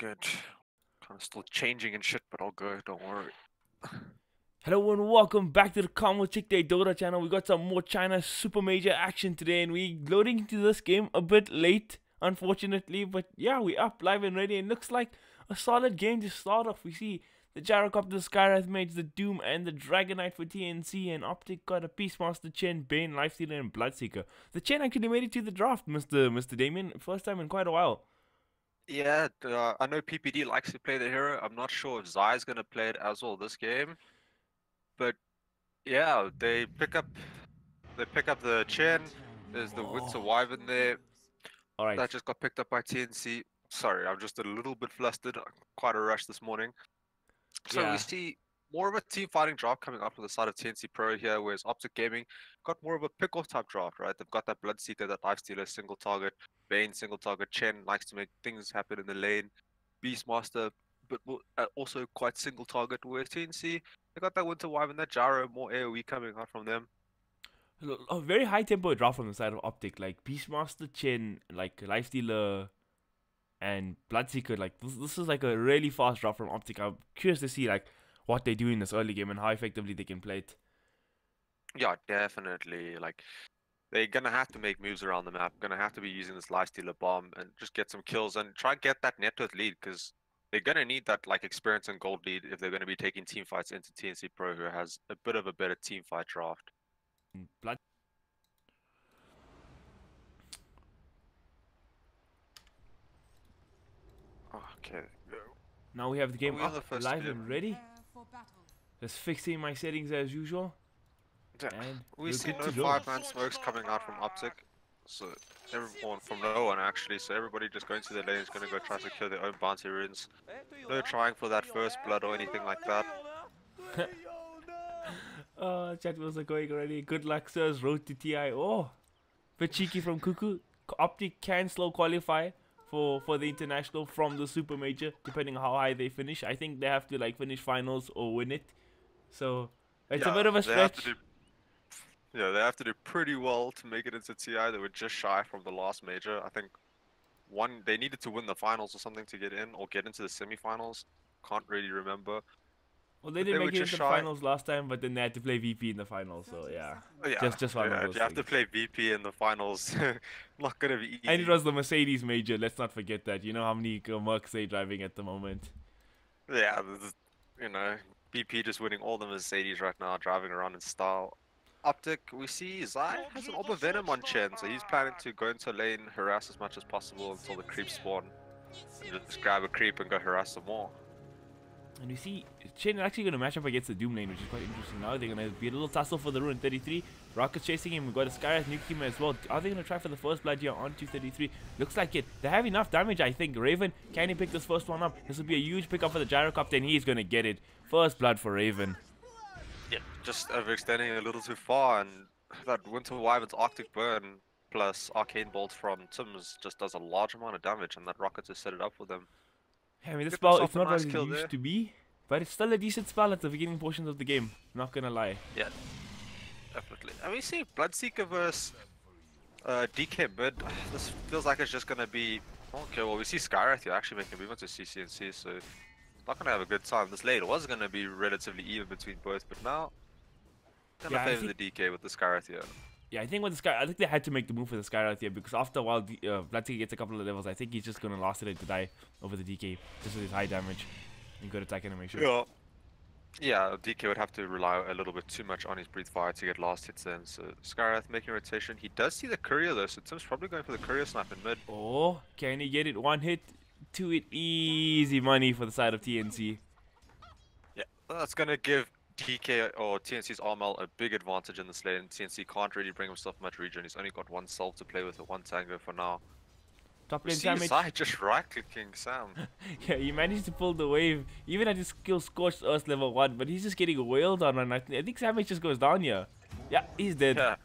good. Kind of still changing and shit, but all good. Don't worry. Hello and welcome back to the Combo Chick Day Dota channel. We got some more China Supermajor action today, and we loading into this game a bit late, unfortunately. But yeah, we up live and ready, and looks like a solid game to start off. We see the Gyrocopter, the Skywrath Mage, the Doom, and the Dragonite for TNC, and Optic got a Beastmaster, Chen, Bane, Lifestealer, and Bloodseeker. The Chen actually made it to the draft, Mr. Damien, first time in quite a while. Yeah, I know PPD likes to play the hero. I'm not sure if Zai's gonna play it as well this game, but yeah, they pick up the Chen. There's the Winter Wyvern there. All right. That just got picked up by TNC. Sorry, I'm just a little bit flustered. Quite a rush this morning. So Yeah. we see more of a team fighting draft coming up on the side of TNC Pro here, whereas Optic Gaming got more of a pick-off type draft, right? They've got that Bloodseeker, that Lifestealer, single target, Bane, single target, Chen likes to make things happen in the lane, Beastmaster, but also quite single target, whereas TNC, they got that Winter Wyvern, that Gyro, more AoE coming out from them. A very high tempo draft from the side of Optic, like Beastmaster, Chen, like Lifestealer, and Bloodseeker. Like this is like a really fast draft from Optic. I'm curious to see like what they do in this early game and how effectively they can play it. Yeah, definitely. Like, they're gonna have to make moves around the map. Gonna have to be using this Lifestealer bomb and just get some kills and try and get that net worth lead, because they're gonna need that like experience and gold lead if they're gonna be taking team fights into TNC Pro, who has a bit of a better team fight draft. Blood. Okay. Now we have the game Are we on the up, first live game? and ready. Just fixing my settings as usual. Yeah. And We we're see good no to go. 5-man smokes coming out from Optic. So everyone from no one actually. So everybody just going to their lanes, gonna go try to secure their own bounty runes. No trying for that first blood or anything like that. Chat was going already. Good luck, sirs. Road to TI. Oh, bit cheeky from Cuckoo. Optic can slow qualify for the international from the Supermajor, depending on how high they finish. I think they have to like finish finals or win it. So it's a bit of a stretch. They have to do pretty well to make it into TI. They were just shy from the last major. I think they needed to win the finals or something to get in, or get into the semifinals. Can't really remember. Well, they didn't make it into the finals last time, but then they had to play VP in the finals, so yeah. Just one of those if you have to play VP in the finals, not gonna be easy. And it was the Mercedes major, let's not forget that. You know how many Mercs they driving at the moment. Yeah, you know, VP just winning all the Mercedes right now, driving around in style. Optic, we see Zai has an Orb of Venom on Chen, so he's planning to go into lane, harass as much as possible until the creeps spawn. And just grab a creep and go harass some more. And we see Chen actually going to match up against the Doom lane, which is quite interesting now. They're going to be a little tussle for the rune 33. Rocket's chasing him. We've got a Skywrath nuking him as well. Are they going to try for the first blood here on 233? Looks like it. They have enough damage, I think. Raven, can he pick this first one up? This will be a huge pickup for the Gyrocopter, and he's going to get it. First blood for Raven. Yeah, just overextending a little too far, and that Winter Wyvern's Arctic Burn plus Arcane Bolt from Tim's just does a large amount of damage, and that rocket to set it up for them. Yeah, I mean, this spell, it's not what it used to be, but it's still a decent spell at the beginning portions of the game. Not gonna lie. Yeah, definitely. And we see Bloodseeker versus DK mid. This feels like it's just gonna be okay. Well, we see Skywrath here actually making a movement to CCNC, so not gonna have a good time. This lane was gonna be relatively even between both, but now gonna favor the DK with the Skywrath here. Yeah, I think with the I think they had to make the move for the Skywrath here, because after a while, Bloodseeker gets a couple of levels. I think he's just gonna last it to die over the DK just with his high damage and good attack animation. Yeah, DK would have to rely a little bit too much on his breathe fire to get last hits in. So Skywrath making a rotation. He does see the courier though, so Tim's probably going for the courier snipe in mid. Oh, can he get it? One hit, two hit, easy money for the side of TNC. Yeah, that's gonna give DK or TNC's Armel a big advantage in this lane. TNC can't really bring himself much regen. He's only got one self to play with, one tango for now. Top lane Sam just right-clicking Sam. Yeah, he managed to pull the wave, even at his skill Scorched Earth level 1, but he's just getting wailed on, and I think Samage just goes down here. Yeah, he's dead. Yeah.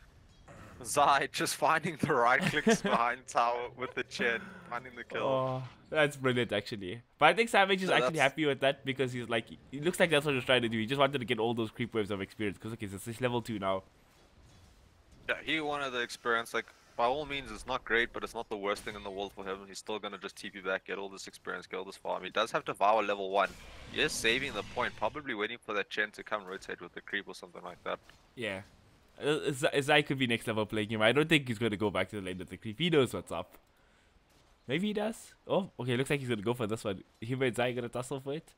Zai just finding the right clicks behind tower with the Chen, finding the kill. Oh, that's brilliant actually. But I think Savage is actually happy with that, because he's like, it looks like that's what he's trying to do. He just wanted to get all those creep waves of experience, because okay, so it's level 2 now. Yeah, he wanted the experience. Like, by all means, it's not great, but it's not the worst thing in the world for him. He's still gonna just TP back, get all this experience, get all this farm. He does have Devour level 1. He is saving the point, probably waiting for that Chen to come rotate with the creep or something like that. Yeah. Zai could be next level playing him. I don't think he's going to go back to the lane with the creep. He knows what's up. Maybe he does. Oh, okay. Looks like he's going to go for this one. Him and Zai going to tussle for it.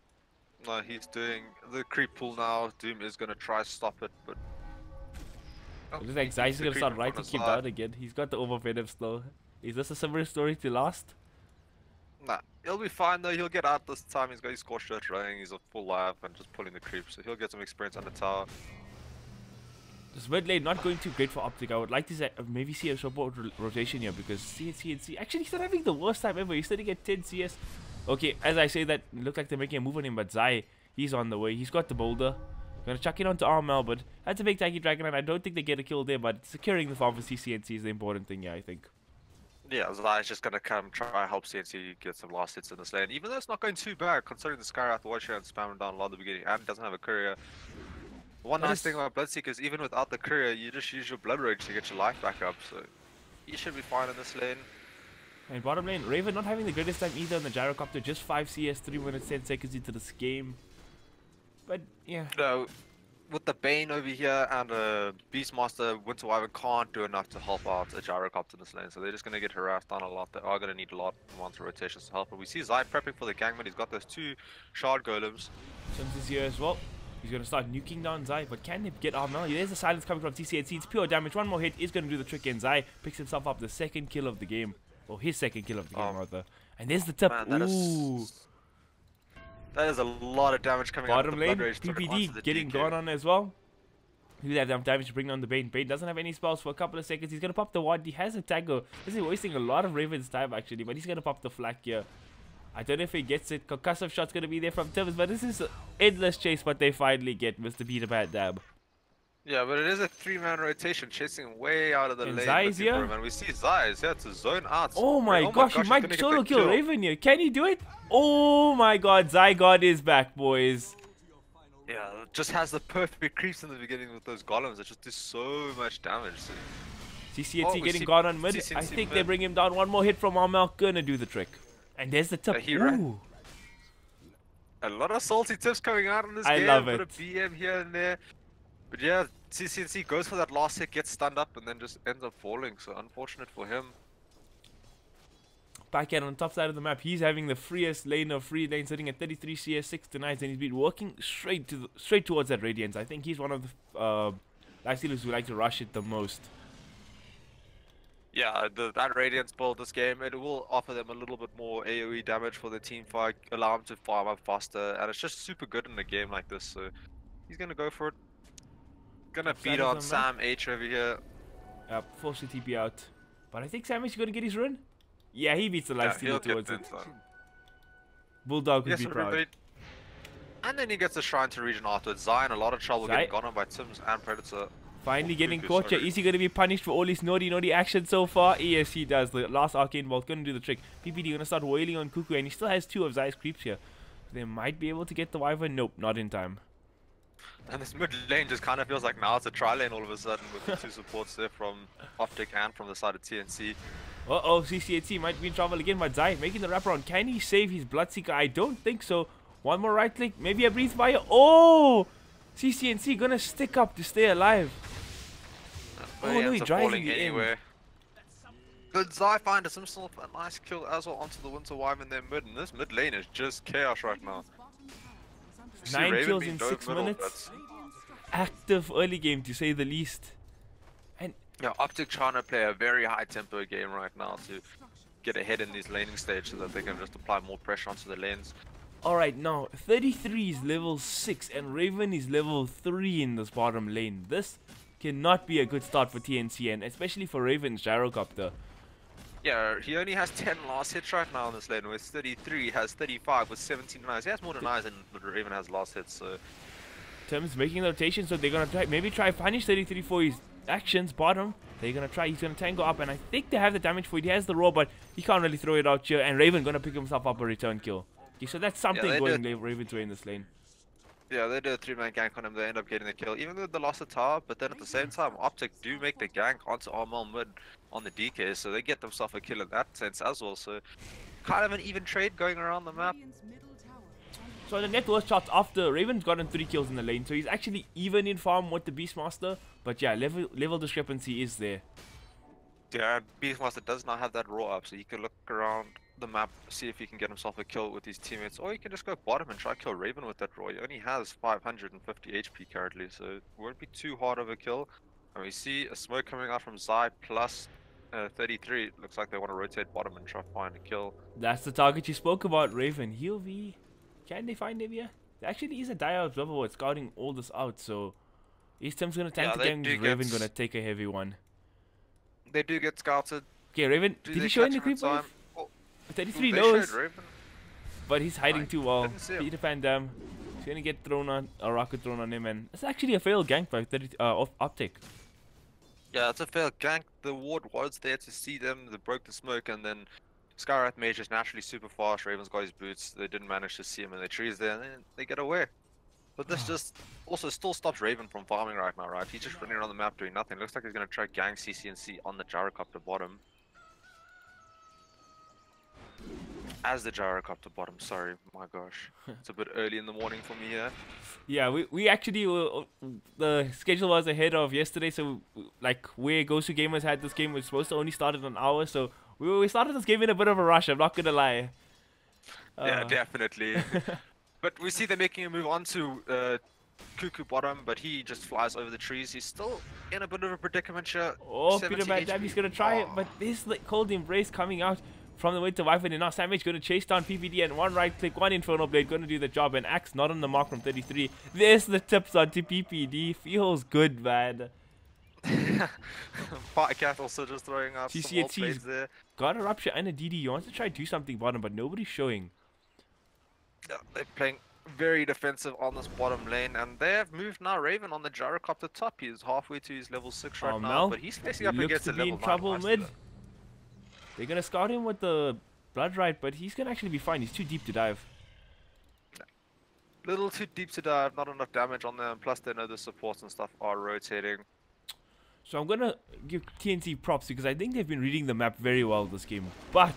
No, he's doing the creep pull now. Doom is going to try stop it, but... Oh, it looks like Zai's going to start writing him down again. He's got the overvenom still. Is this a similar story to last? Nah, he'll be fine though. He'll get out this time. He's got his scorched earth running. He's a full life and just pulling the creep, so he'll get some experience on the tower. This mid lane not going too great for Optic. I would like to maybe see a support rotation here because CNC actually he's not having the worst time ever. He's sitting at 10 CS. Okay, as I say that, look like they're making a move on him, but Zai, he's on the way. He's got the boulder. Gonna chuck it onto Armel, but that's a big tanky dragon, and I don't think they get a kill there. But securing the farm for CNC is the important thing here, I think. Yeah, Zai's just gonna come try help CNC get some last hits in this lane, even though it's not going too bad considering the Skywrath watch here and spamming down a lot at the beginning and doesn't have a courier. One nice thing about Bloodseeker is even without the courier, you just use your Blood Rage to get your life back up, so you should be fine in this lane. And bottom lane, Raven not having the greatest time either on the Gyrocopter, just 5 CS, 3 minutes, 10 seconds into this game. But yeah. No, with the Bane over here and Beastmaster, Winter Wyvern can't do enough to help out a Gyrocopter in this lane, so they're just going to get harassed down a lot. They are going to need a lot of rotations to help. But we see Zai prepping for the Gangman. He's got those 2 Shard Golems. Sims is here as well. He's going to start nuking down Zai, but can they get Armel? There's the silence coming from TCNC. It's pure damage. One more hit is going to do the trick, and Zai picks himself up the second kill of the game. Or his second kill of the game, rather. And there's the tip. Man, Ooh. That is a lot of damage coming out of the lane, Blood Rage. PPD getting gone on as well. He'll have enough damage to bring down the Bane. Bane doesn't have any spells for a couple of seconds. He's going to pop the ward. He has a tango. This is wasting a lot of Raven's time, actually. But he's going to pop the flak here. I don't know if he gets it. Concussive shot's going to be there from Tibbs, but this is an endless chase, but they finally get Mr. Peter Bad Dab. Yeah, but it is a 3-man rotation, chasing way out of the lane. Zai's here. And we see Zai's here to zone out. Oh my gosh, he might solo kill Raven here. Can he do it? Oh my god, Zai God is back, boys. Yeah, just has the perfect creeps in the beginning with those golems that just do so much damage. CCNC getting God on mid. I think they bring him down. One more hit from Armel. Gonna do the trick. And there's the tip. Ooh. A lot of salty tips coming out in this game. I love it. Put a BM here and there. But yeah, CCNC goes for that last hit, gets stunned up, and then just ends up falling. So unfortunate for him. Back end on the top side of the map, he's having the freest lane of free lane, sitting at 33 CS, 6 to 9, and he's been working straight towards that Radiance. I think he's one of the lifestealers who like to rush it the most. Yeah, that Radiance build this game, it will offer them a little bit more AoE damage for the team fight, allow them to farm up faster, and it's just super good in a game like this. So he's gonna go for it. Gonna beat on Sam H over here. Force the TP out. But I think Sam H is gonna get his run. Yeah, he beats the lifestealer towards it. Bulldog would be proud. And then he gets the Shrine to Region afterwards. Zai in a lot of trouble getting gone on by Tims and Predator. Finally getting caught here. Is he going to be punished for all his naughty action so far? Yes, he does. The last Arcane Bolt going to do the trick. PPD going to start wailing on Cuckoo, and he still has 2 of Zai's creeps here. They might be able to get the Wyvern. Nope, not in time. And this mid lane just kind of feels like now it's a tri lane all of a sudden with the 2 supports there from Optic and from the side of TNC. Uh-oh, CCAT might be in trouble again, but Zai making the wraparound. Can he save his Bloodseeker? I don't think so. One more right click, maybe a breathe fire. Oh! CCNC gonna stick up to stay alive. Oh no, he drives anywhere. Good Zai finds himself a nice kill as well onto the Winter Wyvern in their mid, and this mid lane is just chaos right now. 9 kills in 6 minutes. Active early game to say the least. And yeah, Optic trying to play a very high tempo game right now to get ahead in these laning stage so that they can just apply more pressure onto the lanes. Alright, now 33 is level 6 and Raven is level 3 in this bottom lane. This cannot be a good start for TNC, and especially for Raven's Gyrocopter. Yeah, he only has 10 last hits right now in this lane, whereas 33 has 35 with 17 eyes. He has more than eyes than Raven has last hits, so... Tim's making the rotation, so they're gonna try punish 33 for his actions bottom. He's gonna tango up, and I think they have the damage for it. He has the roar, but he can't really throw it out here, and Raven gonna pick himself up a return kill. Okay, so that's something going Raven's way in this lane. Yeah, they do a 3-man gank on him. They end up getting the kill, even though they lost the tower. But then at the same time, Optic do make the gank onto Armel mid on the DK, so they get themselves a kill in that sense as well. So kind of an even trade going around the map. So the net worth shots after Raven's gotten 3 kills in the lane, so he's actually even in farm with the Beastmaster. But yeah, level discrepancy is there. Yeah, Beastmaster does not have that raw up, so he can look around the map, see if he can get himself a kill with his teammates, or he can just go bottom and try kill Raven with that raw. He only has 550 HP currently, so it won't be too hard of a kill. And we see a smoke coming out from Zai plus 33. Looks like they want to rotate bottom and try to find a kill. That's the target you spoke about, Raven. He'll be... Can they find him here? There actually is a dire observer scouting all this out, so East Tim's gonna tank the game, Raven gonna take a heavy one. They do get scouted. Okay, Raven, did he show any creep wave? 33 knows, but he's hiding too well. Peter Pan Dam. He's gonna get thrown on a rocket thrown on him, and it's actually a failed gank by Optic. Yeah, it's a failed gank. The ward was there to see them. They broke the smoke, and then Skywrath Mage is naturally super fast. Raven's got his boots. They didn't manage to see him in the trees there, and then they get away. But this just also still stops Raven from farming right now, right? He's just running around the map doing nothing. Looks like he's gonna try gang CCNC on the gyrocopter bottom. As the gyrocopter bottom, sorry, my gosh. It's a bit early in the morning for me here. Yeah, we actually were, the schedule was ahead of yesterday, so like where Gosu Gamers had this game was supposed to only start in an hour, so we started this game in a bit of a rush, I'm not gonna lie. Yeah, definitely. But we see they're making a move onto Cuckoo bottom, but he just flies over the trees. He's still in a bit of a predicament here. Oh, Peter Pan Dam, he's gonna try it, but this like cold embrace coming out from the winter wife, and now Savage going to chase down PPD, and one right click, one Infernal Blade going to do the job, and Axe not on the mark from 33. There's the tips onto PPD. Feels good, man. Firecat also just throwing out some more blades there. Got a Rupture and a DD. He wants to try to do something bottom, but nobody's showing. Yeah, they're playing very defensive on this bottom lane, and they have moved now Raven on the gyrocopter top. He's halfway to his level 6 right now, but he's facing up against a level 9 trouble mid. They're gonna scout him with the blood right, but he's gonna actually be fine. He's too deep to dive. Little too deep to dive, not enough damage on them, plus they know the supports and stuff are rotating. So I'm gonna give TNC props because I think they've been reading the map very well this game. But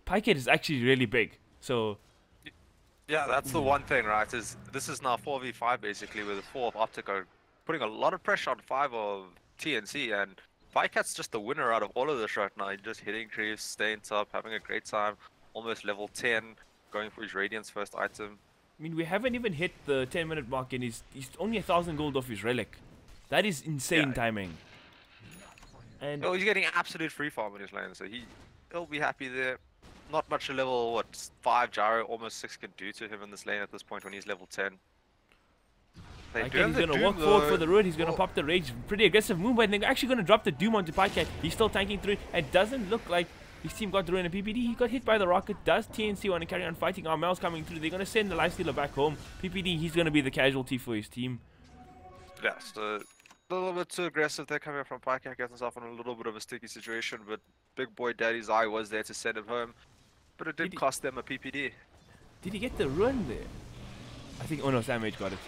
Pyket is actually really big, so yeah, that's the one thing, right? Is this is now 4v5 basically, where the 4 of Optic are putting a lot of pressure on 5 of TNC, and Pycat's just the winner out of all of this right now. He's just hitting creeps, staying top, having a great time, almost level 10, going for his Radiance first item. I mean, we haven't even hit the 10-minute mark, and he's only 1,000 gold off his relic. That is insane timing. And oh, he's getting absolute free farm in his lane, so he'll be happy there. Not much a level 5 gyro, almost 6 can do to him in this lane at this point when he's level 10. He's gonna walk forward for the road. He's gonna pop the rage. Pretty aggressive move, but they're actually gonna drop the Doom onto Pycat. He's still tanking through it. It doesn't look like his team got through in a PPD. He got hit by the rocket. Does TNC want to carry on fighting? Armel's coming through. They're gonna send the Lifestealer back home. PPD, he's gonna be the casualty for his team. Yeah, so a little bit too aggressive. They're coming from Pycat, gets himself in a little bit of a sticky situation, but big boy Daddy's Eye was there to send him home. But it did cost them a PPD. Did he get the run there? I think, oh no, Samage got it.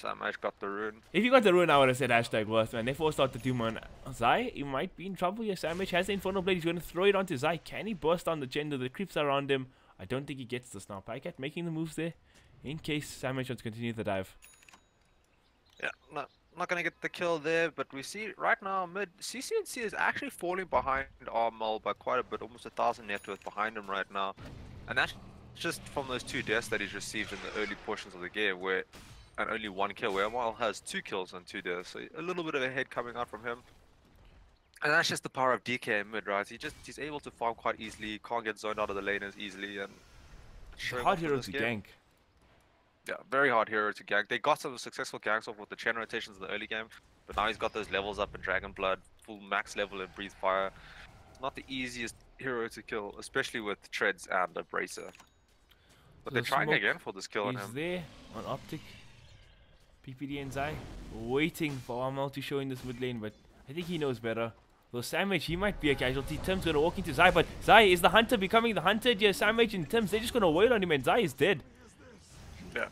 Samage got the rune. If you got the rune, I would have said hashtag worth, man. They forced out the Doom on Zai. He might be in trouble here. Samage has the Infernal Blade. He's going to throw it onto Zai. Can he burst on the gender? The creeps around him. I don't think he gets this now. Pycat making the moves there in case Samage wants to continue the dive. Yeah, not going to get the kill there, but we see right now mid CCNC is actually falling behind Armel by quite a bit, almost 1,000 net worth behind him right now. And that's just from those 2 deaths that he's received in the early portions of the game, where and only 1 kill, where Armel has 2 kills and 2 deaths, so a little bit of a head coming out from him. And that's just the power of DK in mid, right? He's able to farm quite easily, can't get zoned out of the lane as easily, and hard hero to gank. Yeah, very hard hero to gank. They got some successful ganks off with the chain rotations in the early game, but now he's got those levels up in Dragon Blood, full max level in Breathe Fire. It's not the easiest hero to kill, especially with Treads and a Bracer. But they're trying again for this kill on him. He's there on Optic. PPD and Zai waiting for Armel to show in this mid lane, but I think he knows better. Though Samage, he might be a casualty. Tim's gonna walk into Zai, but Zai is the hunter becoming the hunted. Yeah, Samage and Tim's, they're just gonna wail on him, and Zai is dead. Yeah.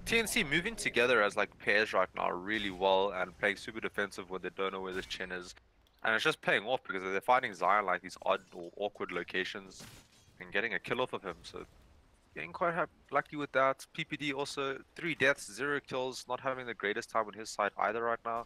TNC moving together as like pairs right now really well and playing super defensive when they don't know where this Chen is. And it's just paying off because they're finding Zion like these odd or awkward locations and getting a kill off of him. So getting quite lucky with that. PPD also 3 deaths, 0 kills, not having the greatest time on his side either right now.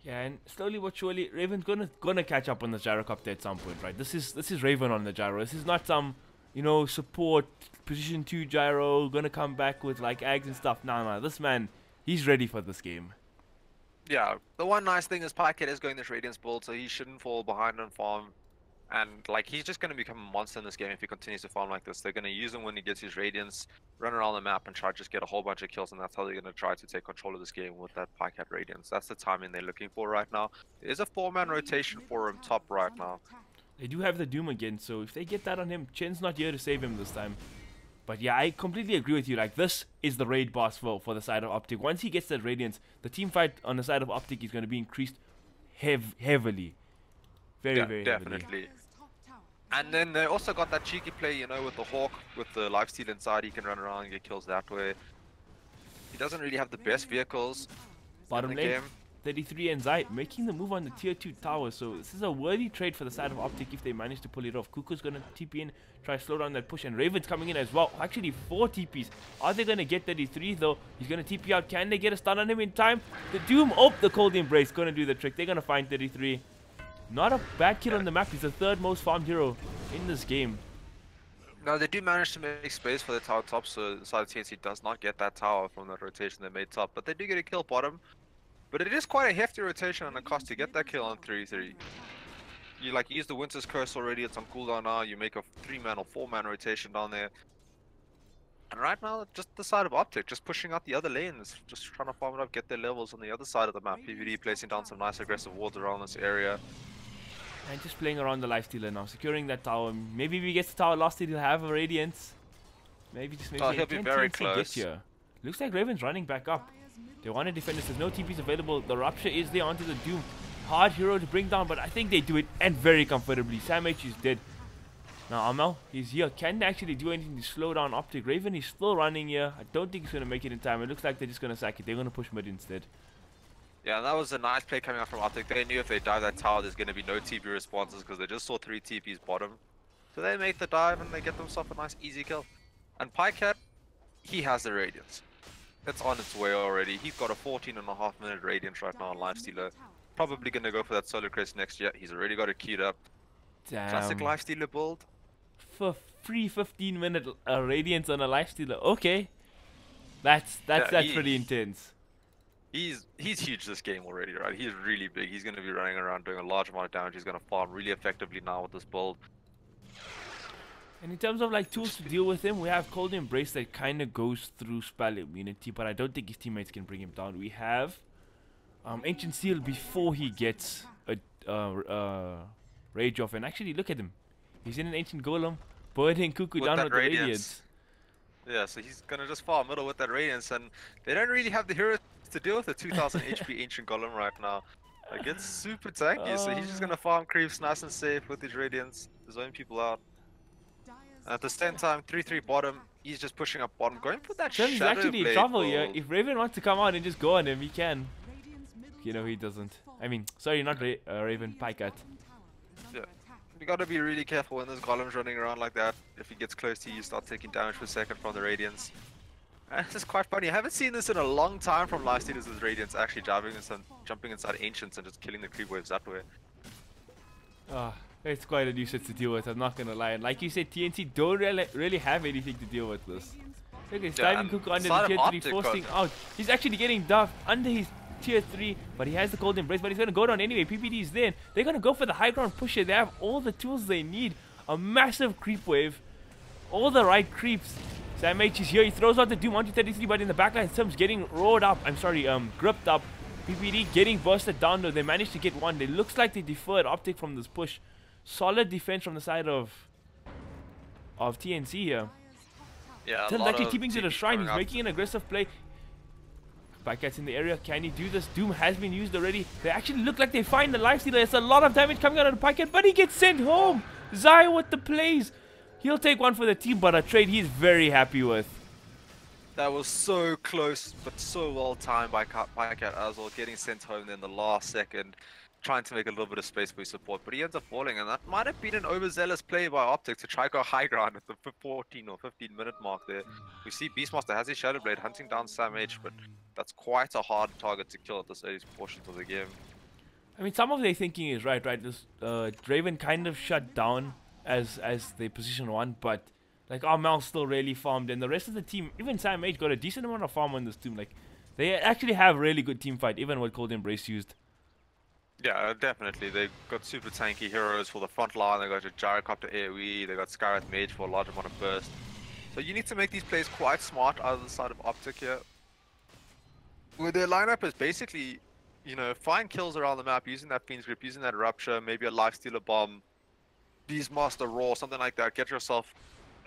Yeah, and slowly but surely, Raven's gonna catch up on the gyrocopter at some point, right? This is Raven on the gyro. This is not some, you know, support position 2 gyro gonna come back with like eggs and stuff. No, this man, he's ready for this game. Yeah, the one nice thing is Pycat is going this Radiance build, so he shouldn't fall behind on farm. And like he's just going to become a monster in this game if he continues to farm like this. They're going to use him when he gets his Radiance, run around the map and try to just get a whole bunch of kills, and that's how they're going to try to take control of this game with that Pycat Radiance. That's the timing they're looking for right now. There's a 4-man rotation for him top right now. They do have the Doom again, so if they get that on him, Chen's not here to save him this time. But yeah, I completely agree with you. Like, this is the raid boss for the side of Optic. Once he gets that Radiance, the team fight on the side of Optic is going to be increased heavily. Very definitely. heavily. And then they also got that cheeky play, you know, with the Hawk, with the lifesteal inside. He can run around and get kills that way. He doesn't really have the best vehicles Bottom in the lane, game. 33 and Zai making the move on the tier 2 tower. So this is a worthy trade for the side of Optic if they manage to pull it off. Kuku's going to TP in, try to slow down that push. And Raven's coming in as well. Actually, 4 TPs. Are they going to get 33 though? He's going to TP out. Can they get a stun on him in time? The Doom, the Cold Embrace going to do the trick. They're going to find 33. Not a bad kill on the map. He's the 3rd most farmed hero in this game. No, they do manage to make space for the tower top, so the side of TNC does not get that tower from that rotation they made top. But they do get a kill bottom. But it is quite a hefty rotation and a cost to get that kill on 3-3. You like use the Winter's Curse already, it's on cooldown now, you make a 3-man or 4-man rotation down there. And right now, just the side of Optic, just pushing out the other lanes, just trying to farm it up, get their levels on the other side of the map. PvD placing down some nice aggressive wards around this area. And just playing around the lifestealer now, securing that tower. Maybe if he gets the tower lost, he'll have a Radiance. Maybe he'll be very close. Get here. Looks like Raven's running back up. They want to defend this. There's no TPs available. The Rupture is there onto the Doom. Hard hero to bring down, but I think they do it, and very comfortably. Sam H is dead. Now Amel, he's here. Can they actually do anything to slow down Optic? Raven is still running here. I don't think he's going to make it in time. It looks like they're just going to sack it. They're going to push mid instead. Yeah, that was a nice play coming out from Optic. They knew if they dive that tower, there's going to be no TP responses because they just saw 3 TPs bottom. So they make the dive and they get themselves a nice easy kill. And Pycat, he has the Radiance. It's on its way already. He's got a 14.5 minute Radiance right now on Lifestealer. Probably going to go for that Solar Crest next year. He's already got it queued up. Damn. Classic Lifestealer build. For free 15-minute Radiance on a Lifestealer. Okay. That's pretty intense. He's huge this game already, right? He's really big. He's going to be running around doing a large amount of damage. He's going to farm really effectively now with this build. And in terms of like tools to deal with him, we have Cold Embrace that kind of goes through spell immunity, but I don't think his teammates can bring him down. We have Ancient Seal before he gets a Rage off. And actually, look at him. He's in an Ancient Golem, birding Cuckoo down with the Radiance. Yeah, so he's going to just farm middle with that Radiance, and they don't really have the heroes to deal with the 2000 HP Ancient Golem right now. Like, it's super tanky, so he's just going to farm creeps nice and safe with his Radiance, zone people out. And at the same time, 3-3 bottom, he's just pushing up bottom, going for that Shadow He's actually in Blade trouble build. here. If Raven wants to come out and just go on him, he can. You know, he doesn't. I mean, sorry, not Raven, Pycat. Yeah. You gotta be really careful when there's golems running around like that. If he gets close to you, start taking damage per second from the Radiance. And this is quite funny. I haven't seen this in a long time from Lifestealers with Radiance actually jumping inside Ancients and just killing the creep waves that way. It's quite a nuisance to deal with, I'm not gonna lie. And like you said, TNC don't really have anything to deal with this. Look, he's diving Cuckoo under the tier 3, forcing out. He's actually getting duffed under his tier 3, but he has the Cold Embrace, but he's gonna go down anyway. PPD is there. They're gonna go for the high ground pusher. They have all the tools they need. A massive creep wave. All the right creeps. Sam H is here. He throws out the Doom onto 33, but in the backline, Sim's getting roared up. I'm sorry, gripped up. PPD getting bursted down though. They managed to get one. It looks like they deferred Optic from this push. Solid defense from the side of TNC here. Yeah, Tim's actually keeping to the shrine. He's making an aggressive play. Pycat's in the area. Can he do this? Doom has been used already. They actually look like they find the Lifestealer. There's a lot of damage coming out of the Pycat, but he gets sent home. Zai with the plays. He'll take one for the team, but a trade he's very happy with. That was so close, but so well timed by Cat as well, getting sent home in the last second, trying to make a little bit of space for his support, but he ends up falling, and that might have been an overzealous play by Optic to try go high ground at the 14 or 15-minute mark there. We see Beastmaster has his Shadow Blade hunting down Sam H, but that's quite a hard target to kill at this early portions of the game. I mean, some of their thinking is right? This Draven kind of shut down as they position 1, but like Armel still really farmed, and the rest of the team, even Sam H, got a decent amount of farm on this team. Like, they actually have really good team fight, even what Cold Embrace used. Yeah, definitely. They got super tanky heroes for the front line. They got a Gyrocopter AoE. They got Scarlet Mage for a large amount of burst. So you need to make these plays quite smart out of the side of Optic here. Where their lineup is basically, you know, find kills around the map using that Fiend's Grip, using that Rupture, maybe a Lifestealer Bomb, Beastmaster Roar, something like that. Get yourself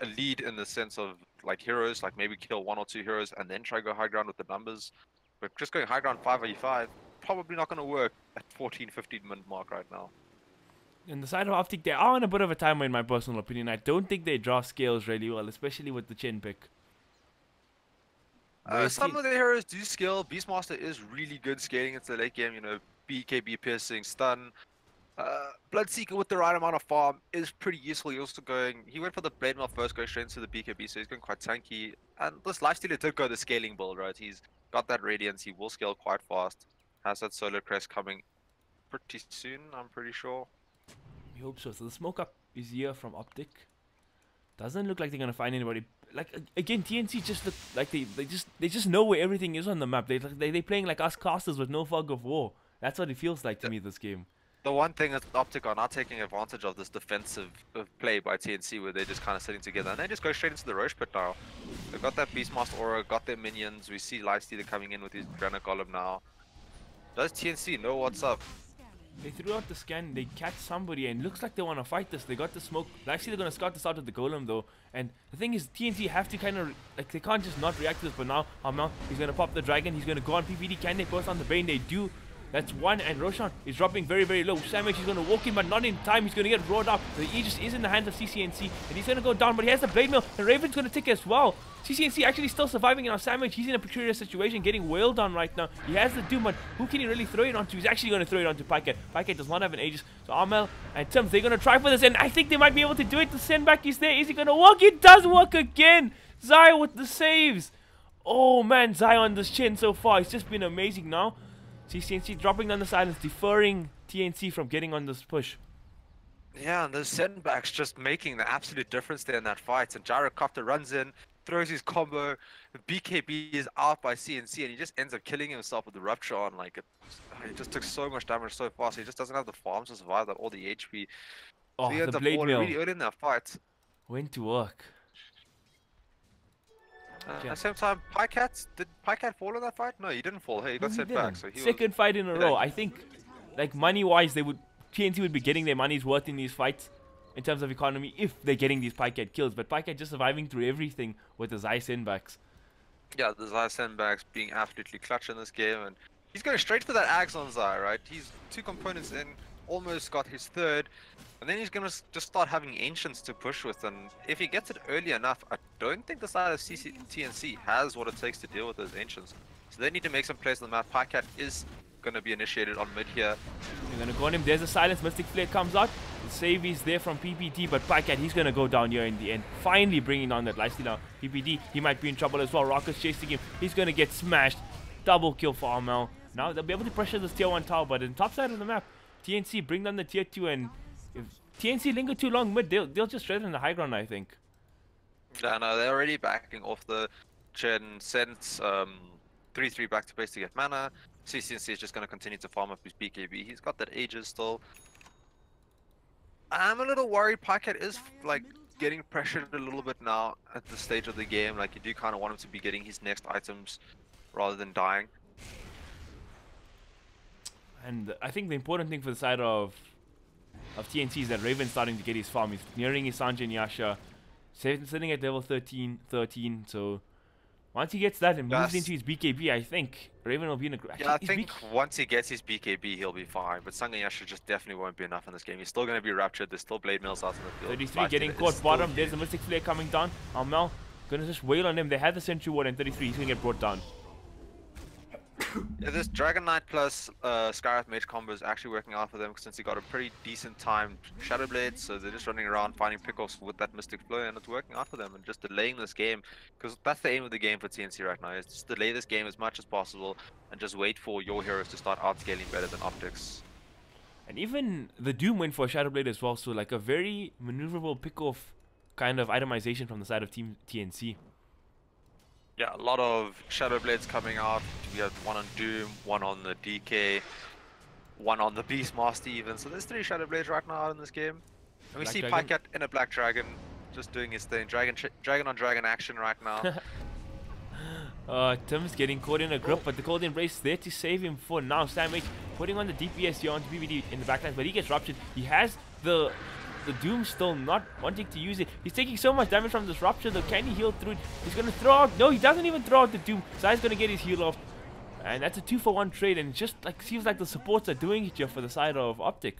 a lead in the sense of like heroes, like maybe kill 1 or 2 heroes and then try go high ground with the numbers. But just going high ground 5v5, probably not going to work at 14-15 minute mark right now. In the side of Optic, they are on a bit of a timer in my personal opinion. I don't think they draw scales really well, especially with the Chen pick. Some of the heroes do scale. Beastmaster is really good scaling into the late game, you know, BKB piercing, stun. Bloodseeker with the right amount of farm is pretty useful. He went for the Blade Mail first, going straight into the BKB, so he's going quite tanky. And this Lifestealer did go the scaling build, right? He's got that Radiance, he will scale quite fast. Has that Solar Crest coming pretty soon, I'm pretty sure. We hope so. So the smoke up is here from Optic. Doesn't look like they're gonna find anybody. Like again, TNC just look like they just know where everything is on the map. They playing like us casters with no fog of war. That's what it feels like to me this game. The one thing is Optic are not taking advantage of this defensive play by TNC where they're just kind of sitting together and they just go straight into the Roche pit now. They've got that Beastmaster aura, got their minions. We see Lifestealer coming in with his Granite Golem now. Does TNC know what's up? They threw out the scan, they catch somebody, and looks like they want to fight this. They got the smoke. Actually, they're going to scout this out with the Golem, though. And the thing is, TNT have to kind of, like, they can't just not react to this. But now, he's going to pop the Dragon. He's going to go on PPD. Can they burst on the Bane? They do. That's one, and Roshan is dropping very, very low. Samich is going to walk in, but not in time. He's going to get roared up. The Aegis is in the hands of CCNC, and he's going to go down, but he has the Blade Mail, and Raven's going to tick as well. CCNC actually still surviving, and now Samich, he's in a precarious situation, getting wailed on right now. He has the Doom, but who can he really throw it onto? He's actually going to throw it onto Pycat. Pycat does not have an Aegis, so Armel and Tims, they're going to try for this, and I think they might be able to do it. The send back is there. Is he going to work? It does work again. Zai with the saves. Oh man, Zai on this chin so far. It's just been amazing now. CCNC dropping down the silence, deferring TNC from getting on this push. Yeah, and those sendbacks just making the absolute difference there in that fight. And Gyrocopter runs in, throws his combo. The BKB is out by CNC, and he just ends up killing himself with the Rupture on. Like, he just took so much damage so fast. He just doesn't have the farms to survive that, all the HP. Oh, so he ends the up Blade Mail really early in that fight. Went to work. At the same time, did Pycat fall in that fight? No, he didn't fall. Hey, he got sent back. So he Second fight in a row. I think, like, money-wise, TNT would be getting their money's worth in these fights in terms of economy if they're getting these Pycat kills. But Pycat just surviving through everything with the Zai sendbacks. Yeah, the Zai sendbacks being absolutely clutch in this game, and he's going straight for that Axe on Zai, right? He's 2 components in, almost got his 3rd. And then he's going to just start having Ancients to push with, and if he gets it early enough, I don't think the side of TNC has what it takes to deal with those Ancients. So they need to make some plays on the map. Pycat is going to be initiated on mid here. They're going to go on him. There's a silence. Mystic Flare comes out. The save is there from PPD, but Pycat, he's going to go down here in the end. Finally bringing down that lifesteal now. PPD, he might be in trouble as well. Rocket's chasing him. He's going to get smashed. Double kill for Armel. Now they'll be able to pressure this tier 1 tower, but in top side of the map, TNC bring down the tier 2, and if TNC linger too long mid, they'll just shred in the high ground, I think. Yeah, no, they're already backing off the Chen Sense 3-3 back to base to get mana. CCNC is just going to continue to farm up his BKB. He's got that Aegis still. I'm a little worried Pycat is like getting pressured a little bit now at this stage of the game. Like, you do kind of want him to be getting his next items rather than dying. And I think the important thing for the side of TNC is that Raven's starting to get his farm. He's nearing his Sanjay and Yasha. Sitting at level 13, so Once he gets that and moves Yes. into his BKB, I think Raven will be in a... Yeah, I his think once he gets his BKB, he'll be fine. But Sanganyasha just definitely won't be enough in this game. He's still going to be raptured. There's still blade mills out in the field. 33 Lifestealer getting is caught still bottom. There's huge. the Mystic Flare coming down. Almel gonna just wail on him. They had the Sentry Ward and 33. He's gonna get brought down. Yeah, this Dragon Knight plus Skyrath Mage combo is actually working out for them since he got a pretty decent timed Shadow Blade, so they're just running around finding pickoffs with that Mystic Flow, and it's working out for them and just delaying this game, because that's the aim of the game for TNC right now, is just delay this game as much as possible and just wait for your heroes to start outscaling better than Optics. And even the Doom went for a Shadow Blade as well, so like a very maneuverable pickoff kind of itemization from the side of Team TNC. Yeah, a lot of Shadow Blades coming out. We have one on Doom, one on the DK, one on the Beastmaster even. So there's 3 Shadow Blades right now out in this game. And we see Pycat in a Black Dragon just doing his thing. Dragon on Dragon action right now. Tim's getting caught in a grip, but the Cold Embrace there to save him for now. Sandwich putting on the DPS here onto BBD in the backline, but he gets ruptured. He has the Doom still not wanting to use it. He's taking so much damage from this rupture though. Can he heal through it? He's gonna throw out. No, he doesn't even throw out the Doom. Zai's gonna get his heal off. And that's a 2-for-1 trade, and it just like seems like the supports are doing it here for the side of Optic.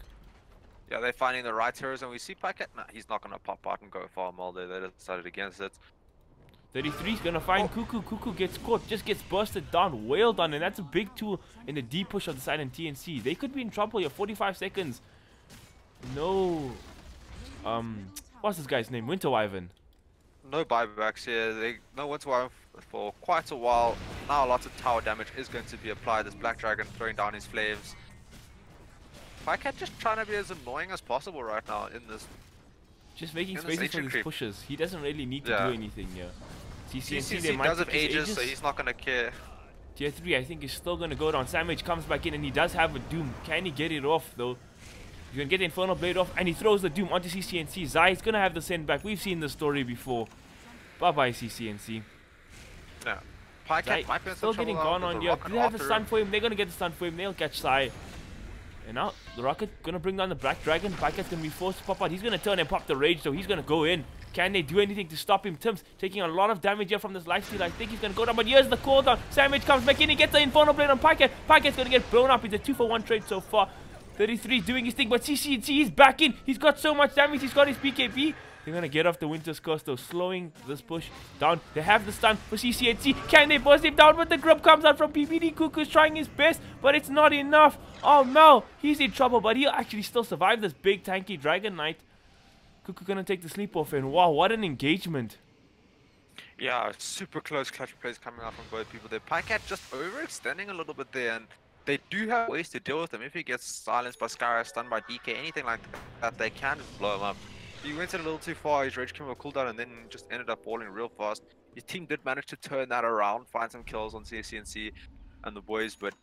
Yeah, they're finding the right heroes, and we see Pycat. Nah, he's not gonna pop out and go farm all day. They decided against it. 33 is gonna find Cuckoo. Cuckoo gets caught, just gets bursted down, wailed on, and that's a big tool in the deep push of the side in TNC. They could be in trouble here. 45 seconds. No. What's this guy's name? Winter Wyvern. No buybacks here. No Winter Wyvern for quite a while. Now lots of tower damage is going to be applied. This Black Dragon throwing down his flames. Pycat just trying to be as annoying as possible right now in this. Just making spaces for these pushes. He doesn't really need to do anything here. CCNC they does have ages, so he's not gonna care. Tier 3 I think is still gonna go down. Sandwich comes back in and he does have a Doom. Can he get it off though? He's gonna get the Infernal Blade off and he throws the Doom onto CCNC. Zai's gonna have the send back. We've seen the story before. Bye bye CCNC. Yeah. Pycat might be still getting gone on here. Do they have a stun for him? They're gonna get the stun for him. They'll catch Zai. And now the Rocket gonna bring down the Black Dragon. Pycat's gonna be forced to pop out. He's gonna turn and pop the Rage though. He's gonna go in. Can they do anything to stop him? Tim's taking a lot of damage here from this lifesteal. I think he's gonna go down, but here's the cooldown. Sandwich comes back in. He gets the Infernal Blade on Pycat. Pycat's gonna get blown up. It's a 2-for-1 trade so far. 33 is doing his thing, but CCNC is back in. He's got so much damage. He's got his BKB. They're gonna get off the Winter's Curse though, slowing this push down. They have the stun for CCNC. Can they burst him down? But the grip comes out from PPD. Cuckoo's trying his best, but it's not enough. Oh no, he's in trouble, but he'll actually still survive this big tanky Dragon Knight. Cuckoo gonna take the sleep off, and wow, what an engagement. Yeah, super close clutch plays coming out from both people there. Pycat just overextending a little bit there, and they do have ways to deal with him. If he gets silenced by Skyrath, stunned by DK, anything like that, they can just blow him up. He went in a little too far, his rage came with a cooldown, and then just ended up falling real fast. His team did manage to turn that around, find some kills on CNC and the boys, but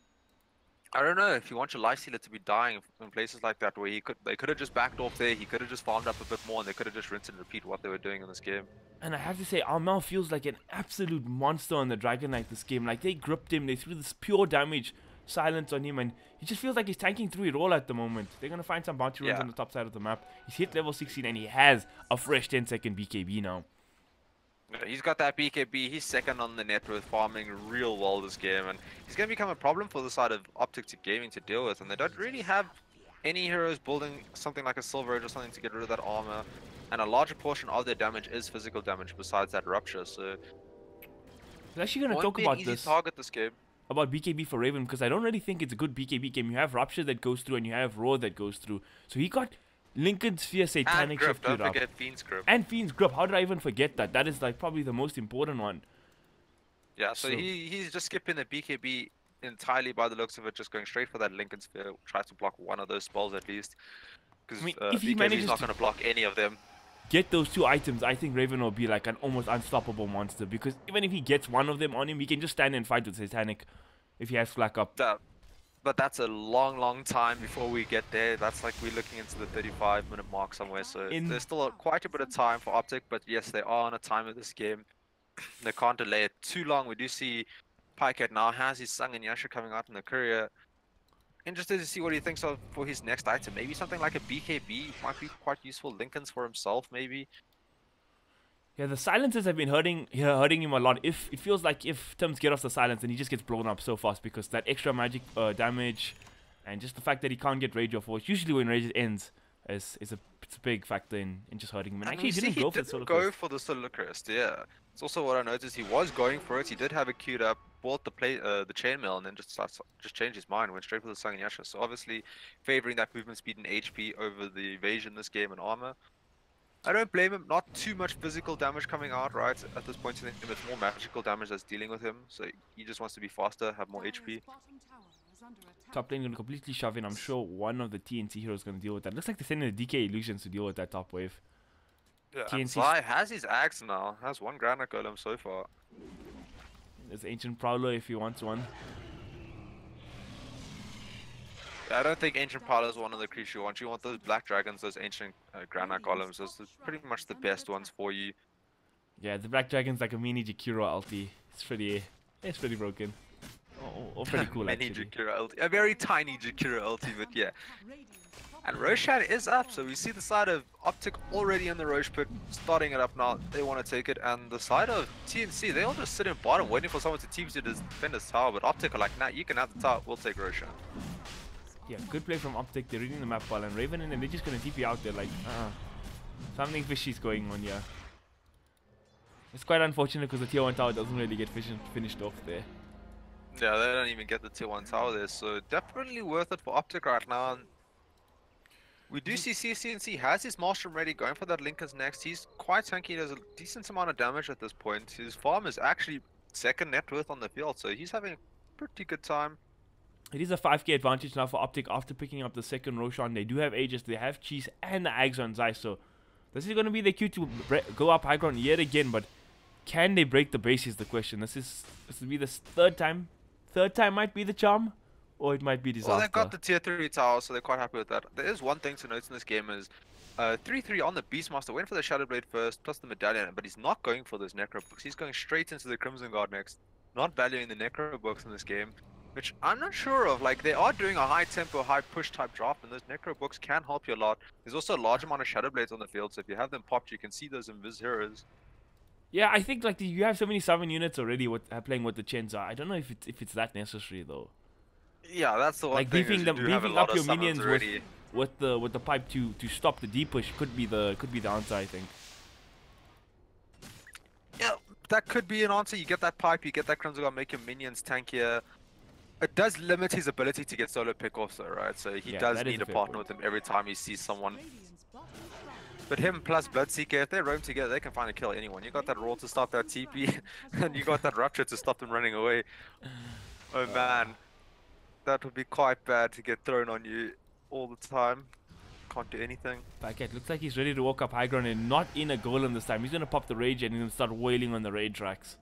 I don't know if you want your lifestealer to be dying in places like that where they could have just backed off there, he could have just farmed up a bit more, and they could have just rinsed and repeat what they were doing in this game. And I have to say, Almel feels like an absolute monster on the Dragon Knight this game. Like, they gripped him, they threw this pure damage silence on him, and he just feels like he's tanking through it all at the moment. They're going to find some bounty runs on the top side of the map. He's hit level 16, and he has a fresh 10-second BKB now. He's got that BKB, he's second on the net with farming real well this game, and he's going to become a problem for the side of Optic Gaming to deal with, and they don't really have any heroes building something like a Silver Age or something to get rid of that armor, and a larger portion of their damage is physical damage besides that Rupture, so... We're actually going to talk about this. Target this game. About BKB for Raven, because I don't really think it's a good BKB game. You have Rupture that goes through, and you have Roar that goes through. So he got Lincoln's Sphere Satanic Shift. Don't forget Fiend's Grip. And Fiend's Grip. How did I even forget that? That is like probably the most important one. Yeah, so he's just skipping the BKB entirely by the looks of it, just going straight for that Lincoln Sphere. Tries to block one of those spells at least. Because if he BKB's not going to block any of them. Get those 2 items, I think Raven will be like an almost unstoppable monster. Because even if he gets one of them on him, he can just stand and fight with Satanic if he has Flak up. But that's a long time before we get there. That's like we're looking into the 35-minute mark somewhere. So there's still quite a bit of time for Optic. But yes, they are on a time of this game. They can't delay it too long. We do see Pycat now has his Sung and Yasha coming out in the courier. Interested to see what he thinks of for his next item. Maybe something like a BKB might be quite useful. Lincoln's for himself, maybe. Yeah, the silences have been hurting him a lot. If it feels like if Tim's get off the silence, then he just gets blown up so fast because that extra magic damage, and just the fact that he can't get rage or force. Usually when rage ends, it's a big factor in just hurting him. And actually, he didn't go for the Solar Crest. For the Solar Crest, yeah. It's also what I noticed. He was going for it. He did have it queued up, bought the chainmail, and then just changed his mind, went straight for the Sanganyasha. So obviously, favoring that movement speed and HP over the evasion this game and armor. I don't blame him. Not too much physical damage coming out, right? At this point in the game, it's more magical damage that's dealing with him. So he just wants to be faster, have more HP. Top lane going to completely shove in. I'm sure one of the TNC heroes going to deal with that. Looks like they're sending the DK Illusions to deal with that top wave. Yeah, TNC Zai has his axe now. Has one Granite Golem so far. There's Ancient Prowler if he wants one. I don't think Ancient Prowler is one of the creatures you want. You want those Black Dragons, those Ancient Granite Golems. Those are pretty much the best ones for you. Yeah, the Black Dragon's like a mini Jakiro ulti. It's pretty broken. Oh, pretty cool mini actually. Jakiro ulti. A very tiny Jakiro ulti, but yeah. And Roshan is up, so we see the side of Optic already in the Roche pit, starting it up now. They want to take it, and the side of TNC, they all just sit in bottom waiting for someone to team to defend this tower, but Optic are like, nah, you can have the tower, we'll take Roshan. Yeah, good play from Optic. They're reading the map well, and Raven and they're just gonna TP out there like, something fishy's going on here. It's quite unfortunate because the tier 1 tower doesn't really get finished off there. Yeah, they don't even get the tier 1 tower there, so definitely worth it for Optic right now. And we do see CNC has his Maelstrom ready, going for that Linken's next. He's quite tanky, he does a decent amount of damage at this point. His farm is actually second net worth on the field, so he's having a pretty good time. It is a 5k advantage now for Optic after picking up the second Roshan. They do have Aegis, they have Cheese, and the Ags on Zai, so this is going to be the cue to go up high ground yet again, but can they break the base is the question. This will be the third time. Third time might be the charm, or it might be disaster. Well, they've got the tier 3 tower, so they're quite happy with that. There is one thing to note in this game is 3-3 on the Beastmaster. Went for the Shadow Blade first, plus the Medallion, but he's not going for those Necro Books. He's going straight into the Crimson Guard next, not valuing the Necro Books in this game, which I'm not sure of. Like, they are doing a high tempo, high push type draft, and those Necro Books can help you a lot. There's also a large amount of Shadow Blades on the field, so if you have them popped, you can see those Invis heroes. Yeah, I think like you have so many summon units already playing with the Chenza. I don't know if it's that necessary though. Yeah, that's the one like thing. Beefing up your minions with the pipe to stop the deep push could be the answer, I think. Yeah, that could be an answer. You get that pipe, you get that Crimson Guard, make your minions tankier. It does limit his ability to get solo pick-offs though, right? So he does need a partner with him every time he sees someone. But him plus Bloodseeker, if they roam together, they can finally kill anyone. You got that roll to stop that TP, and you got that Rupture to stop them running away. Oh man, that would be quite bad to get thrown on you all the time. Can't do anything. Packet looks like he's ready to walk up high ground and not in a golem this time. He's gonna pop the Rage and he's gonna start wailing on the Rage racks.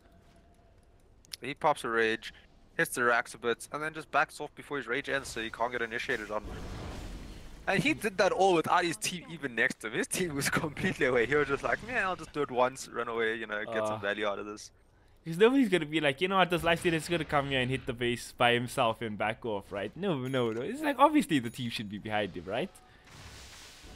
He pops a Rage, hits the racks a bit, and then just backs off before his Rage ends so he can't get initiated on. And he did that all without his team even next to him. His team was completely away. He was just like, man, I'll just do it once, run away, you know, get some value out of this. Because nobody's going to be like, you know what, this life is going to come here and hit the base by himself and back off, right? No. It's like, obviously the team should be behind him, right?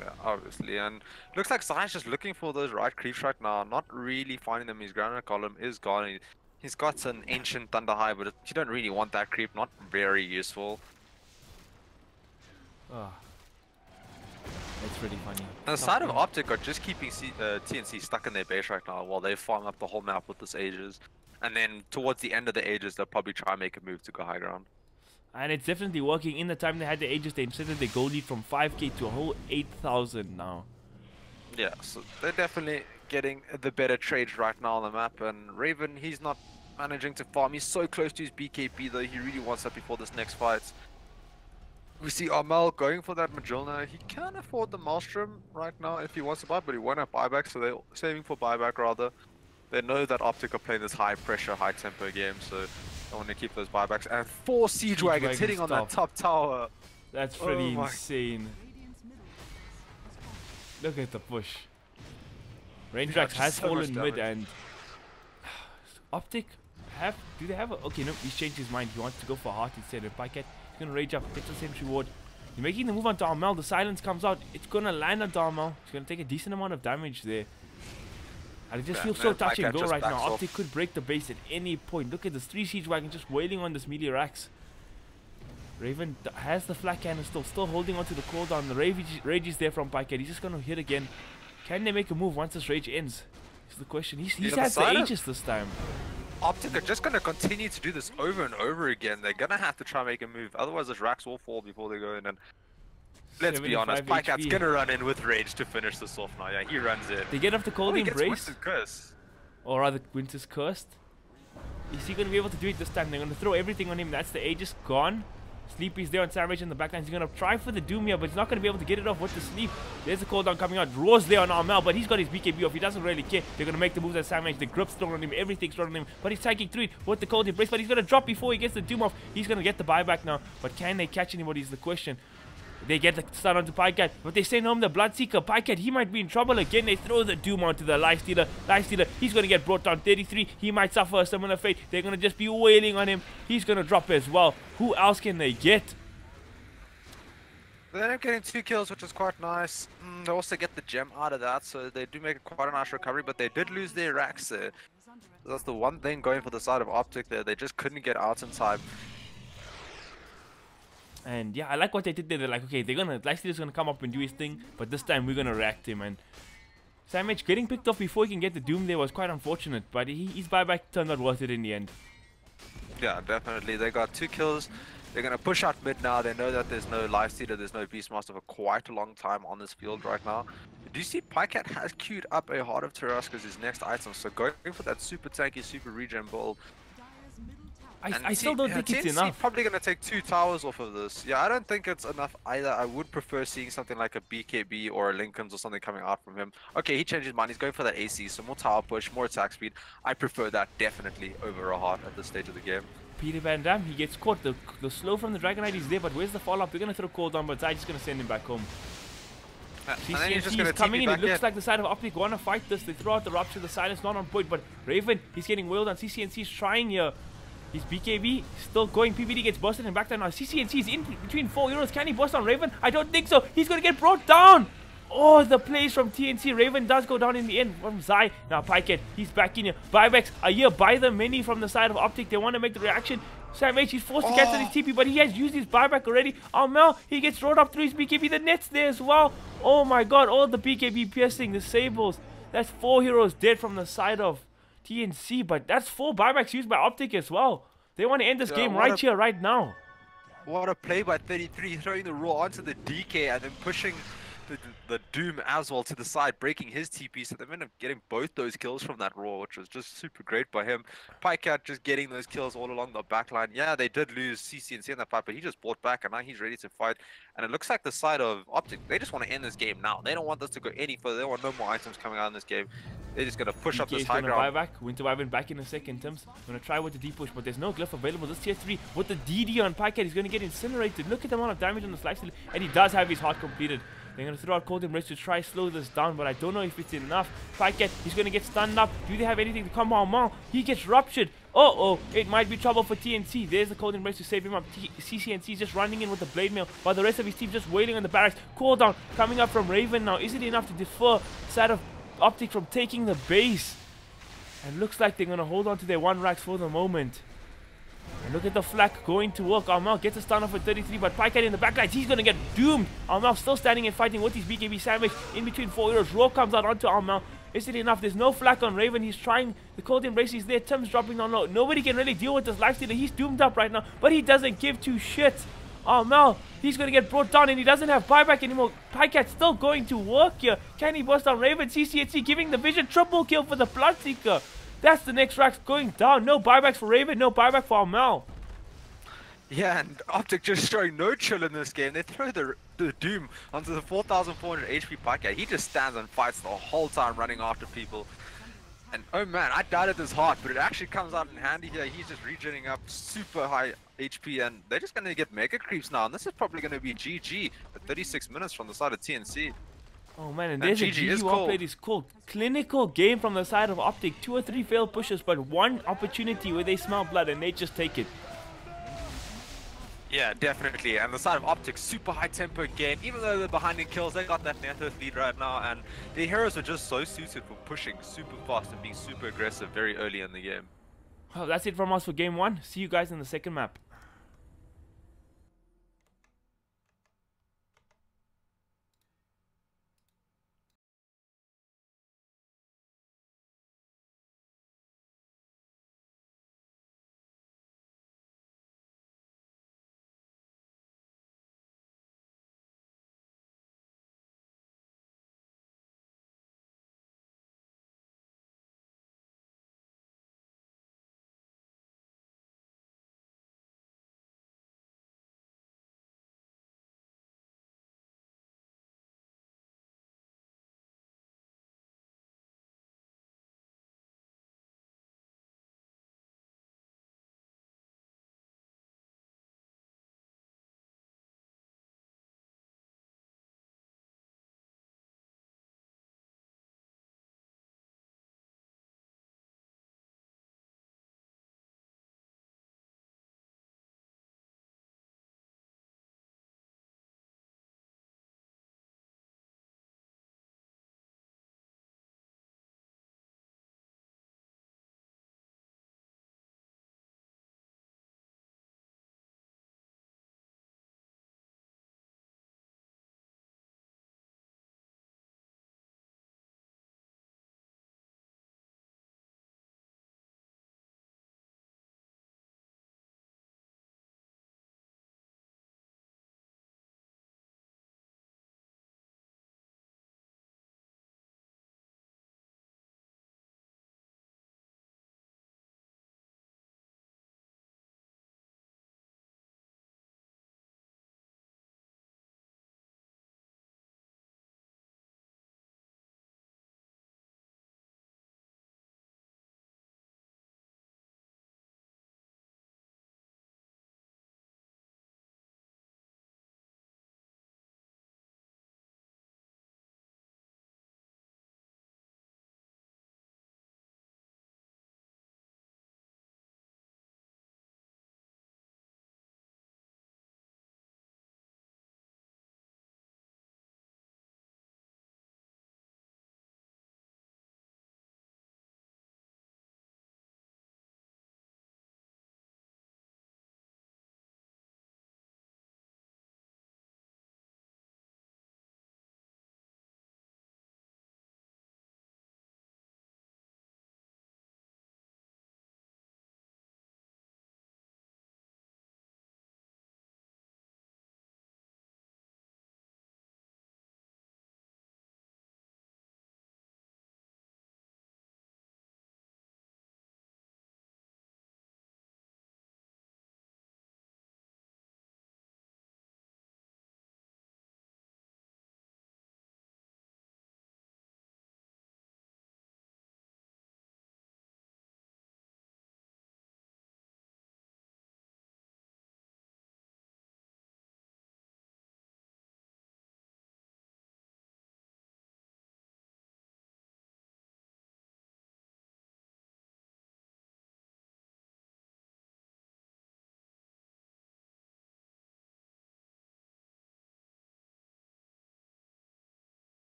Yeah, obviously. And looks like Zai's just looking for those right creeps right now. Not really finding them. His Granite Column is gone. He's got an Ancient Thunder High, but you don't really want that creep. Not very useful. It's pretty funny. And the side of Optic are just keeping TNC stuck in their base right now while they farm up the whole map with this Aegis. And then towards the end of the Aegis, they'll probably try and make a move to go high ground. And it's definitely working. In the time they had the Aegis, they inserted the gold lead from 5k to a whole 8,000 now. Yeah, so they're definitely getting the better trades right now on the map. And Raven, he's not managing to farm. He's so close to his BKB though. He really wants that before this next fight. We see Armel going for that Magilna. He can afford the Maelstrom right now if he wants to buy, but he won't have buyback, so they're saving for buyback rather. They know that Optic are playing this high pressure, high tempo game, so they want to keep those buybacks. And 4 Siege Wagons hitting on that top tower. That's pretty insane. Look at the push. Rangedrax has fallen mid and Optic do they have a okay, no, he's changed his mind. He wants to go for Heart instead of Packet. He's gonna rage up, gets the same reward. He's making the move onto Armel. The silence comes out. It's gonna land on Armel. He's gonna take a decent amount of damage there. And it just Yeah, feels and so then touch and Pycat go just right now. backs off. Optic could break the base at any point. Look at this 3 siege wagon just wailing on this melee racks. Raven has the flak cannon still holding on to the cooldown. The rage is there from Pycat. He's just going to hit again. Can they make a move once this rage ends? Is the question. He's had the Aegis this time. Optic are just going to continue to do this over and over again. They're going to have to try and make a move. Otherwise, those racks will fall before they go in. And let's be honest, Pycat's going to run in with rage to finish this off now. Yeah, he runs in. They get off the cold embrace. Curse. Or rather, Winter's Cursed. Is he going to be able to do it this time? They're going to throw everything on him. That's the Aegis gone. Sleepy's there on Savage in the backline. He's going to try for the Doom here, but he's not going to be able to get it off with the Sleep. There's the cooldown coming out. Roar's there on Armel, but he's got his BKB off. He doesn't really care. They're going to make the moves at Savage. The grip's thrown on him. Everything's thrown on him. But he's taking through it with the cold embrace. But he's going to drop before he gets the Doom off. He's going to get the buyback now. But can they catch anybody is the question. They get the start onto Pycat, but they send home the Bloodseeker. Pycat, he might be in trouble again. They throw the Doom onto the Lifestealer. Lifestealer, he's going to get brought down 33. He might suffer a similar fate. They're going to just be wailing on him. He's going to drop as well. Who else can they get? They end up getting 2 kills, which is quite nice. They also get the gem out of that, so they do make quite a nice recovery, but they did lose their racks there. So that's the one thing going for the side of Optic there. They just couldn't get out in time. And yeah, I like what they did there. They're like, okay, Lifestealer's gonna come up and do his thing, but this time we're gonna react him. And Samage getting picked off before he can get the Doom there was quite unfortunate, but his buyback turned out worth it in the end. Yeah, definitely. They got 2 kills. They're gonna push out mid now. They know that there's no Lifestealer, there's no Beastmaster for quite a long time on this field right now. Do you see Pycat has queued up a Heart of Tarrasque as his next item, so going for that super tanky, super regen build. I still don't think it's enough. Probably going to take 2 towers off of this. Yeah, I don't think it's enough either. I would prefer seeing something like a BKB or a Lincoln's or something coming out from him. Okay, he changed his mind. He's going for that AC, so more tower push, more attack speed. I prefer that definitely over a Heart at this stage of the game. Peter Van Dam, he gets caught. The slow from the Dragon Knight is there, but where's the follow-up? They're going to throw cooldown, but Zai's just going to send him back home. CCNC is coming in. It looks like the side of Optic want to fight this. They throw out the Rupture, the silence not on point, but Raven, he's getting wailed on. CCNC is trying here. His BKB still going. PVD gets busted and back down now. CCNC is in between 4 euros. Can he bust on Raven? I don't think so. He's going to get brought down. Oh, the plays from TNC. Raven does go down in the end from Zai. Now Pycat, he's back in here. Buybacks are here by the many from the side of Optic. They want to make the reaction. Savage, he's forced to cancel his TP, but he has used his buyback already. Armel, he gets rolled up through his BKB. The net's there as well. Oh my god, all the BKB piercing, the Sables. That's 4 heroes dead from the side of TNC, but that's 4 buybacks used by Optic as well. They want to end this game right here, right now. What a play by 33, throwing the Raw onto the DK and then pushing the Doom as well to the side, breaking his TP, so they end up getting both those kills from that Raw, which was just super great by him. Pycat just getting those kills all along the backline. Yeah, they did lose CCNC in that fight, but he just bought back and now he's ready to fight. And it looks like the side of Optic, they just want to end this game now. They don't want this to go any further. They want no more items coming out in this game. They're just going to push up this high ground. Buyback. Winter Wyvern back in a second, Tim's going to try with the deep push, but there's no glyph available. This tier 3 with the DD on Pycat, he's going to get incinerated. Look at the amount of damage on the Lifestealer, and he does have his heart completed. They're going to throw out Cold Embrace to try slow this down, but I don't know if it's enough. Pycat, he's going to get stunned up. Do they have anything to come on? He gets ruptured. Uh-oh, it might be trouble for TNC. There's the Cold Embrace to save him up. CCNC is just running in with the Blade Mail, while the rest of his team just wailing on the barracks. Cooldown coming up from Raven now. Is it enough to defer side of Optic from taking the base? And looks like they're going to hold on to their 1 racks for the moment. And look at the flak going to work. Armel gets a stun off at 33, but Pycat in the backlight, he's going to get doomed. Armel still standing and fighting with his BKB sandwich in between 4 heroes. Raw comes out onto Armel. Is it enough? There's no flak on Raven. He's trying. The Cold Embrace is there. Tim's dropping down low. Nobody can really deal with this Lifestealer. He's doomed up right now, but he doesn't give 2 shits. Armel, he's going to get brought down and he doesn't have buyback anymore. Pycat's still going to work here. Can he bust on Raven? CCNC giving the vision. Triple kill for the Bloodseeker. That's the next racks going down. No buybacks for Raven, no buyback for Armel. Yeah, and Optic just showing no chill in this game. They throw the Doom onto the 4,400 HP Pycat. He just stands and fights the whole time running after people. And oh man, I doubted this heart, but it actually comes out in handy here. He's just regenerating up super high HP, and they're just going to get mega creeps now. And this is probably going to be GG at 36 minutes from the side of TNC. Oh man, and there's a GG well played is called. Clinical game from the side of Optic. 2 or 3 failed pushes, but 1 opportunity where they smell blood and they just take it. Yeah, definitely. And the side of Optics, super high tempo game. Even though they're behind in kills, they got that net earth lead right now. And the heroes are just so suited for pushing super fast and being super aggressive very early in the game. Well, that's it from us for game 1. See you guys in the second map.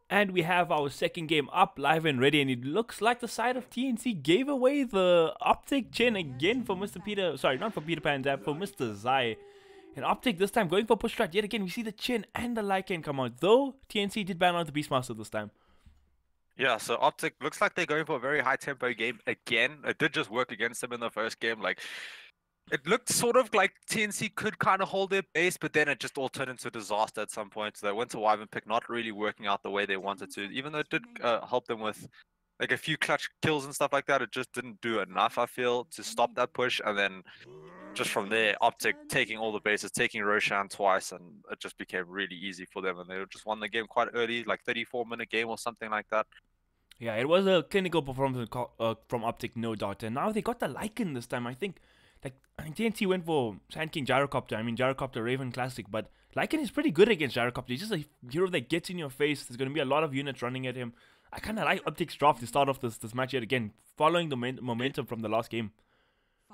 And we have our second game up, live and ready, and it looks like the side of TNC gave away the Optic Chin again for Mr. Peter. Sorry, not for Peter Pan Zap, for Mr. Zai. And Optic this time going for push strat yet again. We see the Chin and the Lycan come out, though TNC did ban out the Beastmaster this time. Yeah, so Optic looks like they're going for a very high tempo game again. It did just work against them in the first game. Like, it looked sort of like TNC could kind of hold their base, but then it just all turned into a disaster at some point. So they went to Wyvern pick, not really working out the way they wanted to. Even though it did help them with like a few clutch kills and stuff like that, it just didn't do enough, I feel, to stop that push. And then just from there, Optic taking all the bases, taking Roshan twice, and it just became really easy for them. And they just won the game quite early, like 34-minute game or something like that. Yeah, it was a clinical performance from Optic, no doubt. And now they got the Lycan this time. I think TNT went for Sand King Gyrocopter. I mean, Gyrocopter Raven Classic, but Lycan is pretty good against Gyrocopter. He's just a hero that gets in your face. There's going to be a lot of units running at him. I kind of like Optic's draft to start off this match yet again, following the momentum from the last game.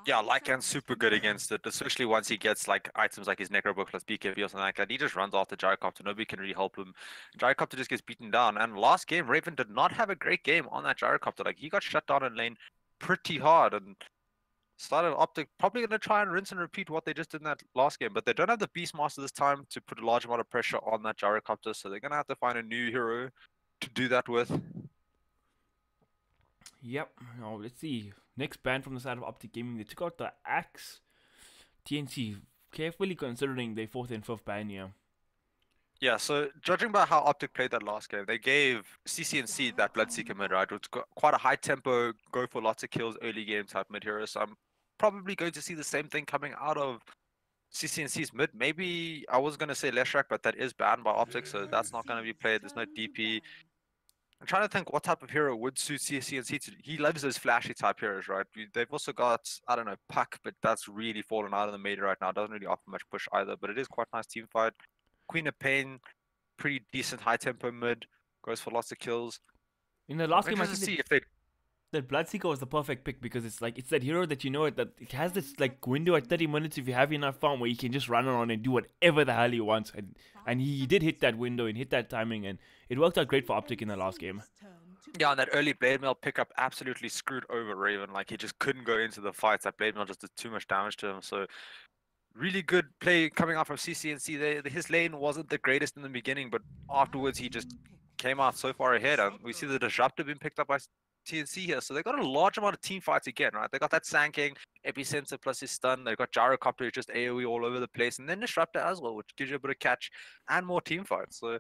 Yeah, Lycan's super good against it, especially once he gets like items like his Necrobook plus BKB or something like that. He just runs after Gyrocopter. Nobody can really help him. Gyrocopter just gets beaten down. And last game, Raven did not have a great game on that Gyrocopter. Like, he got shut down in lane pretty hard. And started Optic probably going to try and rinse and repeat what they just did in that last game. But they don't have the Beastmaster this time to put a large amount of pressure on that Gyrocopter. So they're going to have to find a new hero to do that with. Yep. Now, let's see. Next ban from the side of Optic Gaming. They took out the Axe. TNC carefully considering their 4th and 5th ban here. Yeah, so judging by how Optic played that last game, they gave CCNC that Bloodseeker mid, right? Which got quite a high tempo, go for lots of kills early game type mid hero. So I'm probably going to see the same thing coming out of CCNC's mid. Maybe I was going to say Leshrak, but that is banned by Optic, so that's not going to be played. There's no DP. I'm trying to think what type of hero would suit CCNC. He loves those flashy type heroes, right? They've also got, I don't know, Puck, but that's really fallen out of the meta right now. Doesn't really offer much push either, but it is quite a nice team fight. Queen of Pain, pretty decent high tempo mid, goes for lots of kills. In the last game, I think that Bloodseeker was the perfect pick because it's that hero that you know that it has this like window at 30 minutes if you have enough farm where you can just run around and do whatever the hell he wants, and he did hit that window and hit that timing, and it worked out great for Optic in the last game. Yeah, and that early Blade Mail pickup absolutely screwed over Raven. Like, he just couldn't go into the fights. That Blade Mail just did too much damage to him. So really good play coming out from CCNC. His lane wasn't the greatest in the beginning, but afterwards he just came out so far ahead. And we see the Disruptor being picked up by TNC here. So they got a large amount of team fights again, right? They got that Sand King, Epicenter plus his stun. They got Gyrocopter, who's just AoE all over the place. And then Disruptor as well, which gives you a bit of catch and more team fights. So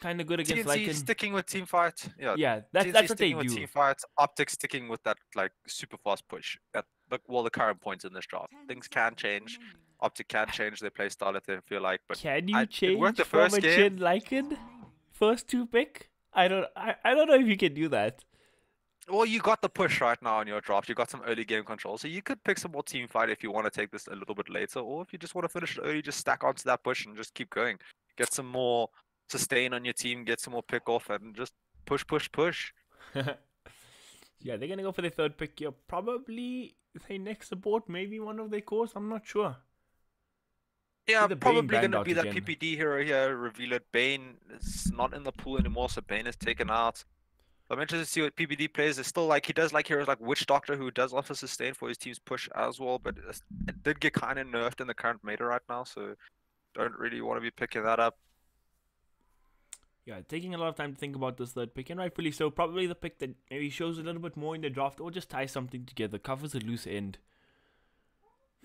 kind of good against TNC Lycan. Sticking with team fight. Yeah, that's what they do. With team fights, Optic sticking with that like super fast push. At the current points in this draft, things can change. Optic can change their play style if they feel like. But can you change the from first a Chin Lycan first 2 pick? I don't know if you can do that. Well, you got the push right now in your draft. You got some early game control, so you could pick some more team fight if you want to take this a little bit later, or if you just want to finish it early, just stack onto that push and just keep going. Get some more sustain on your team, get some more pick off, and just push. Yeah, they're gonna go for their 3rd pick here. Probably their next support, maybe one of their cores. I'm not sure. Yeah, probably gonna be that PPD hero here. Reveal it. Bane is not in the pool anymore, so Bane is taken out. I'm interested to see what PPD plays. It's still like he does like heroes like Witch Doctor, who does offer sustain for his team's push as well, but it did get kind of nerfed in the current meta right now, so don't really want to be picking that up. Yeah, taking a lot of time to think about this 3rd pick, and rightfully so. Probably the pick that maybe shows a little bit more in the draft, or just ties something together, covers a loose end.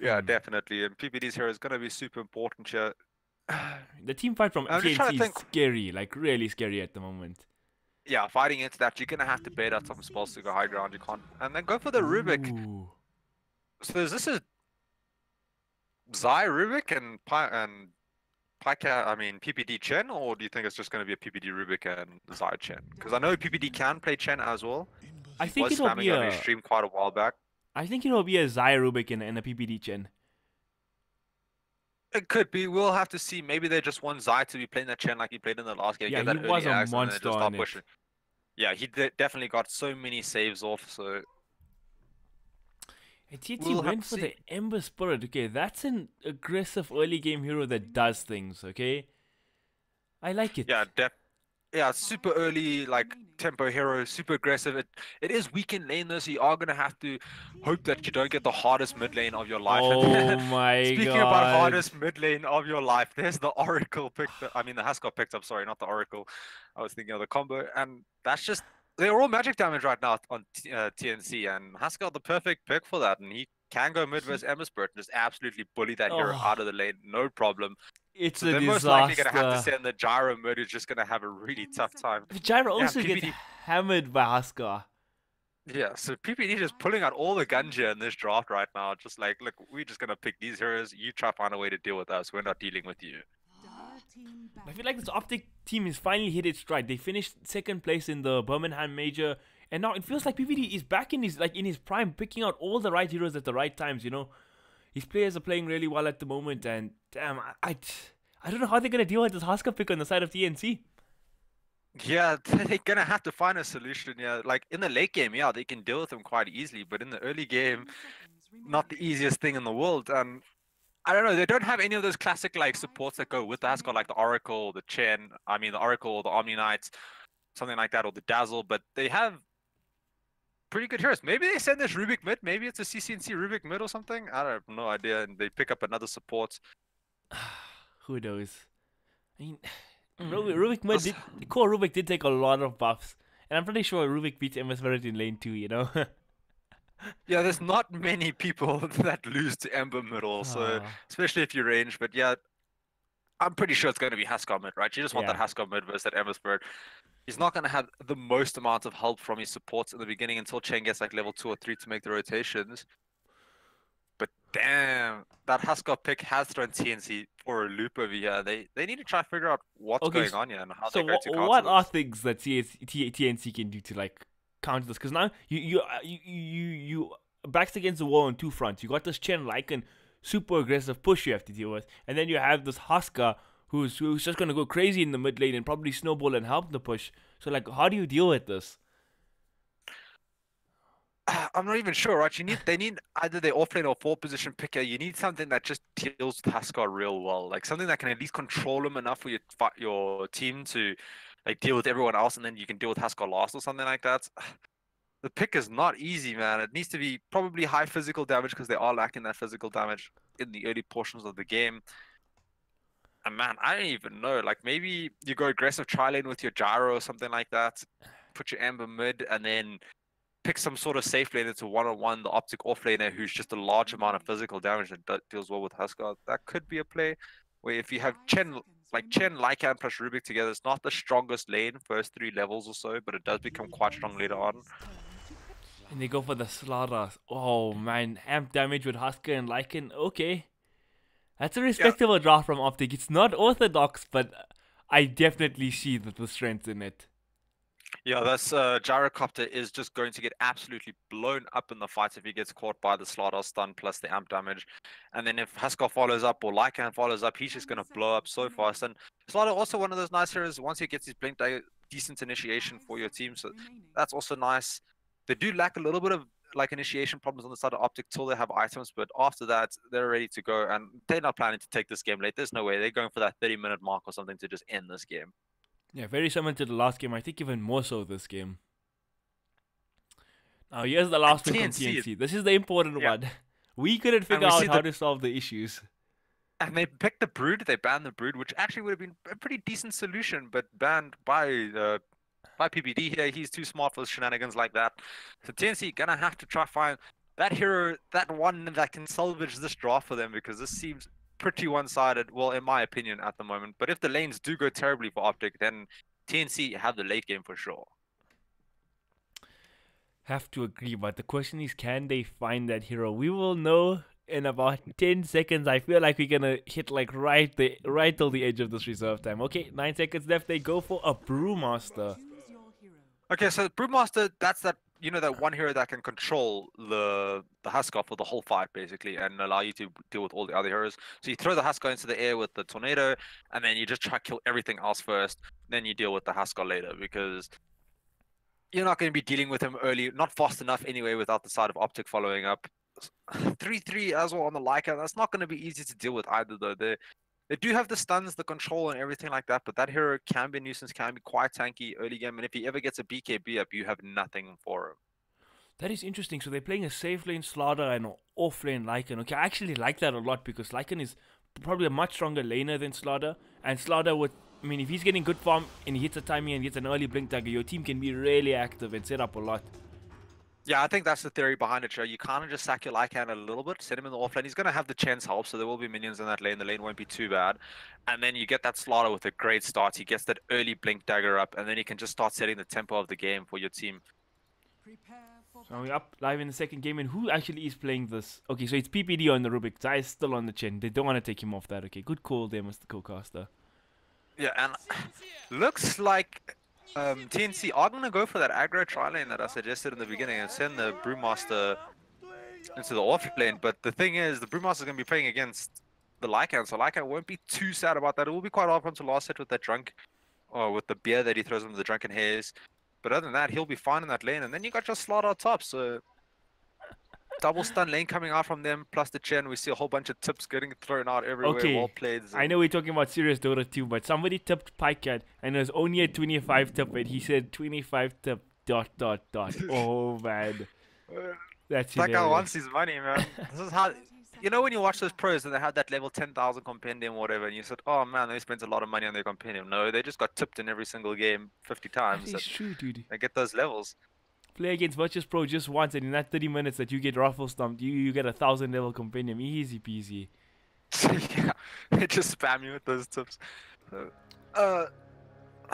Yeah, definitely. And PPD's hero is going to be super important here. The team fight from TNC is scary, like really scary at the moment. Yeah, fighting into that, you're going to have to bait out some spells to go high ground. You can't. And then go for the Rubik. Ooh. So is this a Zai Rubik and PPD Chen, or do you think it's just going to be a PPD Rubik and Zai Chen? Because I know PPD can play Chen as well. I think it'll be a stream quite a while back. I think it'll be a Zai Rubik and a PPD Chen. It could be. We'll have to see. Maybe they just want Zai to be playing that Chen like he played in the last game. Yeah, he was a monster on it. Yeah, he definitely got so many saves off. So And TNC went for the Ember Spirit. Okay, that's an aggressive early game hero that does things. Okay, I like it. Yeah, yeah, super early, like tempo hero, super aggressive. It is weak in lane though, so you are gonna have to hope that you don't get the hardest mid lane of your life. And Oh my speaking about god. hardest mid lane of your life, there's the Oracle picked. I mean, the Haskell picked up. Sorry, not the Oracle. I was thinking of the combo, and that's just they're all magic damage right now on TNC, and Haskell the perfect pick for that, and he can go mid versus Emberspurt and just absolutely bully that hero out Oh, of the lane, no problem. it's So a they're most likely going to have to disaster. send the gyro mode, who's just going to have a really tough time. Gyro Yeah, also gets PPD. hammered by Husker. Yeah, so PPD just pulling out all the Gunja in this draft right now. Just like, look, we're just going to pick these heroes. You try to find a way to deal with us. We're not dealing with you. I feel like this Optic team has finally hit its stride. They finished second place in the Birmingham Major, and now it feels like PPD is back in his prime, picking out all the right heroes at the right times. You know, his players are playing really well at the moment, and damn, I don't know how they're gonna deal with this Husker pick on the side of TNC. Yeah, they're going to have to find a solution. Yeah, like in the late game, yeah, they can deal with them quite easily. But in the early game, not the easiest thing in the world. And I don't know, they don't have any of those classic like supports that go with the Haskell, like the Oracle, the Chen, I mean the Oracle, the Omni Knights, something like that, or the Dazzle, but they have pretty good heroes. Maybe they send this Rubik mid, maybe it's a CCNC Rubik mid or something. I have no idea, and they pick up another support. Who knows? I mean, Mm. Rubik Mud This- did core Rubik did take a lot of buffs, and I'm pretty sure Rubik beats MS Spirit in lane 2. You know. Yeah, there's not many people that lose to Ember middle, so Ah, especially if you range, but yeah, I'm pretty sure it's going to be Haskell mid, right? You just want that yeah. Haskell mid versus that Ember Spirit. He's not going to have the most amount of help from his supports in the beginning until Chen gets like level 2 or 3 to make the rotations. But damn, that Haskell pick has thrown TNC for a loop over here. They need to try to figure out what's Okay, going on here and how so they're going to counter what are this. things that TNC can do to like counter this? Because now you backs against the wall on two fronts. You got this Chen Lycan super aggressive push you have to deal with, and then you have this Husker who's just gonna go crazy in the mid lane and probably snowball and help the push. So like, how do you deal with this? I'm not even sure, right? They need either their offlane or forward position picker. You need something that just deals with Haskell real well, like something that can at least control him enough for your team to like deal with everyone else, and then you can deal with Haskell last or something like that. The pick is not easy, man. It needs to be probably high physical damage because they are lacking that physical damage in the early portions of the game. And man, I don't even know. Like maybe you go aggressive tri lane with your gyro or something like that. Put your Ember mid and then pick some sort of safe lane into one-on-one the optic offlaner who's just a large amount of physical damage that deals well with Husker. That could be a play where if you have Chen, Lycan plus Rubik together, it's not the strongest lane first 3 levels or so, but it does become quite strong later on. And they go for the slaughter. Oh man, amp damage with Husker and Lycan. Okay, that's a respectable draw from Optic. It's not orthodox, but I definitely see the strength in it. Yeah, this Gyrocopter is just going to get absolutely blown up in the fight if he gets caught by the Slaughter stun plus the amp damage. And then if Haskell follows up or Lycan follows up, he's just going to blow up so fast. And Slaughter also one of those nice heroes, once he gets his blink, decent initiation for your team. So that's also nice. They do lack a little bit of like initiation problems on the side of Optic till they have items, but after that, they're ready to go. And they're not planning to take this game late. There's no way. They're going for that 30-minute mark or something to just end this game. Yeah, very similar to the last game. I think even more so this game. Now here's the last pick on TNC. This is the important one. We couldn't figure out how to solve the issues. And they picked the Brood, they banned the Brood, which actually would have been a pretty decent solution, but banned by PPD here. He's too smart for shenanigans like that. So TNC gonna have to try find that hero, that one that can salvage this draft for them, because this seems pretty one-sided, well, in my opinion, at the moment. But if the lanes do go terribly for Optic, then TNC have the late game for sure. Have to agree, but the question is, can they find that hero? We will know in about 10 seconds. I feel like we're gonna hit like right till the edge of this reserve time. Okay, 9 seconds left. They go for a Brewmaster. Okay, so Brewmaster, that's that, you know, that one hero that can control the Husker for the whole fight, basically, and allow you to deal with all the other heroes. So you throw the Husker into the air with the Tornado, and then you just try to kill everything else first, then you deal with the Husker later, because you're not going to be dealing with him early, not fast enough anyway, without the side of Optic following up. 3-3 as well on the Lycan, that's not going to be easy to deal with either, though. They do have the stuns, the control, and everything like that, but that hero can be a nuisance, can be quite tanky early game, and if he ever gets a BKB up, you have nothing for him. That is interesting. So they're playing a safe lane Slaughter and an off lane Lycan. Okay, I actually like that a lot because Lycan is probably a much stronger laner than Slaughter. And Slaughter would, I mean, if he's getting good farm and he hits a timing and gets an early blink dagger, your team can be really active and set up a lot. Yeah, I think that's the theory behind it, Joe. You kind of just sack your Lycan a little bit, set him in the offlane. He's going to have the chance help, so there will be minions in that lane. The lane won't be too bad. And then you get that Slaughter with a great start. He gets that early blink dagger up, and then you can just start setting the tempo of the game for your team. So we're up live in the second game, and who actually is playing this? Okay, so it's PPD on the Rubik. Zai is still on the chin. They don't want to take him off that. Okay, good call there, Mr. Co-caster. Yeah, and looks like TNC are going to go for that aggro tri-lane that I suggested in the beginning and send the Brewmaster into the off lane. But the thing is, the Brewmaster is going to be playing against the Lycan, so Lycan won't be too sad about that. It will be quite hard for him to last hit with that drunk, or with the beer that he throws into the drunken hares. But other than that, he'll be fine in that lane. And then you got your Slaughter on top, so double stun lane coming out from them, plus the Chen. We see a whole bunch of tips getting thrown out everywhere. Okay, well played. I know we're talking about serious Dota too, but somebody tipped Pycat, and it was only a 25 tip, and he said 25 tip ... Oh man, that's that guy hilarious. wants his money, man. This is how, you know, when you watch those pros and they have that level 10,000 compendium or whatever, and you said, oh man, they spent a lot of money on their compendium. No, they just got tipped in every single game 50 times. That is true, dude. They get those levels. Play against Virtus Pro just once, and in that 30 minutes that you get ruffle stomped, you get 1,000 level compendium, easy peasy. Yeah, they just spam you with those tips.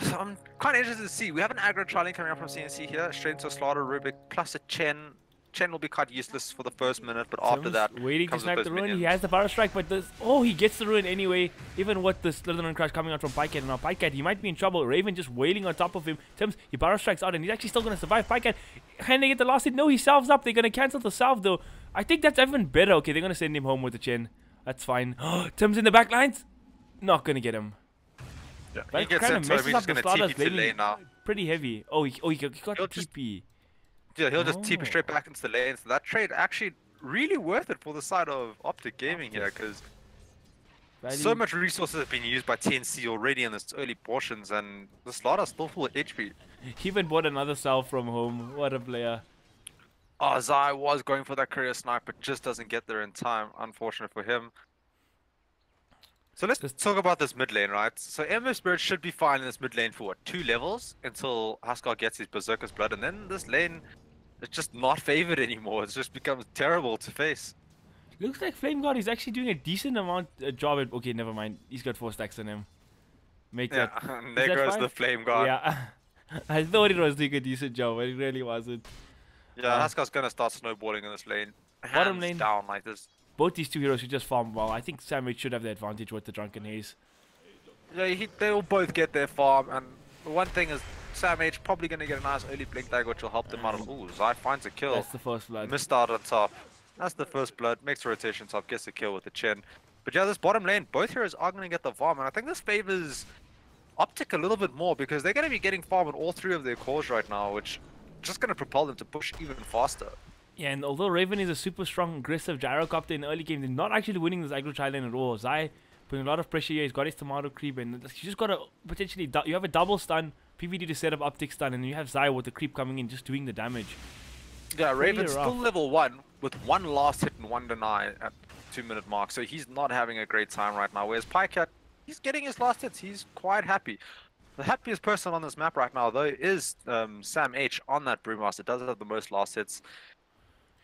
So I'm quite interested to see. We have an aggro trialing coming up from CNC here, straight into a Slaughter Rubik, plus a Chen. Chen will be quite useless for the first minute, but after Tim's that, waiting to comes snipe with the those ruin. He minions. has the power strike, but this, oh, he gets the ruin anyway. Even with the Slytherin crush coming out from Pycat, and now Pycat, he might be in trouble. Raven just wailing on top of him. Tim's, he power strikes out, and he's actually still gonna survive. Pycat, can they get the last hit? No, he salves up. They're gonna cancel the salve though. I think that's even better. Okay, they're gonna send him home with the chin. That's fine. Tim's in the back lines. Not gonna get him. Yeah, That he gets kinda in, so messes he's up just the going to Slaughter's TP to laning. lane now. Pretty heavy. Oh, he got He'll just- TP. Yeah, he'll just TP Oh. straight back into the lane. So that trade actually really worth it for the side of Optic Gaming here, because so much resources have been used by TNC already in this early portions, and the Slaughter's still full of HP. He even bought another salve from home. What a player. Oh, Zai was going for that career snipe, but just doesn't get there in time. Unfortunate for him. So let's talk about this mid lane, right? So Ember Spirit should be fine in this mid lane for what, 2 levels until Huskar gets his Berserker's Blood, and then this lane is just not favored anymore. It just becomes terrible to face. Looks like Flame God is actually doing a decent amount job at. Okay, never mind. He's got 4 stacks on him. Make Yeah, that. and is there that goes fine? the Flame God. Yeah. I thought it was doing a decent job, but it really wasn't. Yeah, Huskar's gonna start snowballing in this lane. Bottom Hands lane. down like this. Both these two heroes should just farm well. I think Sandwich should have the advantage with the Drunken Haze. Yeah, they will both get their farm, and the one thing is Sam H probably gonna get a nice early blink dagger, which will help them out. Ooh, Zai finds a kill. That's the first blood. Missed out on top. That's the first blood. Makes a rotation top, gets a kill with the chin. But yeah, this bottom lane, both heroes are gonna get the farm, and I think this favors Optic a little bit more because they're gonna be getting farm on all 3 of their cores right now, which is just gonna propel them to push even faster. Yeah, and although Raven is a super strong, aggressive gyrocopter in the early game, they're not actually winning this aggro trial lane at all. Zai putting a lot of pressure here. He's got his tomato creep, and you just gotta potentially. You have a double stun, PVD to set up Optic stun, and you have Zai with the creep coming in, just doing the damage. Yeah, Pretty Raven's rough. still level 1 with 1 last hit and 1 deny at 2-minute mark, so he's not having a great time right now. Whereas Pycat, he's getting his last hits. He's quite happy. The happiest person on this map right now, though, is Sam H on that Brewmaster. Does have the most last hits.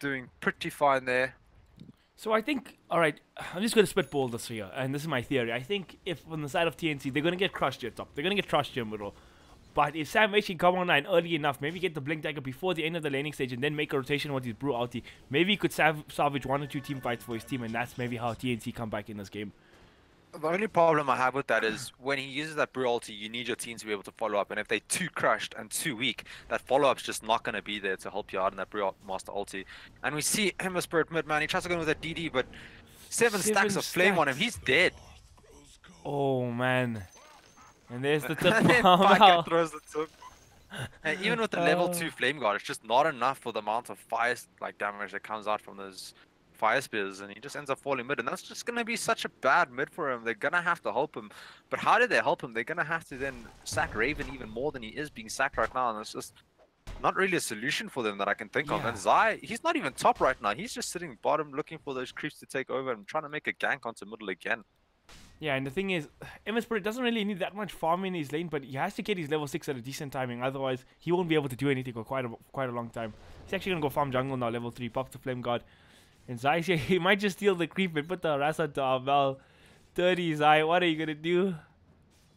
Doing pretty fine there. So I think, alright, I'm just going to spitball this here, and this is my theory. I think if on the side of TNC, they're going to get crushed here top. They're going to get crushed here middle. But if Sam H can come online early enough, maybe get the Blink Dagger before the end of the laning stage and then make a rotation with his Brew ulti, maybe he could salvage 1 or 2 team fights for his team, and that's maybe how TNC come back in this game. The only problem I have with that is when he uses that Brew ulti, you need your team to be able to follow up. And if they're too crushed and too weak, that follow-up's just not going to be there to help you out in that Brew Master ulti. And we see Ember Spirit mid, man. He tries to go in with that DD, but 7 stacks of flame on him. He's dead. Oh, man. And there's the tip And then bomb Pycat out. throws the tip. And even with the level 2 flame guard, it's just not enough for the amount of fire like damage that comes out from those fire spears, and he just ends up falling mid, and that's just gonna be such a bad mid for him. They're gonna have to help him, but how did they help him? They're gonna have to then sack Raven even more than he is being sacked right now, and it's just not really a solution for them that I can think of. And Zai, he's not even top right now. He's just sitting bottom looking for those creeps to take over and trying to make a gank onto middle again. Yeah, and the thing is, MS Spirit doesn't really need that much farm in his lane, but he has to get his level 6 at a decent timing, otherwise he won't be able to do anything for quite a long time. He's actually going to go farm jungle now, level 3, pop the Flame Guard. And Zai here, he might just steal the creep and put the harass onto Arvel. Dirty Zai, what are you going to do?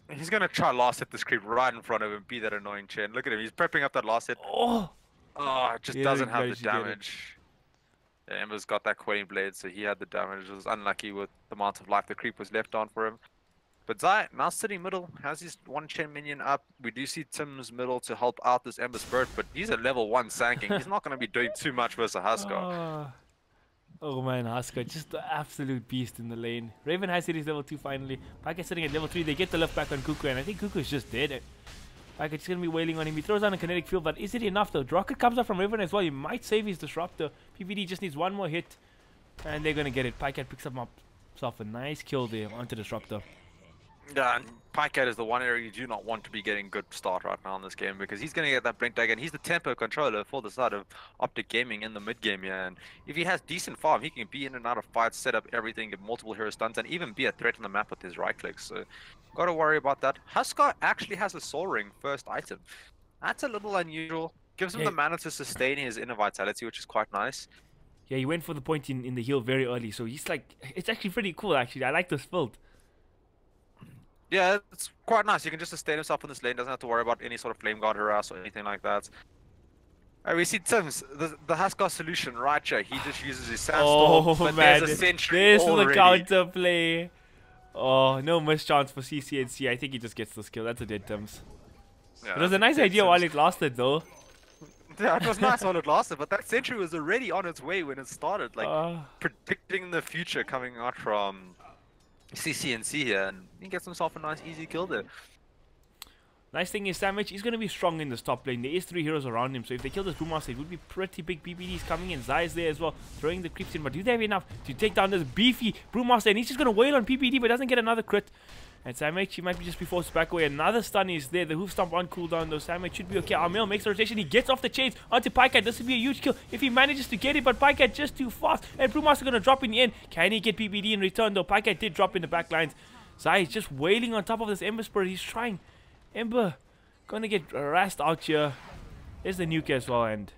He's going to try last hit this creep right in front of him, be that annoying Chen. Look at him, he's prepping up that last hit. Oh, it just doesn't have the damage. Yeah, Ember's got that Queen Blade, so he had the damage. It was unlucky with the amount of life the creep was left on for him. But Zai, now sitting middle, has his 1 Chen minion up. We do see Tim's middle to help out this Ember Spirit, but he's a level 1 Sanking. He's not going to be doing too much versus Huskar. Oh man, Huskar, just the absolute beast in the lane. Raven has hit his level 2 finally. Pika sitting at level 3, they get the lift back on Cuckoo, and I think Cuckoo is just dead. Pika just going to be wailing on him. He throws down a kinetic field, but is it enough though? Rocket comes up from Raven as well. He might save his Disruptor. PPD just needs one more hit, and they're going to get it. Pika picks himself a nice kill there onto Disruptor. Yeah, and Pycat is the one area you do not want to be getting good start right now in this game, because he's going to get that Blink Dagger, and he's the tempo controller for the side of Optic Gaming in the mid game here. And if he has decent farm, he can be in and out of fights, set up everything, get multiple hero stuns, and even be a threat on the map with his right clicks. So, got to worry about that. Huskar actually has a Soul Ring first item. That's a little unusual. Gives him the mana to sustain his inner vitality, which is quite nice. Yeah, he went for the point in the heal very early, so he's like, it's actually pretty cool actually. I like this build. Yeah, it's quite nice. He can just sustain himself in this lane, doesn't have to worry about any sort of Flame Guard harass or anything like that. We see Tim's, the Huskar solution right here. He just uses his Sandstorm, but man, there's a Sentry this already. is the counter play. Oh, no mischance for CCNC. I think he just gets the skill. That's a dead Tim's. Yeah, it was a nice idea while it lasted though. Yeah, it was nice while it lasted, but that Sentry was already on its way when it started. Like, predicting the future coming out from CCNC here, and he gets himself a nice easy kill there. Nice thing is, Sandwich, he's going to be strong in this top lane. There is 3 heroes around him, so if they kill this Brewmaster, it would be pretty big. PPDs coming in, Zai is there as well, throwing the creeps in, but do they have enough to take down this beefy Brewmaster? And he's just going to wail on PPD, but doesn't get another crit. And Sandwich, he might be just be forced back away. Another stun is there. The hoof stomp on cooldown though. Sandwich should be okay. Armel makes the rotation. He gets off the chains onto Pycat. This would be a huge kill if he manages to get it, but Pycat just too fast. And Brewmaster going to drop in the end. Can he get PPD in return though? Pycat did drop in the back lines. Zai is just wailing on top of this Ember Spirit. He's trying. Ember going to get harassed out here. There's the nuke as well, and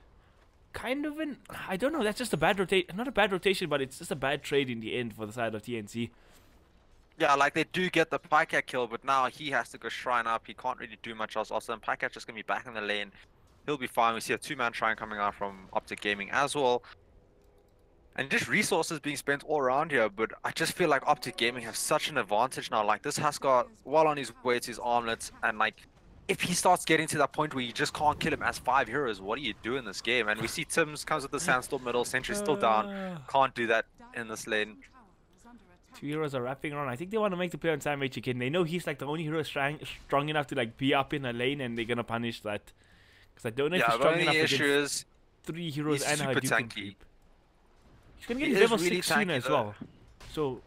kind of an, I don't know, that's just a bad rotation. Not a bad rotation, but it's just a bad trade in the end for the side of TNC. Yeah, like they do get the Pycat kill, but now he has to go shrine up. He can't really do much else. Also, Pycat's just going to be back in the lane. He'll be fine. We see a 2-man shrine coming out from Optic Gaming as well. And just resources being spent all around here, but I just feel like Optic Gaming has such an advantage now. Like, this Huskar, well on his way to his armlets, and like, if he starts getting to that point where you just can't kill him as 5 heroes, what do you do in this game? And we see Tim's comes with the Sandstorm middle, Sentry's still down. Can't do that in this lane. 2 heroes are wrapping around. I think they want to make the play on Sandwich again. They know he's like the only hero strong enough to like be up in a lane, and they're gonna punish that. Because I don't know if he's strong enough against 3 heroes and a Hadouken creep. He's gonna get his level 6 soon as well. So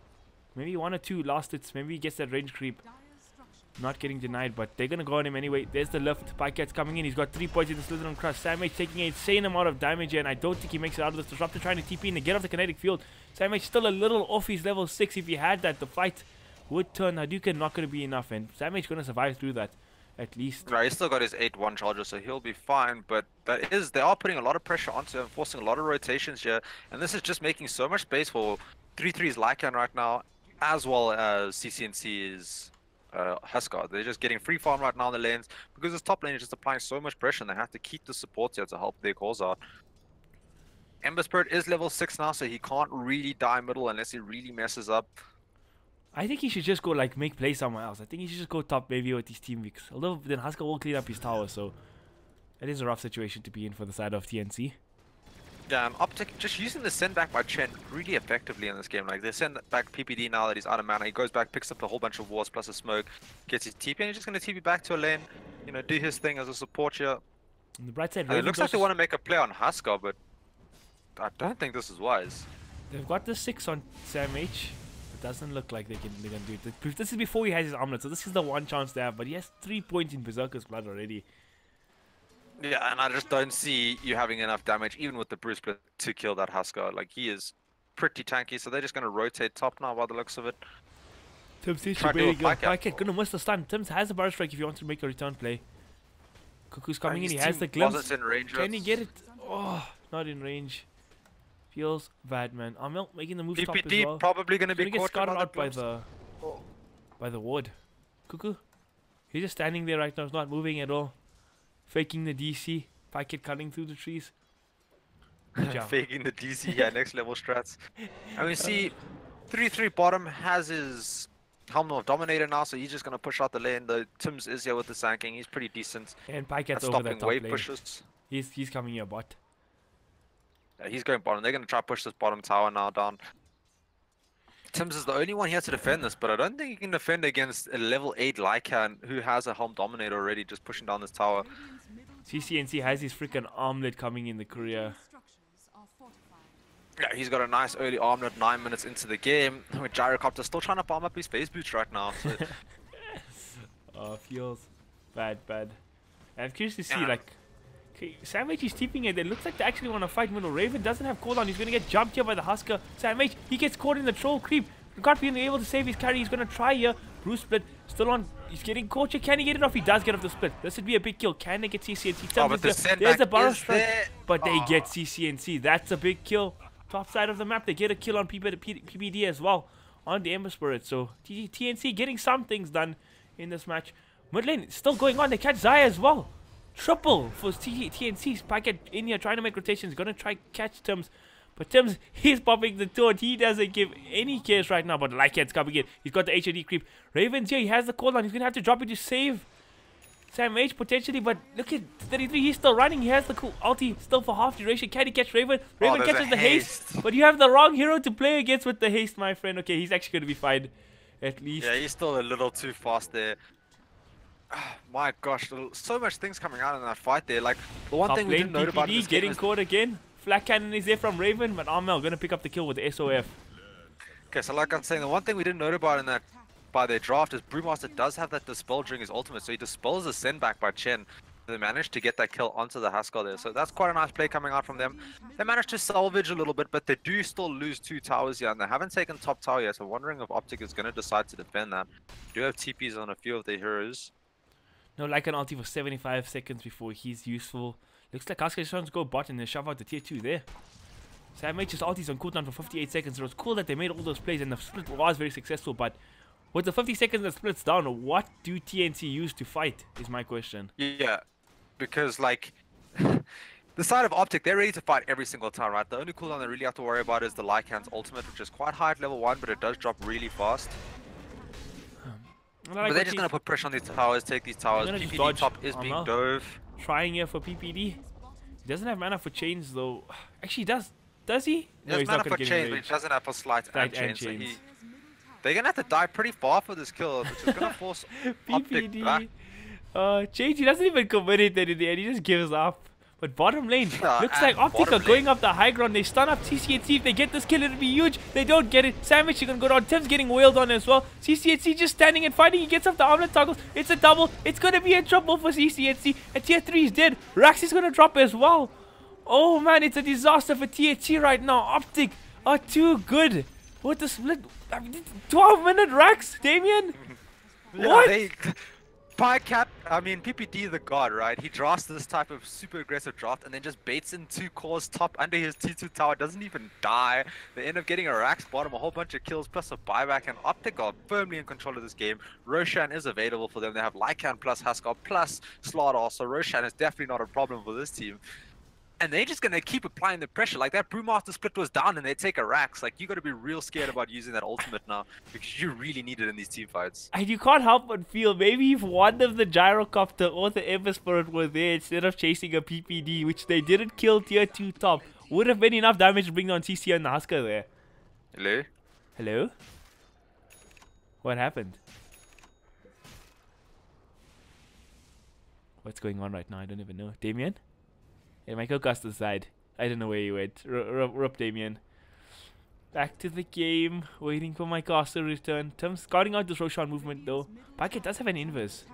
maybe 1 or 2 last hits. Maybe he gets that range creep. Not getting denied, but they're gonna go on him anyway. There's the lift. Pycat's coming in. He's got 3 points in the Slytherin Crush. Sandwich taking an insane amount of damage here, and I don't think he makes it out of this. Disruptor trying to TP in to get off the kinetic field. Sandwich still a little off his level 6. If he had that, the fight would turn. Hadouken not gonna be enough, and Sandwich gonna survive through that at least. Right, he's still got his 8-1 charger, so he'll be fine. But they are putting a lot of pressure onto him, forcing a lot of rotations here, and this is just making so much space for 3-3's Lycan right now, as well as CCNC's Huskar. They're just getting free farm right now in the lanes because this top lane is just applying so much pressure, and they have to keep the supports here to help their cause out. Ember Spirit is level 6 now, so he can't really die middle unless he really messes up. I think he should just go like make play somewhere else. I think he should just go top maybe with his team weeks. Although then Huskar will clean up his tower, so it is a rough situation to be in for the side of TNC. Yeah, and Optic just using the send back by Chen really effectively in this game. Like, they send back PPD now that he's out of mana. He goes back, picks up a whole bunch of wars plus a smoke, gets his TP, and he's just going to TP back to a lane, you know, do his thing as a support here. On the bright side, it looks like they want to make a play on Huskar, but I don't think this is wise. They've got the 6 on Sam H. It doesn't look like they're gonna do it. This is before he has his armlet, so this is the one chance they have. But he has 3 points in Berserker's blood already. Yeah, and I just don't see you having enough damage, even with the Bruce Split, to kill that Husker. Like, he is pretty tanky, so they're just gonna rotate top now by the looks of it. Tim's Try to do a Pycat gonna miss the stun. Tim's has a bar strike if you want to make a return play. Cuckoo's coming in, he has the glimpse. In range, Can he get it? Oh, not in range. Feels bad, man. Amel making the move top as well. Probably gonna be Get caught scouted out Oh. by the ward. Cuckoo, he's just standing there right now. He's not moving at all. Faking the DC. Pycat cutting through the trees. Faking the DC, yeah, next level strats. And we see 3-3 bottom has his Helm of Dominator now, so he's just gonna push out the lane. The Tims is here with the Sanking. He's pretty decent. And Pycat's at over that stopping top wave lane. pushes. He's coming here, bot. Yeah, he's going bottom. They're gonna try to push this bottom tower now down. Tims is the only one here to defend this, but I don't think he can defend against a level 8 Lycan who has a Helm Dominator already, just pushing down this tower. CCNC has his freaking armlet coming in the career. Yeah, he's got a nice early armlet 9 minutes into the game. With Gyrocopter still trying to farm up his phase boots right now. So. Oh, feels bad. And I'm curious to see, like, okay, Sam H is TPing it. It looks like they actually want to fight middle. Raven doesn't have cooldown. He's going to get jumped here by the Husker. Sam H, he gets caught in the troll creep. Not being able to save his carry. He's going to try here. Bruce Split still on. He's getting caught here. Can he get it off? He does get off the split. This would be a big kill. Can they get CCNC? Oh, but There's the Burrow strike. But they get CCNC. That's a big kill. Top side of the map. They get a kill on PPD as well. On the Ember Spirit. So TNC getting some things done in this match. Mid lane still going on. They catch Zaya as well. Triple for TNC. Pycat in here trying to make rotations. Gonna try catch Tims. But Tims, he's popping the taunt. He doesn't give any cares right now. But Lycan's coming in. He's got the HOD creep. Raven's here. He has the cooldown. He's gonna have to drop it to save Sam H potentially. But look at 33. He's still running. He has the cool ulti still for half duration. Can he catch Raven? Raven catches the haste. But you have the wrong hero to play against with the haste, my friend. Okay, he's actually gonna be fine. At least. Yeah, he's still a little too fast there. My gosh, so much things coming out in that fight there. Like, the one thing we didn't know about this getting caught again. Flat cannon is there from Raven, but Amel gonna pick up the kill with the SOF. Okay, so like I'm saying, the one thing we didn't know about in that by their draft is Brewmaster does have that dispel during his ultimate, so he dispels the send back by Chen. They managed to get that kill onto the Haskell there, so that's quite a nice play coming out from them. They managed to salvage a little bit, but they do still lose 2 towers here, and they haven't taken top tower yet, so I'm wondering if Optic is going to decide to defend that. They do have TPs on a few of their heroes. No, like an ulti for 75 seconds before he's useful. Looks like Husker just wants to go bot and they shove out the tier 2 there. Sam H's ulti's on cooldown for 58 seconds. It was cool that they made all those plays and the split was very successful, but with the 50 seconds that splits down, what do TNC use to fight is my question. Yeah, because like the side of Optic, they're ready to fight every single time, right? The only cooldown they really have to worry about is the Lycan's ultimate, which is quite high at level 1, but it does drop really fast. But they're just going to put pressure on these towers, take these towers. PPD top is being dove. Trying here for PPD. He doesn't have mana for chains though. Actually, he does. Does he? No, he's not for chains, but he doesn't have for slight and chains. So they're going to have to die pretty far for this kill, which is going to force Optic back. Change, he doesn't even commit it in the end. He just gives up. But bottom lane, looks like Optic are going up the high ground. They stun up CCNC. If they get this kill, it'll be huge. They don't get it. Sandwich is going to go down. Tim's getting wailed on as well. CCNC just standing and fighting. He gets up the armlet toggles. It's a double. It's going to be a triple for CCNC. And tier 3 is dead. Rax is going to drop as well. Oh man, it's a disaster for THC right now. Optic are too good. With the split. 12-minute Rax, Damien? What? PPD the god, right? He drafts this type of super aggressive draft and then just baits in 2 cores top under his T2 tower, doesn't even die. They end up getting a Rax bottom, a whole bunch of kills plus a buyback, and Optic are firmly in control of this game. Roshan is available for them. They have Lycan plus Haskell plus Slaughter, so Roshan is definitely not a problem for this team. And they're just going to keep applying the pressure. Like, that Brewmaster split was down and they take a Rax. Like, you got to be real scared about using that ultimate now, because you really need it in these team fights. And you can't help but feel maybe if one of the Gyrocopter or the Ember Spirit were there instead of chasing a PPD, which they didn't kill tier 2 top, would have been enough damage to bring down CC and the Husker there. Hello? Hello? What happened? What's going on right now? I don't even know. Damien? Hey, Michael Custer's side. I don't know where he went. Rup Damien. Back to the game. Waiting for my caster return. Tim's scouting out this Roshan movement though. Packet does have an inverse.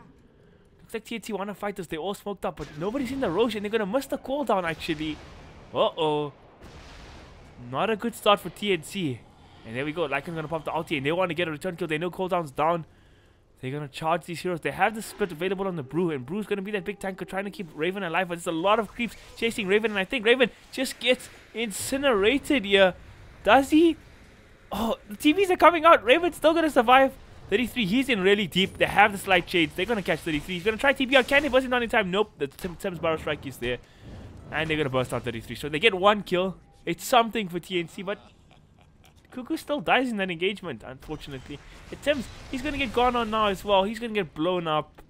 Looks like TNT want to fight us. They all smoked up, but nobody's in the Rosh and they're going to miss the cooldown actually. Uh-oh. Not a good start for TNC. And there we go. Lycan's going to pop the ulti and they want to get a return kill. They know cooldown's down. They're going to charge these heroes. They have the split available on the Brew. And Brew's going to be that big tanker trying to keep Raven alive. But there's a lot of creeps chasing Raven. And I think Raven just gets incinerated here. Does he? Oh, the TVs are coming out. Raven's still going to survive. 33, he's in really deep. They have the slight shades. They're going to catch 33. He's going to try TP out. Can they burst him down in time? Nope. The Tim's Barrow Strike is there. And they're going to burst out 33. So they get one kill. It's something for TNC, but Cuckoo still dies in that engagement, unfortunately. Tim's, he's going to get gone on now as well. He's going to get blown up.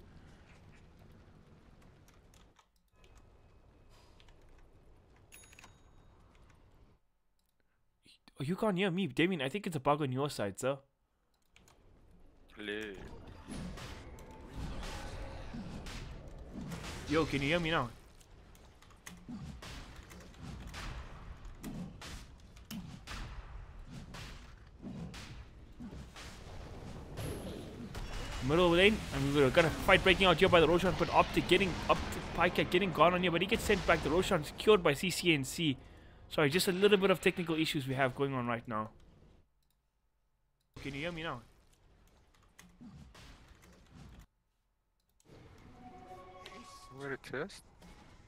Oh, you can't hear me. Damien, I think it's a bug on your side, sir. Hello. Yo, can you hear me now? Middle lane, and we're gonna fight breaking out here by the Roshan, but Optic getting up to Pycat getting gone on here, but he gets sent back. The Roshan secured by CCNC. Sorry, just a little bit of technical issues we have going on right now. Can you hear me now? Where to test?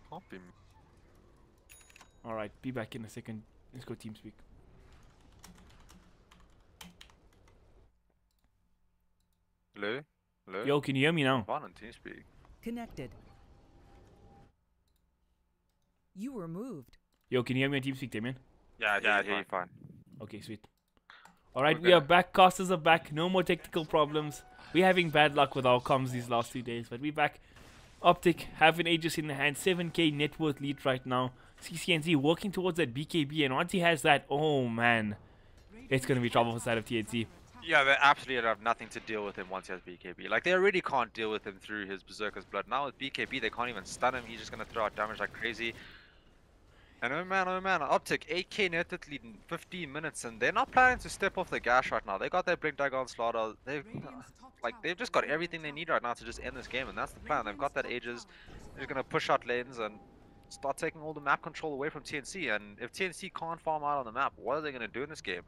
Can't be. Alright, be back in a second. Let's go TeamSpeak. Hello? Hello? Yo, can you hear me now? Fine on TeamSpeak. Connected. You were moved. Yo, can you hear me on TeamSpeak, Damien? Yeah, I hear you fine. Okay, sweet. Alright, we are back. Casters are back. No more technical problems. We're having bad luck with our comms these last 2 days, but we're back. Optic having Aegis in the hand. 7k net worth lead right now. CCNZ working towards that BKB, and once he has that, oh man, it's going to be trouble for the side of TNC. Yeah, they absolutely have nothing to deal with him once he has BKB. Like, they already can't deal with him through his Berserker's Blood. Now with BKB, they can't even stun him. He's just going to throw out damage like crazy. And oh man, Optic 8k net worth lead in 15 minutes, and they're not planning to step off the gas right now. They got their Blink Dagger Slaughter. They've just got everything they need right now to just end this game, and that's the plan. They've got that Aegis. They're just going to push out lanes and start taking all the map control away from TNC. And if TNC can't farm out on the map, what are they going to do in this game?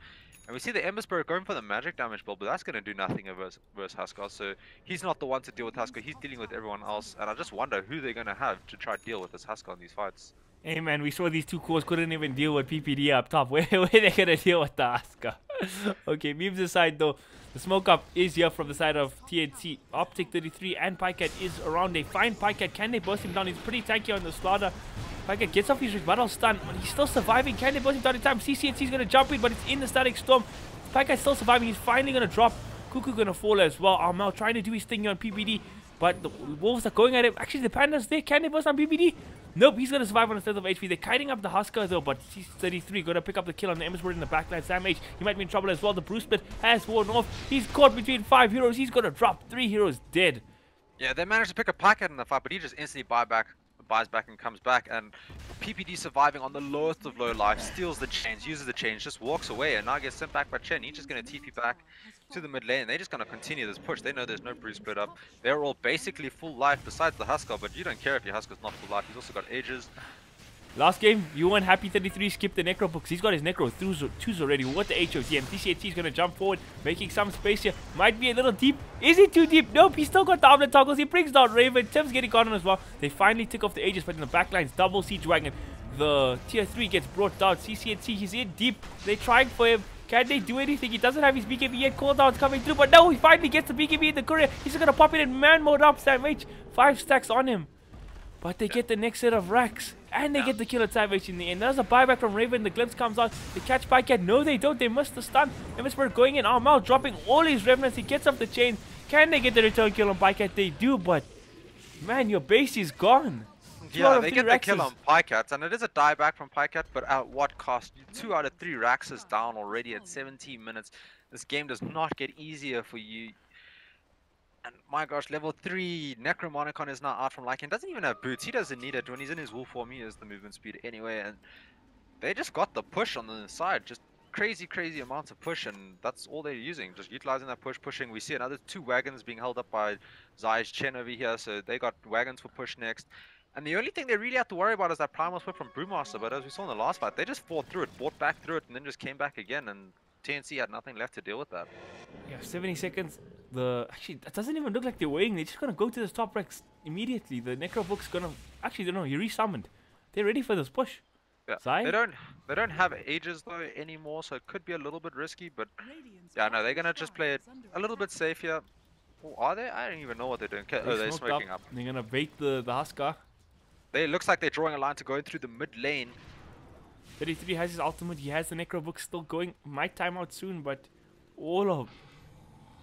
And we see the Ember Spirit going for the magic damage build, but that's going to do nothing versus Huskar. So he's not the one to deal with Huskar. He's dealing with everyone else. And I just wonder who they're going to have to try to deal with this Huskar in these fights. Hey man, we saw these two cores couldn't even deal with PPD up top. Where are they going to deal with the Huskar? Okay, memes aside though, the smoke up is here from the side of TNC. Optic 33 and Pycat is around. They find Pycat. Can they burst him down? He's pretty tanky on the slaughter. Pycat gets off his rebuttal stun, but he's still surviving. Can they burst him down in time? CCNC is going to jump in, but it's in the static storm. Pycat's still surviving. He's finally going to drop. Cuckoo going to fall as well. Armel trying to do his thing here on PPD, but the Wolves are going at him. Actually, the Panda's there. Can they burst on PPD? Nope, he's going to survive on a third of HP. They're kiting up the Huskar though, but he's 33. Going to pick up the kill on the Ember Spirit in the backline. Sam H, he might be in trouble as well. The Bruce Split has worn off. He's caught between 5 heroes. He's going to drop 3 heroes dead. Yeah, they managed to pick a Pycat in the fight, but he just instantly buys back and comes back. And PPD surviving on the lowest of low life, steals the chains, uses the chains, just walks away, and now gets sent back by Chen. He's just going to TP back to the mid lane. They're just going to continue this push. They know there's no Bruce Split up. They're all basically full life besides the Huskar, but you don't care if your Huskar's not full life. He's also got Aegis. Last game, you weren't happy 33 skipped the Necro books. He's got his Necro twos already. What the HOT? And TCHT is going to jump forward, making some space here. Might be a little deep. Is it too deep? Nope, he's still got the armlet toggles. He brings down Raven. Tim's getting caught on as well. They finally took off the Aegis, but in the backlines, double Siege Wagon. The tier 3 gets brought down. CCNC, he's in deep. They're trying for him. Can they do anything? He doesn't have his BKB yet. Cooldown's coming through, but no, he finally gets the BKB in the courier. He's going to pop it in man mode up. Sam H, 5 stacks on him. But they get the next set of racks. And they get the kill at Sam H in the end. There's a buyback from Raven. The glimpse comes out. They catch Pycat. No, they don't. They missed the stun. Ember Spirit going in. Armel dropping all his remnants. He gets off the chain. Can they get the return kill on Pycat? They do, but man, your base is gone. Yeah, they get the kill on Pycat, and it is a dieback from Pycat, but at what cost? 2 out of 3 racks is down already at 17 minutes. This game does not get easier for you. And my gosh, level 3 Necromonicon is now out from Lycan. Doesn't even have boots. He doesn't need it. When he's in his wolf form, he has the movement speed anyway. And they just got the push on the side. Just crazy amounts of push, and that's all they're using, just utilizing that push, pushing. We see another 2 wagons being held up by Zai's Chen over here, so they got wagons for push next. And the only thing they really have to worry about is that primal split from Brewmaster, but as we saw in the last fight, they just fought through it, fought back through it, and then just came back again, and TNC had nothing left to deal with that. Yeah, 70 seconds. Actually, it doesn't even look like they're waiting. They're just gonna go to the top ranks immediately. The Necrobook's gonna actually no, he resummoned. They're ready for this push. Yeah, Zai? they don't have ages though anymore, so it could be a little bit risky. But yeah, no, they're gonna just play it a little bit safe here. Oh, are they? I don't even know what they're doing. Okay, oh, they're smoked smoking up. They're gonna bait the Husker. They looks like they're drawing a line to go through the mid lane. 33 has his ultimate. He has the Necrobook still going. Might time out soon, but all of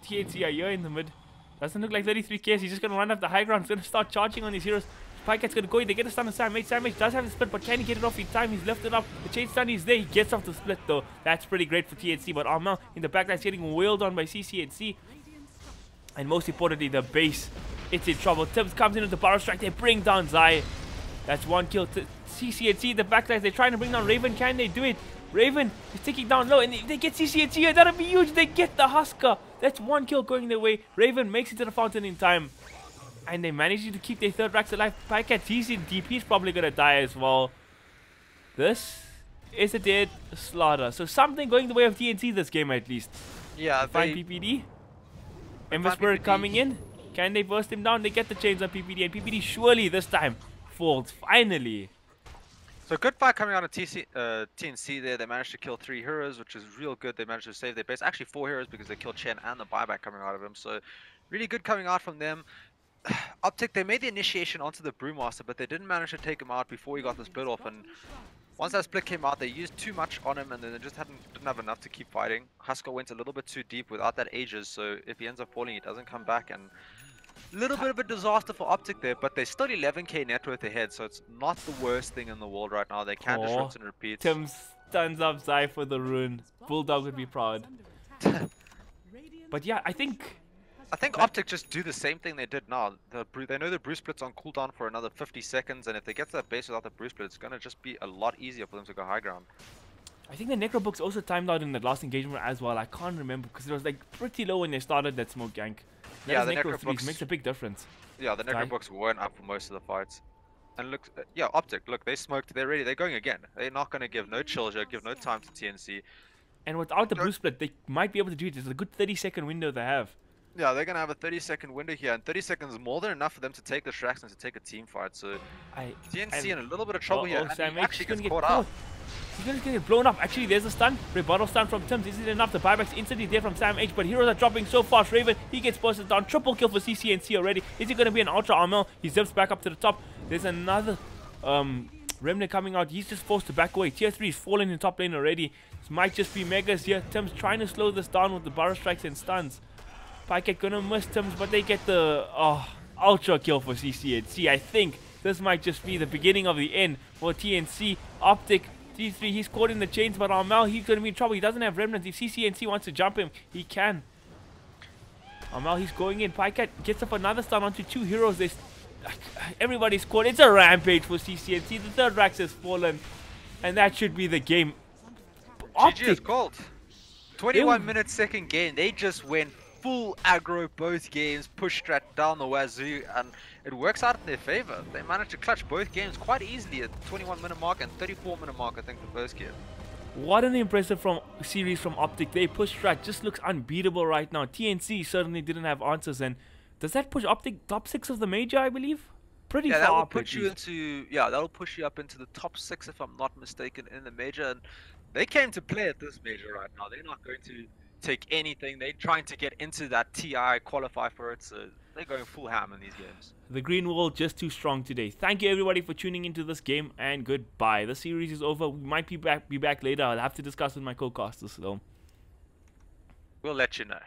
TNC are here in the mid. Doesn't look like 33 cares. He's just gonna run up the high ground. He's gonna start charging on his heroes. Spikehead's gonna go in. They get the stun on Sam H. Sam H does have the split, but can he get it off in time? He's lifted up. The chain stun is there. He gets off the split though. That's pretty great for TNC. But Armel in the backline's getting wailed on by CCNC. And most importantly, the base. It's in trouble. Tibbs comes in with the Barrow Strike. They bring down Zai. That's one kill to CCNC. The backlines, they're trying to bring down Raven. Can they do it? Raven is ticking down low, and if they get CCNC here, that'll be huge. They get the Husker. That's one kill going their way. Raven makes it to the fountain in time. And they manage to keep their third racks alive. Pycat, he's in deep. He's probably going to die as well. This is a dead slaughter. So something going the way of TNC this game at least. Yeah, Find PPD. Ember Spirit coming in. Can they burst him down? They get the chains on PPD. And PPD surely this time falls. Finally. So good fight coming out of TNC there. They managed to kill 3 heroes, which is real good. They managed to save their base. Actually 4 heroes because they killed Chen and the buyback coming out of him. So really good coming out from them. Optic, they made the initiation onto the Brewmaster, but they didn't manage to take him out before he got the split off. And once that split came out, they used too much on him, and then they just didn't have enough to keep fighting. Husker went a little bit too deep without that Aegis, so if he ends up falling, he doesn't come back. And a little bit of a disaster for Optic there, but they're still 11k net worth ahead, so it's not the worst thing in the world right now. They can just rinse and repeat. Tim stuns up Zai for the rune. Bulldog would be proud. But yeah, I think Optic just do the same thing they did now. They know the Brew Split's on cooldown for another 50 seconds, and if they get to that base without the Brew Split, it's going to just be a lot easier for them to go high ground. I think the Necrobook's also timed out in the last engagement as well. I can't remember because it was like pretty low when they started that smoke gank. Yeah, the Necrobooks makes a big difference. Yeah, the Necrobooks weren't up for most of the fights. And look, yeah, Optic, look, they smoked, they're ready, they're going again. They're not going to give no chill here, give no time to TNC. And without the Brew Split, they might be able to do it. It's a good 30-second window they have. Yeah, they're going to have a 30-second window here, and 30 seconds is more than enough for them to take the Shreks and to take a team fight. So TNC in a little bit of trouble here, and he actually gets caught out. He's going to get blown up. Actually, there's a stun. Rebuttal stun from Tims. Is it enough? The buyback's instantly there from Sam H, but heroes are dropping so fast. Raven, he gets busted down. Triple kill for CCNC already. Is it going to be an Ultra Armel? He zips back up to the top. There's another Remnant coming out. He's just forced to back away. Tier 3 is falling in top lane already. This might just be Megas here. Tims trying to slow this down with the Barrow Strikes and stuns. Pycat gonna miss Tims, but they get the Ultra kill for CCNC. I think this might just be the beginning of the end for TNC. Optic, T3, he's caught in the chains, but Armel, he's gonna be in trouble. He doesn't have remnants. If CCNC wants to jump him, he can. Armel, he's going in. Pycat gets up another stun onto 2 heroes. Everybody's caught. It's a rampage for CCNC. The third Rax has fallen, and that should be the game. GG is called. 21 minutes second game. They just went full aggro both games, push strat down the wazoo, and it works out in their favor. They managed to clutch both games quite easily at 21-minute mark and 34-minute mark, I think, the first game. What an impressive series from Optic. Their push strat just looks unbeatable right now. TNC certainly didn't have answers, and does that push Optic top 6 of the major, I believe? Pretty far that'll up put you into that'll push you up into the top 6 if I'm not mistaken in the major, and they came to play at this major right now. They're not going to take anything. They're trying to get into that TI, qualify for it, so they're going full ham in these games. The green wall just too strong today. Thank you everybody for tuning into this game, and goodbye. The series is over. We might be back later. I'll have to discuss with my co-casters though. We'll let you know.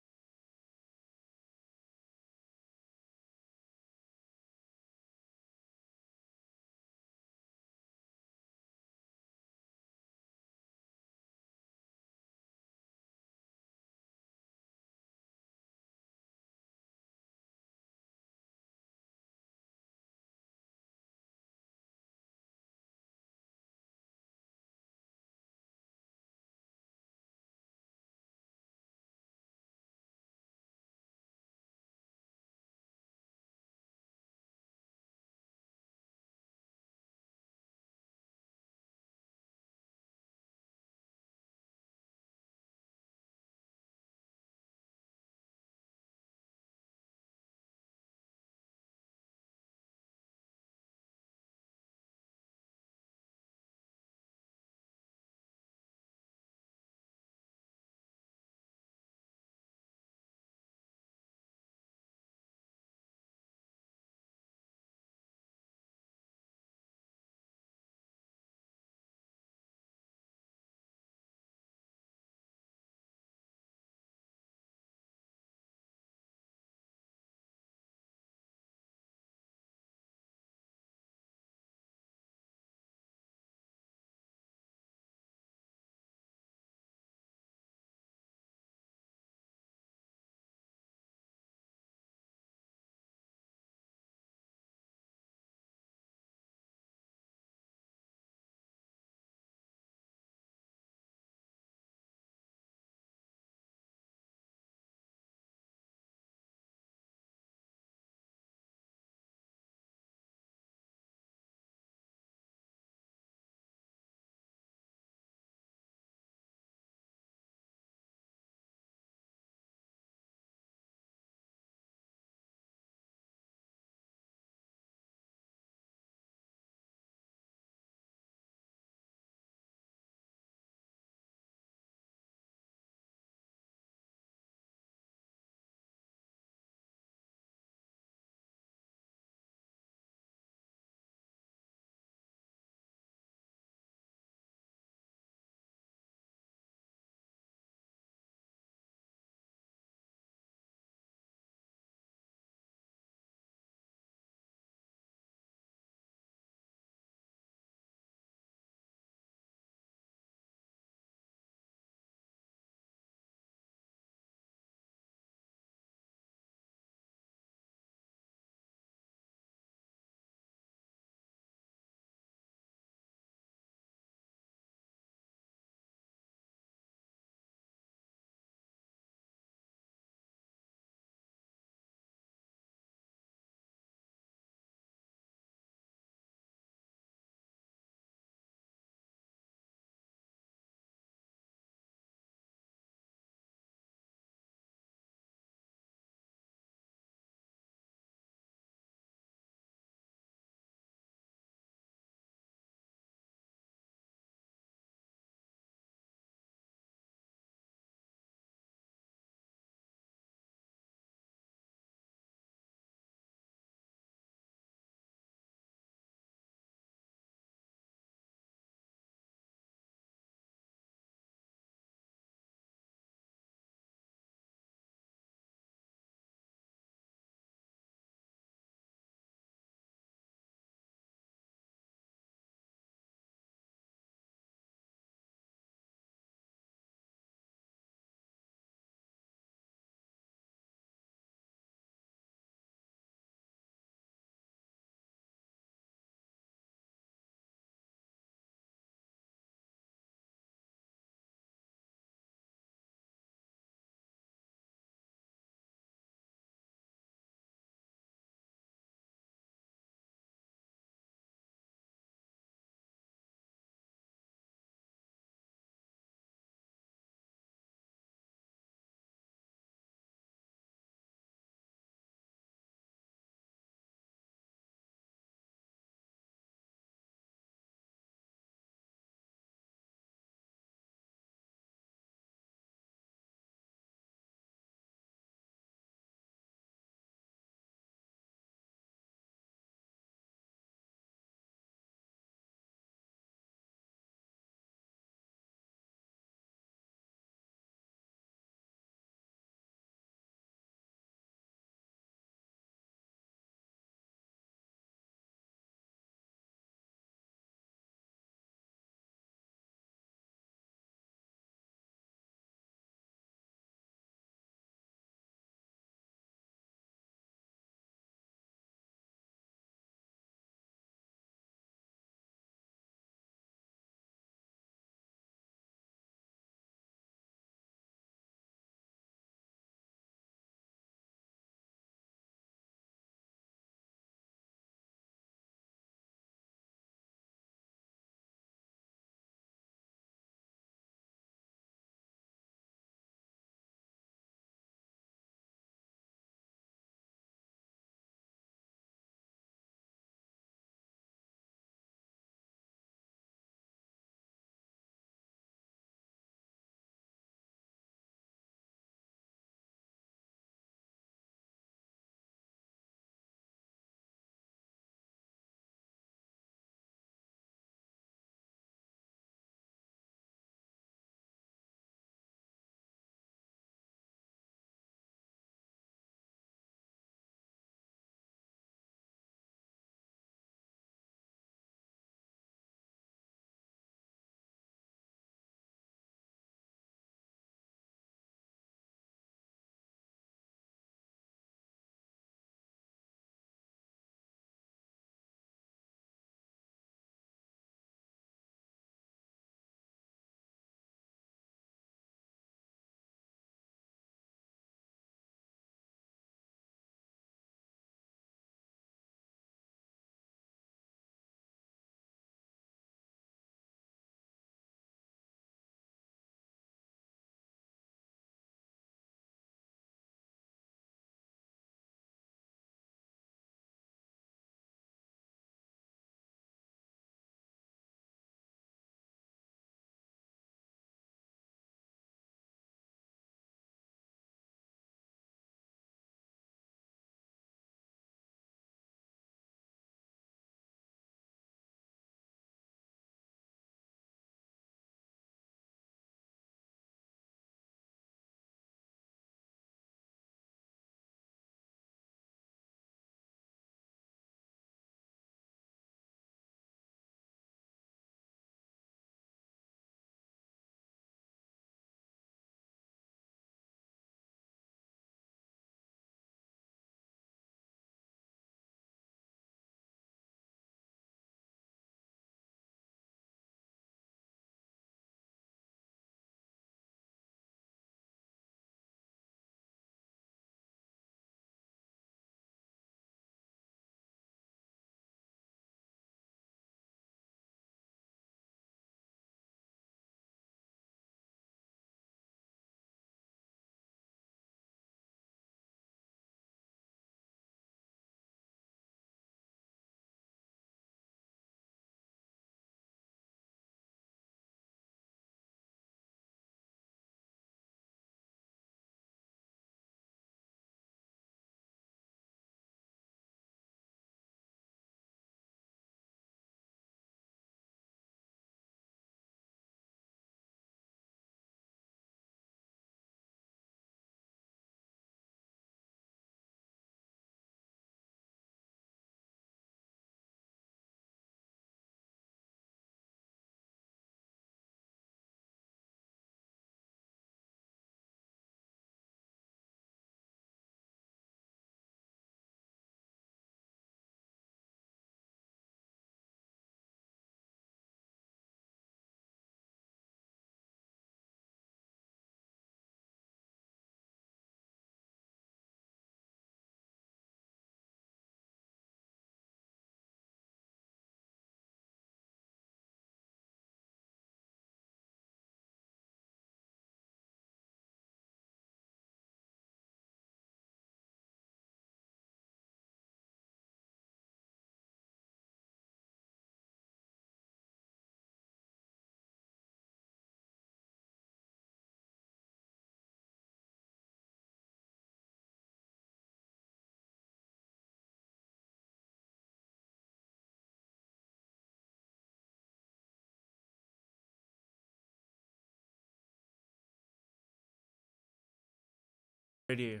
Ready.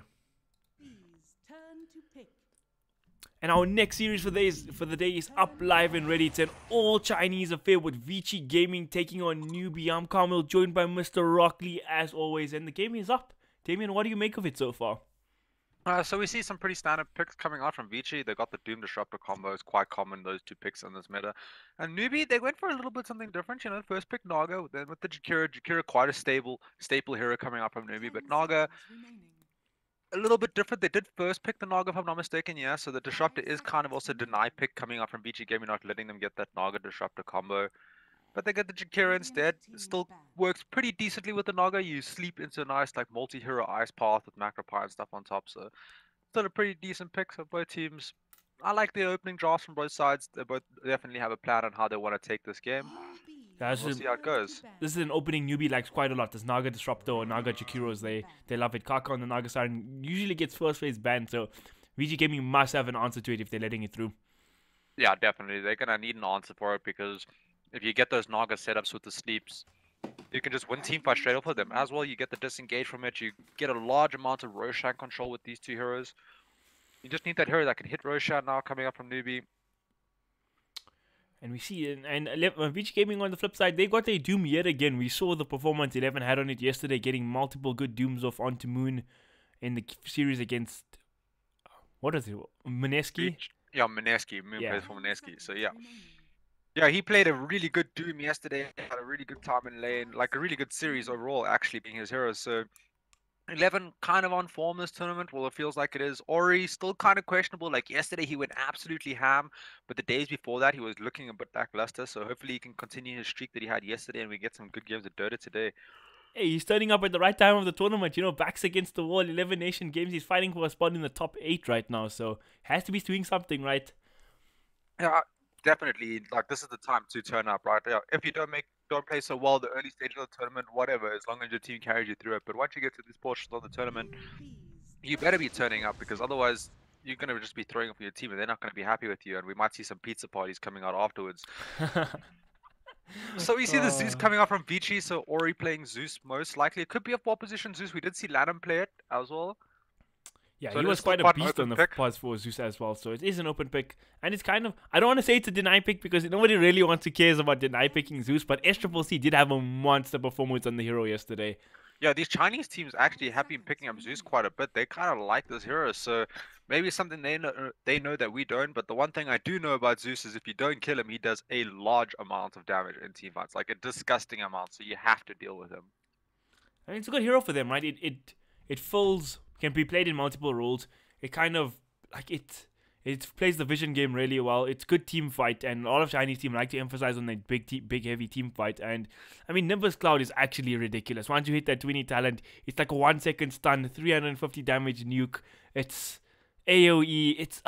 Please turn to pick. And our next series for the day is up, live and ready. It's an all Chinese affair with Vici Gaming taking on Newbee. I'm Carmel, joined by Mr. Rockley as always, and the game is up. Damien, what do you make of it so far? So we see some pretty standard picks coming out from Vici. They got the Doom Disruptor combo. It's quite common, those two picks in this meta. And Newbee, they went for a little bit something different. You know, first pick Naga, then with the Jakira quite a staple hero coming out from Newbee. But Naga, a little bit different. They did first pick the Naga, if I'm not mistaken, yeah. So the Disruptor is kind of also a deny pick coming out from Vici Gaming, not letting them get that Naga Disruptor combo. But they get the Jakira instead. It still works pretty decently with the Naga. You sleep into a nice like multi-hero ice path with macro pie and stuff on top. So still a pretty decent pick for both teams. I like the opening drafts from both sides. They both definitely have a plan on how they want to take this game. Yeah, We'll see how it goes. This is an opening Newbee likes quite a lot. This Naga Disruptor or Naga Jakiros, they love it. Kaka on the Naga side usually gets first phase banned, so VG Gaming must have an answer to it if they're letting it through. Yeah, definitely. They're going to need an answer for it because if you get those Naga setups with the sleeps, you can just win teamfight straight off of them. As well, you get the disengage from it. You get a large amount of Roshan control with these two heroes. You just need that hero that can hit Roshan now coming up from Newbee. And we see, and Vici Gaming on the flip side, they got their Doom yet again. We saw the performance 11 had on it yesterday, getting multiple good Dooms off onto Moon in the series against, what is it, Mineski? Yeah, Mineski. Moon Yeah. plays for Mineski, so yeah. Yeah, he played a really good Doom yesterday, had a really good time in lane, like a really good series overall, actually, being his hero. So 11 kind of on form this tournament. Well, it feels like it is. Ori still kind of questionable. Like yesterday, he went absolutely ham, but the days before that, he was looking a bit lackluster. So hopefully, he can continue his streak that he had yesterday, and we get some good games of Dota today. Hey, he's turning up at the right time of the tournament. You know, backs against the wall, 11 nation games. He's fighting for a spot in the top 8 right now, so has to be doing something right. Yeah, definitely. Like this is the time to turn up, right? Yeah, if you don't play so well the early stage of the tournament, whatever, as long as your team carries you through it. But once you get to this portion of the tournament, you better be turning up because otherwise you're gonna just be throwing up for your team and they're not gonna be happy with you, and we might see some pizza parties coming out afterwards. So we see the Zeus coming out from Vici, so Ori playing Zeus most likely. It could be a 4-position Zeus. We did see Lanham play it as well. Yeah, So he it was is still quite a quite an beast on open the pick. pass for Zeus as well, so it is an open pick. And it's kind of, I don't want to say it's a deny pick because nobody really wants to cares about deny picking Zeus, but SCCC did have a monster performance on the hero yesterday. Yeah, these Chinese teams actually have been picking up Zeus quite a bit. They kind of like this hero, so maybe something they know that we don't. But the one thing I do know about Zeus is if you don't kill him, he does a large amount of damage in teamfights, like a disgusting amount. So you have to deal with him. I mean, it's a good hero for them, right? It fills, can be played in multiple roles. It kind of, like, it plays the vision game really well. It's good team fight, and a lot of Chinese teams like to emphasize on that big heavy team fight. And I mean, Nimbus Cloud is actually ridiculous. Once you hit that 20 talent, it's like a 1-second stun, 350 damage nuke. It's AOE. It's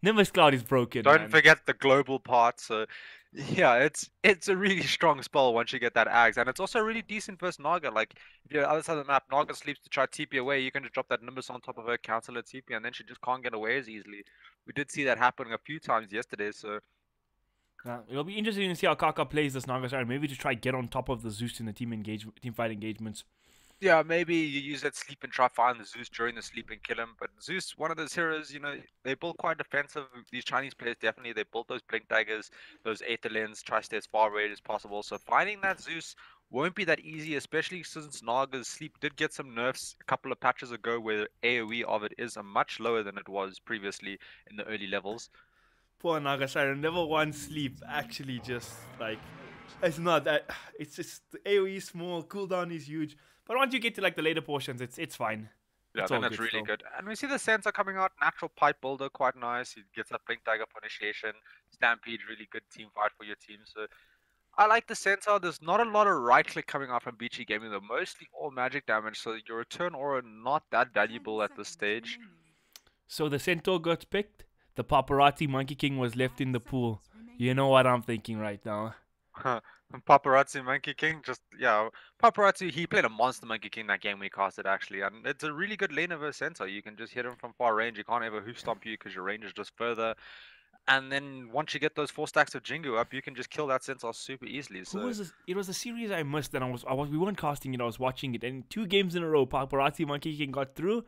Nimbus Cloud is broken. Don't forget the global part. So yeah, it's a really strong spell once you get that Axe, and it's also really decent versus Naga. Like if you're on the other side of the map, Naga sleeps to try TP away, you can just drop that Nimbus on top of her, cancel her TP, and then she just can't get away as easily. We did see that happening a few times yesterday, so it'll be interesting to see how Kaka plays this Naga side. Maybe to try get on top of the Zeus in the team fight engagements. yeah, maybe you use that sleep and try find the Zeus during the sleep and kill him. But Zeus, one of those heroes, you know, they build quite defensive. These Chinese players definitely, they built those blink daggers, those Aether lens, try to stay as far away as possible. So finding that Zeus won't be that easy, especially since Naga's sleep did get some nerfs a couple of patches ago where AoE of it is much lower than it was previously in the early levels. Poor Naga Siren, never one sleep. Actually, just like, it's not that. It's just the AoE is small, cooldown is huge. But once you get to like the later portions, it's fine. Yeah, then it's really good. And we see the sensor coming out, natural pipe builder, quite nice. He gets that blink dagger for initiation. Stampede, really good team fight for your team. So I like the sensor. There's not a lot of right click coming out from Vici Gaming, though mostly all magic damage. So your return aura not that valuable at this stage. So the Centaur got picked. The paparazzi Monkey King was left in the pool. You know what I'm thinking right now. Paparazzi Monkey King, just yeah, Paparazzi. He played a monster Monkey King that game we casted actually, and it's a really good lane over center. You can just hit him from far range. You can't ever hoof stomp you because your range is just further. And then once you get those 4 stacks of Jingu up, you can just kill that centaur super easily. So it was a series I missed, and we weren't casting it. I was watching it, and 2 games in a row, Paparazzi Monkey King got through.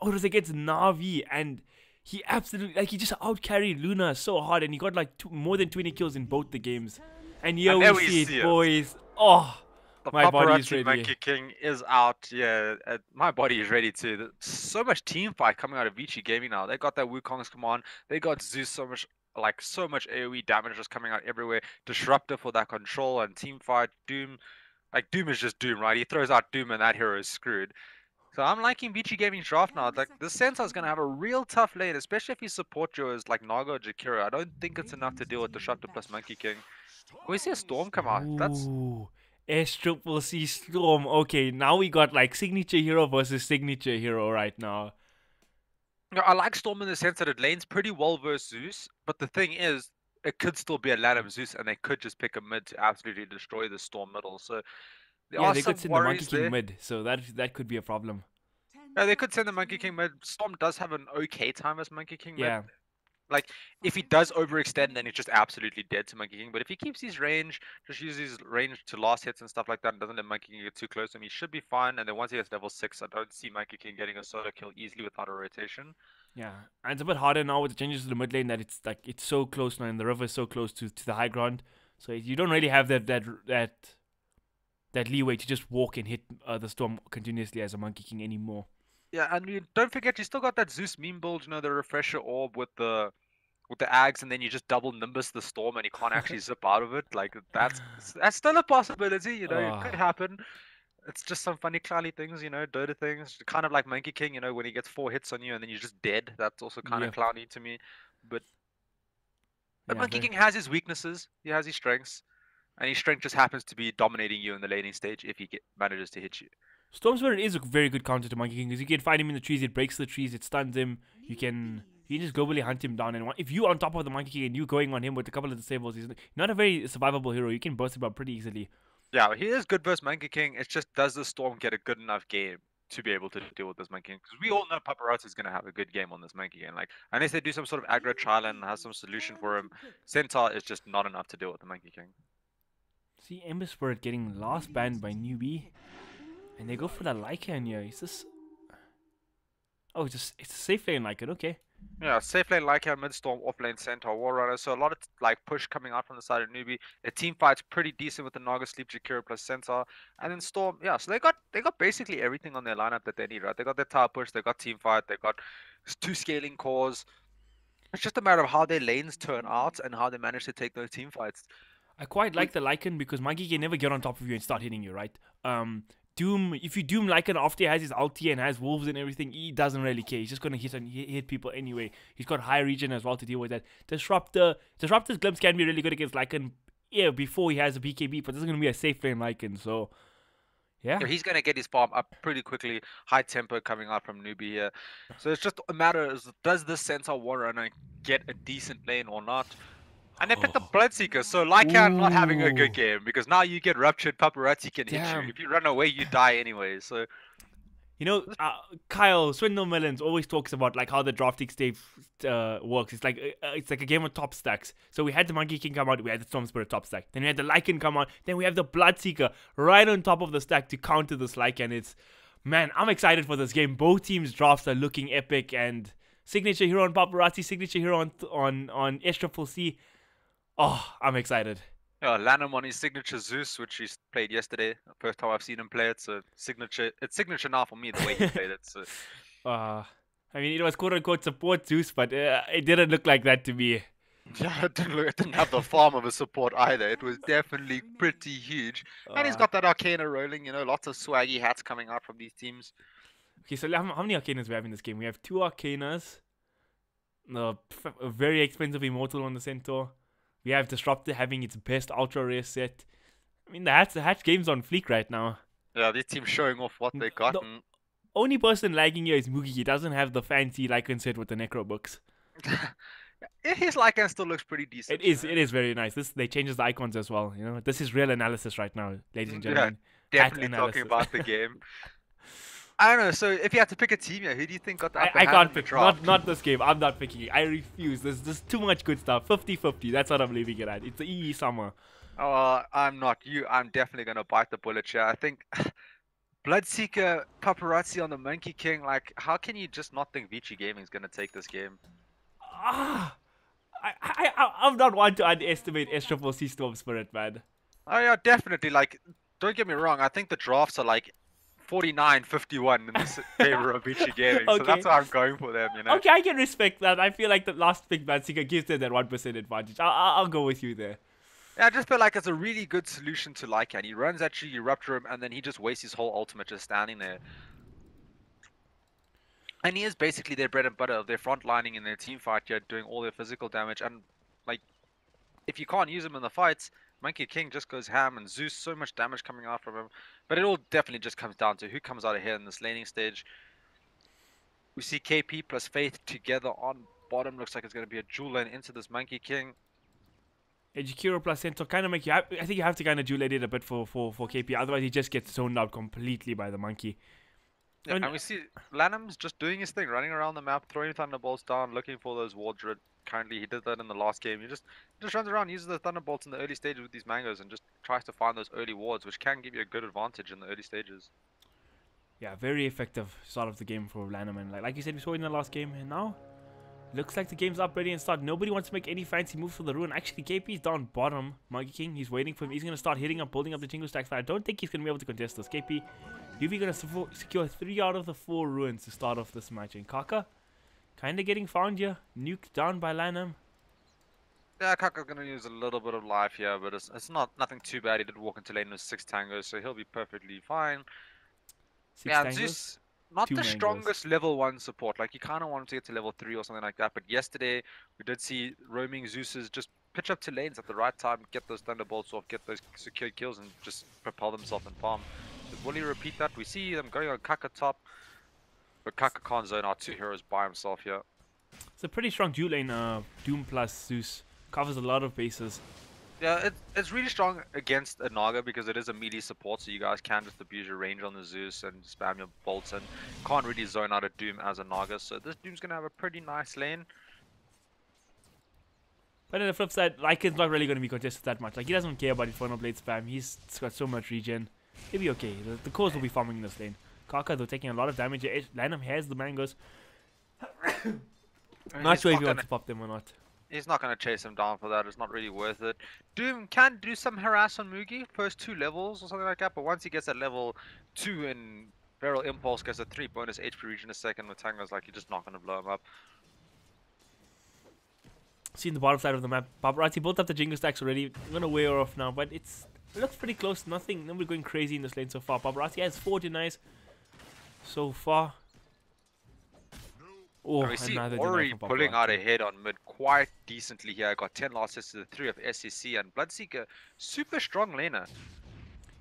Oh, it was against Navi, and he absolutely, like, he just out-carried Luna so hard, and he got, like, more than 20 kills in both the games. And here we see it, boys. Oh, The my body is paparazzi ready. Monkey King is out. Yeah, my body is ready too. There's so much team fight coming out of Vici Gaming now. They got that Wukong's command. They got Zeus so much AoE damage just coming out everywhere. Disruptor for that control and team fight. Doom, like Doom is just Doom, right? He throws out Doom and that hero is screwed. So I'm liking Vici Gaming's draft now. Like the Centaur's gonna have a real tough lane, especially if his support duos like Naga or Jakira. I don't think it's enough to deal with Disruptor plus Monkey King. Can we see a Storm come out? That's Ooh, S-triple-C Storm. Okay, now we got, like, signature hero versus signature hero right now. I like Storm in the sense that it lanes pretty well versus Zeus, but the thing is, it could still be a lane of Zeus, and they could just pick a mid to absolutely destroy the Storm middle. So there Yeah, are they some could send the Monkey worries King there. mid, so that could be a problem. Yeah, they could send the Monkey King mid. Storm does have an okay time as Monkey King mid. Yeah. Like, if he does overextend, then he's just absolutely dead to Monkey King. But if he keeps his range, just uses his range to last hits and stuff like that, and doesn't let Monkey King get too close to him, he should be fine. And then once he has level 6, I don't see Monkey King getting a solo kill easily without a rotation. Yeah, and it's a bit harder now with the changes to the mid lane that it's like it's so close now, and the river is so close to the high ground, so you don't really have that leeway to just walk and hit the Storm continuously as a Monkey King anymore. Yeah, and you don't forget, you still got that Zeus meme build, you know, the refresher orb with the Ags, and then you just double Nimbus the Storm, and you can't actually zip out of it. Like that's still a possibility, you know, it could happen. It's just some funny clowny things, you know, Dota things, kind of like Monkey King, you know, when he gets 4 hits on you and then you're just dead. That's also kind of clowny to me. But Monkey King has his weaknesses, he has his strengths, and his strength just happens to be dominating you in the laning stage if he manages to hit you. Storm Spirit is a very good counter to Monkey King because you can find him in the trees, it breaks the trees, it stuns him. You can just globally hunt him down, and if you're on top of the Monkey King and you're going on him with a couple of disables, he's not a very survivable hero. You can burst him up pretty easily. Yeah, he is good versus Monkey King. It's just, does the Storm get a good enough game to be able to deal with this Monkey King? Because we all know Paparazzi is going to have a good game on this Monkey King. Like, unless they do some sort of aggro trial and has some solution for him, Centaur is just not enough to deal with the Monkey King. See Ember Spirit getting last banned by Newbee, and they go for the Lycan here. Is this? Oh, it's a safe lane Lycan. Okay. Yeah, safe lane Lycan, mid Storm, off lane Centaur, Warrunner. So a lot of like push coming out from the side of Newbee. The team fight's pretty decent with the Naga, Sleep, Jakira plus Centaur, and then Storm. Yeah, so they got basically everything on their lineup that they need, right? They got their tower push, they got team fight, they got 2 scaling cores. It's just a matter of how their lanes turn out and how they manage to take those team fights. I quite like the Lycan because Monkey can never get on top of you and start hitting you, right? Doom, if you Doom Lycan after he has his ulti and has wolves and everything, he doesn't really care. He's just gonna hit people anyway. He's got high regen as well to deal with that. Disruptor's glimpse can be really good against Lycan, yeah, before he has a BKB, but this is gonna be a safe lane Lycan, so yeah. He's gonna get his farm up pretty quickly. High tempo coming out from Newbee here. So it's just a matter of, does this Centaur Warrunner get a decent lane or not? And they picked the Bloodseeker, so Lycan not having a good game, because now you get ruptured, Paparazzi can hit you. If you run away, you die anyway, so... You know, Kyle, Swindle Melons always talks about like how the drafting stage works. It's like a game of top stacks. So we had the Monkey King come out, we had the Storm Spirit top stack. Then we had the Lycan come out, then we have the Bloodseeker right on top of the stack to counter this Lycan. It's, man, I'm excited for this game. Both teams' drafts are looking epic, and signature hero on Paparazzi, signature hero on S-triple-C. Oh, I'm excited. Yeah, Lanham on his signature Zeus, which he's played yesterday. First time I've seen him play it, so it's signature now for me the way he played it. So. I mean, it was quote unquote support Zeus, but it didn't look like that to me. Yeah, it didn't have the farm of a support either. It was definitely pretty huge. And he's got that Arcana rolling, you know, lots of swaggy hats coming out from these teams. Okay, so how many Arcanas we have in this game? We have 2 Arcanas, a very expensive Immortal on the Centaur. We have Disruptor having its best ultra rare set. I mean, the hatch game's on fleek right now. Yeah, this team's showing off what they got. The only person lagging here is Mugi. He doesn't have the fancy Lycan set with the Necro books. His Lycan still looks pretty decent. It is very nice. They changes the icons as well. You know, this is real analysis right now, ladies and gentlemen. Yeah, definitely talking about the game. I don't know. So if you had to pick a team here, who do you think got the upper I hand can't in the pick. draft? Not this game. I'm not picking it. I refuse. There's too much good stuff. 50-50. That's what I'm leaving it at. It's the EE summer. Oh, I'm not you. I'm definitely gonna bite the bullet here. I think Bloodseeker paparazzi on the Monkey King. Like, how can you just not think Vici Gaming is gonna take this game? Ah, I'm not one to underestimate S-Triple-C Storm Spirit, man. Oh yeah, definitely. Like, don't get me wrong. I think the drafts are like 49-51 in favor of Vici Gaming. So Okay. that's why I'm going for them. You know. Okay, I can respect that. I feel like the last pick, Bloodseeker, gives them that 1% advantage. I'll go with you there. Yeah, I just feel like it's a really good solution to Lycan. He runs at you, you rupture him, and then he just wastes his whole ultimate just standing there. And he is basically their bread and butter of their front lining in their team fight here, doing all their physical damage. And like, if you can't use him in the fights, Monkey King just goes ham, and Zeus, so much damage coming out from him. But it all definitely just comes down to who comes out ahead in this laning stage. We see KP plus Faith together on bottom. Looks like it's going to be a dual lane into this Monkey King. Ejikiro plus Centaur kind of make you. I think you have to kind of duelate it a bit for KP. Otherwise, he just gets zoned out completely by the monkey. Yeah, and we see Lanham's just doing his thing, running around the map, throwing thunderbolts down, looking for those wards. Currently, he did that in the last game. He just runs around, uses the thunderbolts in the early stages with these mangoes, and just tries to find those early wards, which can give you a good advantage in the early stages. Yeah, very effective start of the game for Lanham, and like you said, we saw it in the last game, and now looks like the game's up, ready and start. Nobody wants to make any fancy moves for the ruin. Actually, KP's down bottom. Monkey King, he's waiting for him. He's gonna start hitting up, building up the jingle stacks. I don't think he's gonna be able to contest this. KP, Newbee gonna secure 3 out of the 4 ruins to start off this match. And Kaka, kinda getting found here. Nuked down by Lanham. Yeah, Kaka's gonna use a little bit of life here, but it's nothing too bad. He did walk into lane with 6 tangos, so he'll be perfectly fine. 6 Yeah, tangos. Zeus, not 2 the mangoes. strongest level 1 support. Like, you kind of want him to get to level 3 or something like that. But yesterday, we did see roaming Zeus's just pitch up to lanes at the right time, get those thunderbolts off, get those secure kills, and just propel themselves in farm. So will he repeat that? We see them going on Kaka top, but Kaka can't zone out 2 heroes by himself here. It's a pretty strong dual lane. Doom plus Zeus covers a lot of bases. Yeah, it's really strong against a Naga because it is a melee support, so you guys can just abuse your range on the Zeus and spam your bolts, and can't really zone out a Doom as a Naga. So this Doom's gonna have a pretty nice lane. But on the flip side, Lycan's not really going to be contested that much. Like, he doesn't care about Infernal Blade spam. He's got so much regen. He'll be okay. The cores will be farming in this lane. Kaka, though, taking a lot of damage. Lanham has the mangoes. Not sure if he wants to pop them or not. He's not going to chase him down for that. It's not really worth it. Doom can do some harass on Mugi, first 2 levels or something like that, but once he gets at level 2 and Feral Impulse gets a 3 bonus HP regen a second with Tango's, like, you're just not going to blow him up. See in the bottom side of the map, Paparazzi built up the jingle stacks already. I'm going to wear off now, but it looks pretty close. Nobody going crazy in this lane so far. Paparazzi has 4 denies so far. Oh, and we see another Ori deny from pulling Paparazzi. out ahead on mid quite decently here. Got 10 last hits to the 3 of SEC, and Bloodseeker, super strong laner.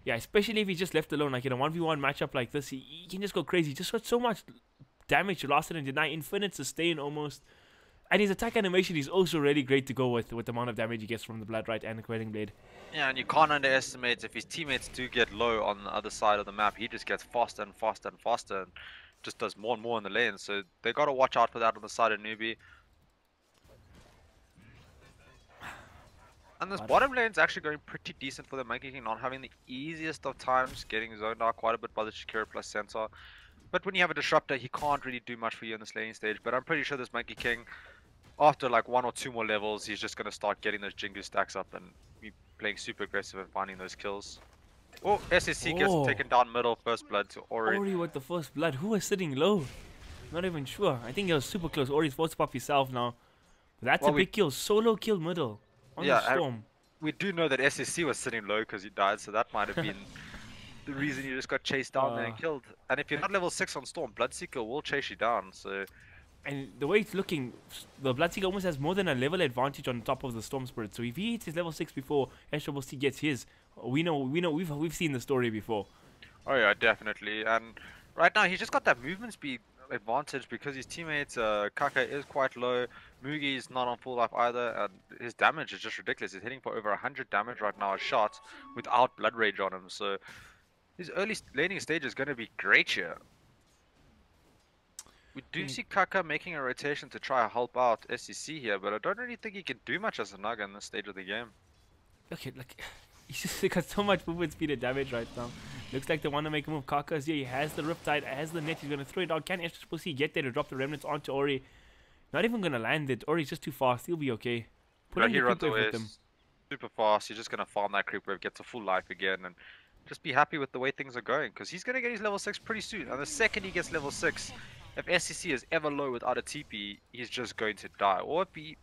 Yeah, especially if he's just left alone. Like in a 1v1 matchup like this, he can just go crazy. He just got so much damage to last it and deny. Infinite sustain almost. And his attack animation is also really great to go with the amount of damage he gets from the Blood Right and the Quelling Blade. Yeah, and you can't underestimate if his teammates do get low on the other side of the map, he just gets faster and faster and faster and just does more and more in the lane. So they got to watch out for that on the side of Newbee. And this bottom lane's actually going pretty decent for the Monkey King, not having the easiest of times, getting zoned out quite a bit by the Shakira plus Centaur. But when you have a Disruptor, he can't really do much for you in this laning stage. But I'm pretty sure this Monkey King, after like 1 or 2 more levels, he's just going to start getting those Jingu stacks up and be playing super aggressive and finding those kills. Oh, SSC gets taken down middle, first blood to Ori. Ori with the first blood. Who was sitting low? Not even sure. I think it was super close. Ori's forced to pop himself now. That's a big kill. Solo kill middle on the Storm. We do know that SSC was sitting low because he died, so that might have been the reason you just got chased down there and killed. And if you're not level 6 on Storm, Bloodseeker will chase you down. So, and the way it's looking, the Bloodseeker almost has more than a level advantage on top of the Storm Spirit. So if he hits his level 6 before SCC gets his, we've seen the story before. Oh yeah, definitely. And right now he's just got that movement speed advantage because his teammates Kaka is quite low, Mugi is not on full life either, and his damage is just ridiculous. He's hitting for over 100 damage right now a shot without blood rage on him, so his early laning stage is going to be great here. We do see Kaka making a rotation to try to help out SEC here, but I don't really think he can do much as a Naga in this stage of the game. Okay, like He's just got so much movement speed and damage right now. Looks like they want to make a move. Kaka's here. He has the Riptide, has the net. He's going to throw it out. Can SC get there to drop the remnants onto Ori? Not even going to land it. Ori's just too fast. He'll be okay. Put on he the runs creep wave away with them. super fast. He's just gonna farm that creep wave, gets a full life again, and just be happy with the way things are going. Because he's gonna get his level 6 pretty soon. And the second he gets level 6, if SCC is ever low without a TP, he's just going to die. Or if he's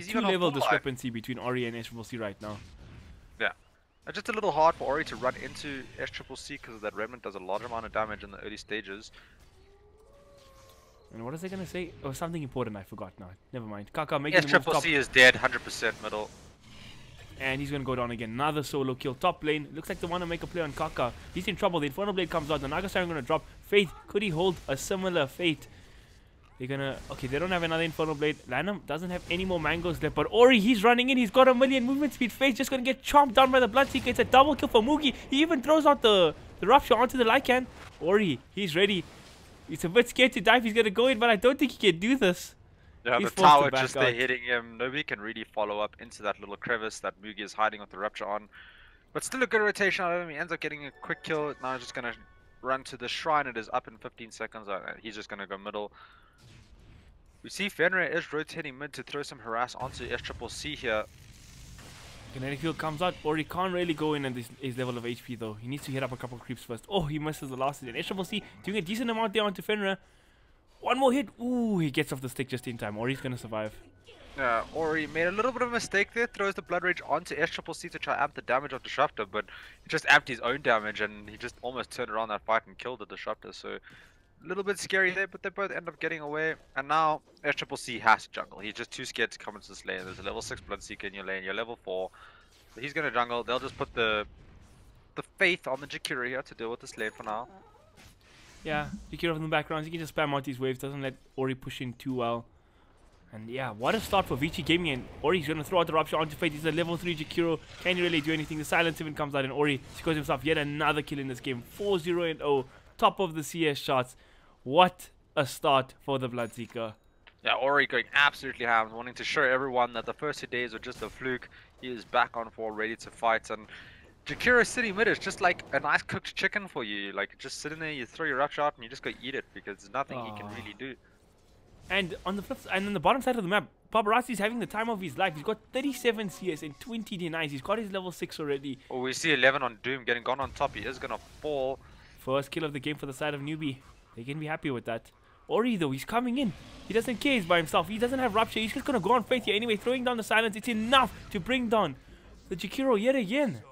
even on Two-level full life, discrepancy between Ori and SCC right now. yeah. It's just a little hard for Ori to run into SCC because that remnant does a large amount of damage in the early stages. And what is they gonna say? Oh, something important I forgot now. Never mind. Kaka making the move top. SCC is dead, 100% middle. And he's gonna go down again. Another solo kill. Top lane. Looks like they want to make a play on Kaka. He's in trouble. The Infernal Blade comes out. The Naga Siren gonna drop. Faith. Could he hold a similar fate? They're gonna... Okay, they don't have another Infernal Blade. Lanham doesn't have any more mangoes left. But Ori, he's running in. He's got a million movement speed. Faith just gonna get chomped down by the Bloodseeker. It's a double kill for Mugi. He even throws out the Rupture onto the Lycan. Ori, he's ready. He's a bit scared to dive. He's gonna go in, but I don't think he can do this. Yeah, He's the forced to tower back just out. there hitting him. Nobody can really follow up into that little crevice that Mugi is hiding with the Rupture on. But still a good rotation out of him. He ends up getting a quick kill. Now he's just going to run to the shrine. It is up in 15 seconds. He's just going to go middle. We see Fenrir is rotating mid to throw some harass onto SCC here. Kinetic field comes out. Ori can't really go in at his level of HP though. He needs to hit up a couple of creeps first. Oh, he misses the last hit. SCC doing a decent amount there onto Fenrir. One more hit. Ooh, he gets off the stick just in time. Ori's gonna survive. Yeah, Ori made a little bit of a mistake there. Throws the Blood Rage onto SCC to try amp the damage of Disruptor, but he just amped his own damage and he just almost turned around that fight and killed the Disruptor. So a little bit scary there, but they both end up getting away. And now SCC has to jungle. He's just too scared to come into this lane. There's a level 6 Bloodseeker in your lane. You're level 4. So he's gonna jungle. They'll just put the faith on the Jakiro here to deal with this lane for now. Yeah, Jakiro from the background. He can just spam out these waves. Doesn't let Ori push in too well. And yeah, what a start for Vici Gaming. And Ori's gonna throw out the Rupture onto Faith. He's a level 3 Jakiro. Can't really do anything. The silence even comes out and Ori scores himself yet another kill in this game. 4-0-0. Top of the CS shots. What a start for the Bloodseeker. Yeah, Ori going absolutely ham, wanting to show everyone that the first 2 days were just a fluke. He is back on 4, ready to fight, and Jakiro sitting mid is just like a nice cooked chicken for you. Like just sitting there, you throw your Rupture out and you just go eat it because there's nothing he can really do. And on the flip side, and on the bottom side of the map, Paparazzi's having the time of his life. He's got 37 CS and 20 denies. He's got his level 6 already. Oh, we see 11 on Doom getting gone on top. He is gonna fall. First kill of the game for the side of Newbee. They can be happy with that. Ori though, he's coming in. He doesn't care, he's by himself. He doesn't have Rupture. He's just gonna go on Faith here anyway, throwing down the silence. It's enough to bring down the Jakiro yet again.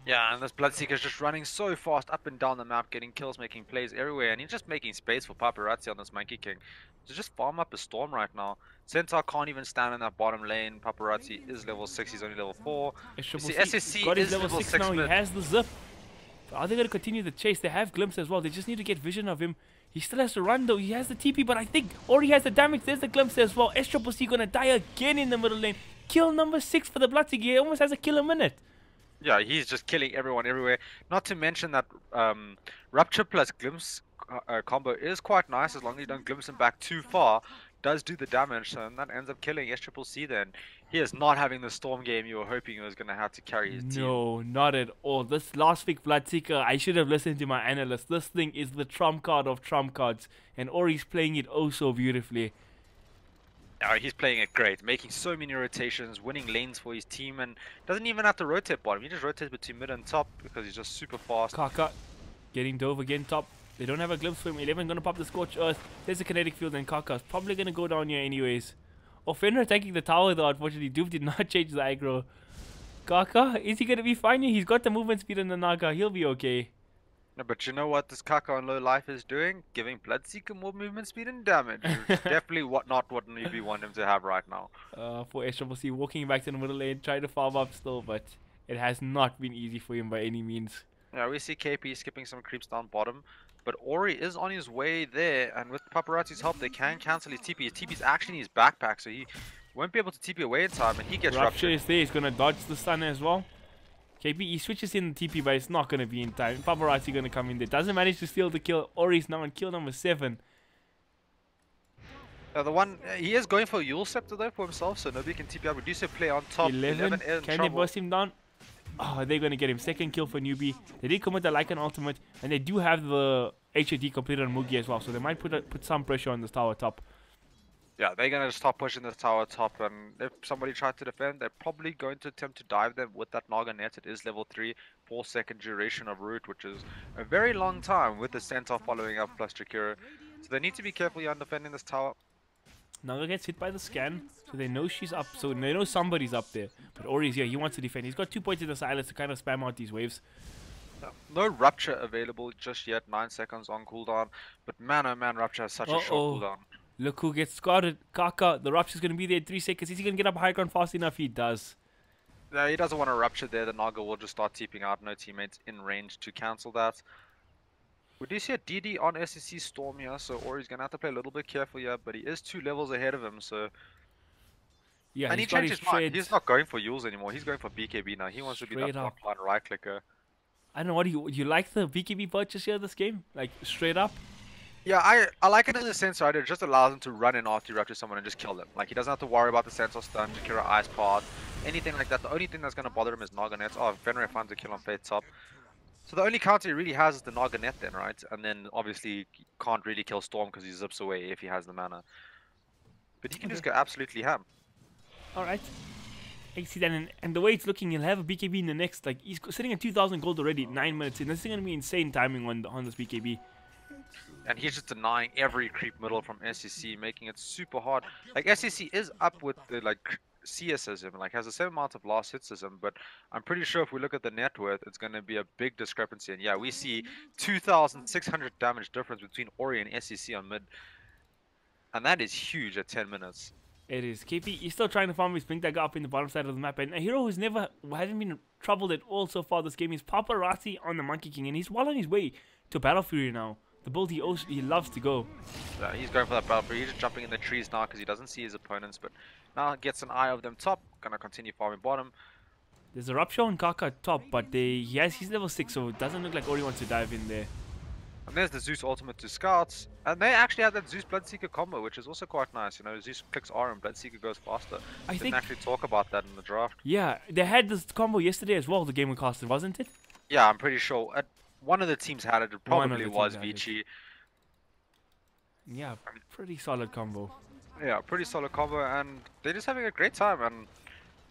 Yeah, and this Bloodseeker is just running so fast up and down the map, getting kills, making plays everywhere, and he's just making space for Paparazzi on this Monkey King. So just farm up a Storm right now. Centaur can't even stand in that bottom lane. Paparazzi is level 6, he's only level 4. SCC got his level 6 now, he has the zip. So are they going to continue the chase? They have Glimpse as well, they just need to get vision of him. He still has to run though, he has the TP, but I think Ori has the damage. There's the Glimpse as well. SCC gonna die again in the middle lane. Kill number 6 for the Bloodseeker, he almost has a kill a minute. Yeah, he's just killing everyone everywhere. Not to mention that Rupture plus Glimpse combo is quite nice as long as you don't glimpse him back too far. Does do the damage, so that ends up killing SCC then. He is not having the Storm game you were hoping he was going to have to carry his team. No, not at all. This last week Bloodseeker, I should have listened to my analyst. This thing is the trump card of trump cards, and Ori's playing it oh so beautifully. Oh, he's playing it great, making so many rotations, winning lanes for his team, and doesn't even have to rotate bottom. He just rotates between mid and top because he's just super fast. Kaka getting dove again top. They don't have a glimpse for him. 11 gonna pop the Scorch Earth. There's a kinetic field, and Kaka's probably gonna go down here anyways. Oh, Fenrir taking the tower though. Unfortunately, Doof did not change the aggro. Kaka, is he gonna be fine here? He's got the movement speed on the Naga. He'll be okay. No, but you know what this Kaka on low life is doing? Giving Bloodseeker more movement speed and damage. Definitely not what Newbee want him to have right now. For SCC, walking back to the middle lane, trying to farm up still, but it has not been easy for him by any means. Yeah, we see KP skipping some creeps down bottom, but Ori is on his way there, and with Paparazzi's help, they can cancel his TP. His TP is actually in his backpack, so he won't be able to TP away in time, and he gets Rupture ruptured. is there. He's gonna dodge the stun as well. KP, he switches in the TP, but it's not gonna be in time. Paparazzi gonna come in there. Doesn't manage to steal the kill. Ori's now on kill number 7. He is going for a Yule Scepter though for himself, so nobody can TP out. Reduce play on top. 11. in Can they trouble. burst him down? Oh, they're going to get him. Second kill for Newbee. They did commit the Lycan ultimate, and they do have the HAD completed on Mugi as well, so they might put some pressure on this tower top. Yeah, they're going to stop pushing the tower top, and if somebody tries to defend, they're probably going to attempt to dive them with that Naga net. It is level 3, 4-second duration of root, which is a very long time with the Centaur following up plus Jakiro. So they need to be careful on defending this tower. Naga gets hit by the scan, so they know she's up, so they know somebody's up there. But Ori's here, he wants to defend. He's got 2 points in the silence to kind of spam out these waves. No Rupture available just yet, 9 seconds on cooldown. But man, oh man, Rupture has such a short cooldown. Look who gets scarred. Kaka, the Rupture's going to be there in 3 seconds. Is he going to get up high ground fast enough? He does. No, he doesn't want to Rupture there. The Naga will just start TPing out. No teammates in range to cancel that. We do see a DD on SEC Storm here, so Ori's going to have to play a little bit careful here, but he is 2 levels ahead of him, so... Yeah, and he changed his mind. He's not going for Yules anymore. He's going for BKB now. He wants to be that frontline right clicker. I don't know, what do you like the BKB purchase here this game? Like, straight up? Yeah, I like it in the sense, right? It just allows him to run in after you Rupture someone and just kill them. Like, he doesn't have to worry about the Centaur stun, Jakiro Ice Path, anything like that. The only thing that's going to bother him is Naga nets. Oh, Fenrir finds a kill on Fate top. So the only counter he really has is the Naga net then, right? And then, obviously, he can't really kill Storm because he zips away if he has the mana. But he can just go absolutely ham. Alright. I can see that, and the way it's looking, he'll have a BKB in the next, like, he's sitting at 2,000 gold already, 9 minutes in. This is going to be insane timing on this BKB. And he's just denying every creep middle from SEC, making it super hard. Like, SEC is up with the, like, CS as him, like, has the same amount of last hits as him, but I'm pretty sure if we look at the net worth, it's going to be a big discrepancy. And yeah, we see 2,600 damage difference between Ori and SEC on mid. And that is huge at 10 minutes. It is. KP, he's still trying to farm his Blink Dagger up in the bottom side of the map, and a hero who's hasn't been troubled at all so far this game is Paparazzi on the Monkey King, and he's well on his way to Battle Fury now. The build he loves to go. Yeah, he's going for that Battle Fury. He's just jumping in the trees now because he doesn't see his opponents, but now gets an eye of them top. Gonna continue farming bottom. There's a Rupture on Kaka top, but he's level 6, so it doesn't look like Ori wants to dive in there. And there's the Zeus ultimate to scouts, and they actually have that Zeus Bloodseeker combo, which is also quite nice. You know, Zeus clicks R and Bloodseeker goes faster. I didn't actually talk about that in the draft. Yeah, they had this combo yesterday as well, the game we casted, wasn't it? Yeah, I'm pretty sure. One of the teams had it. It probably was Vici. Yeah, pretty solid combo. Yeah, pretty solid combo, and they're just having a great time. And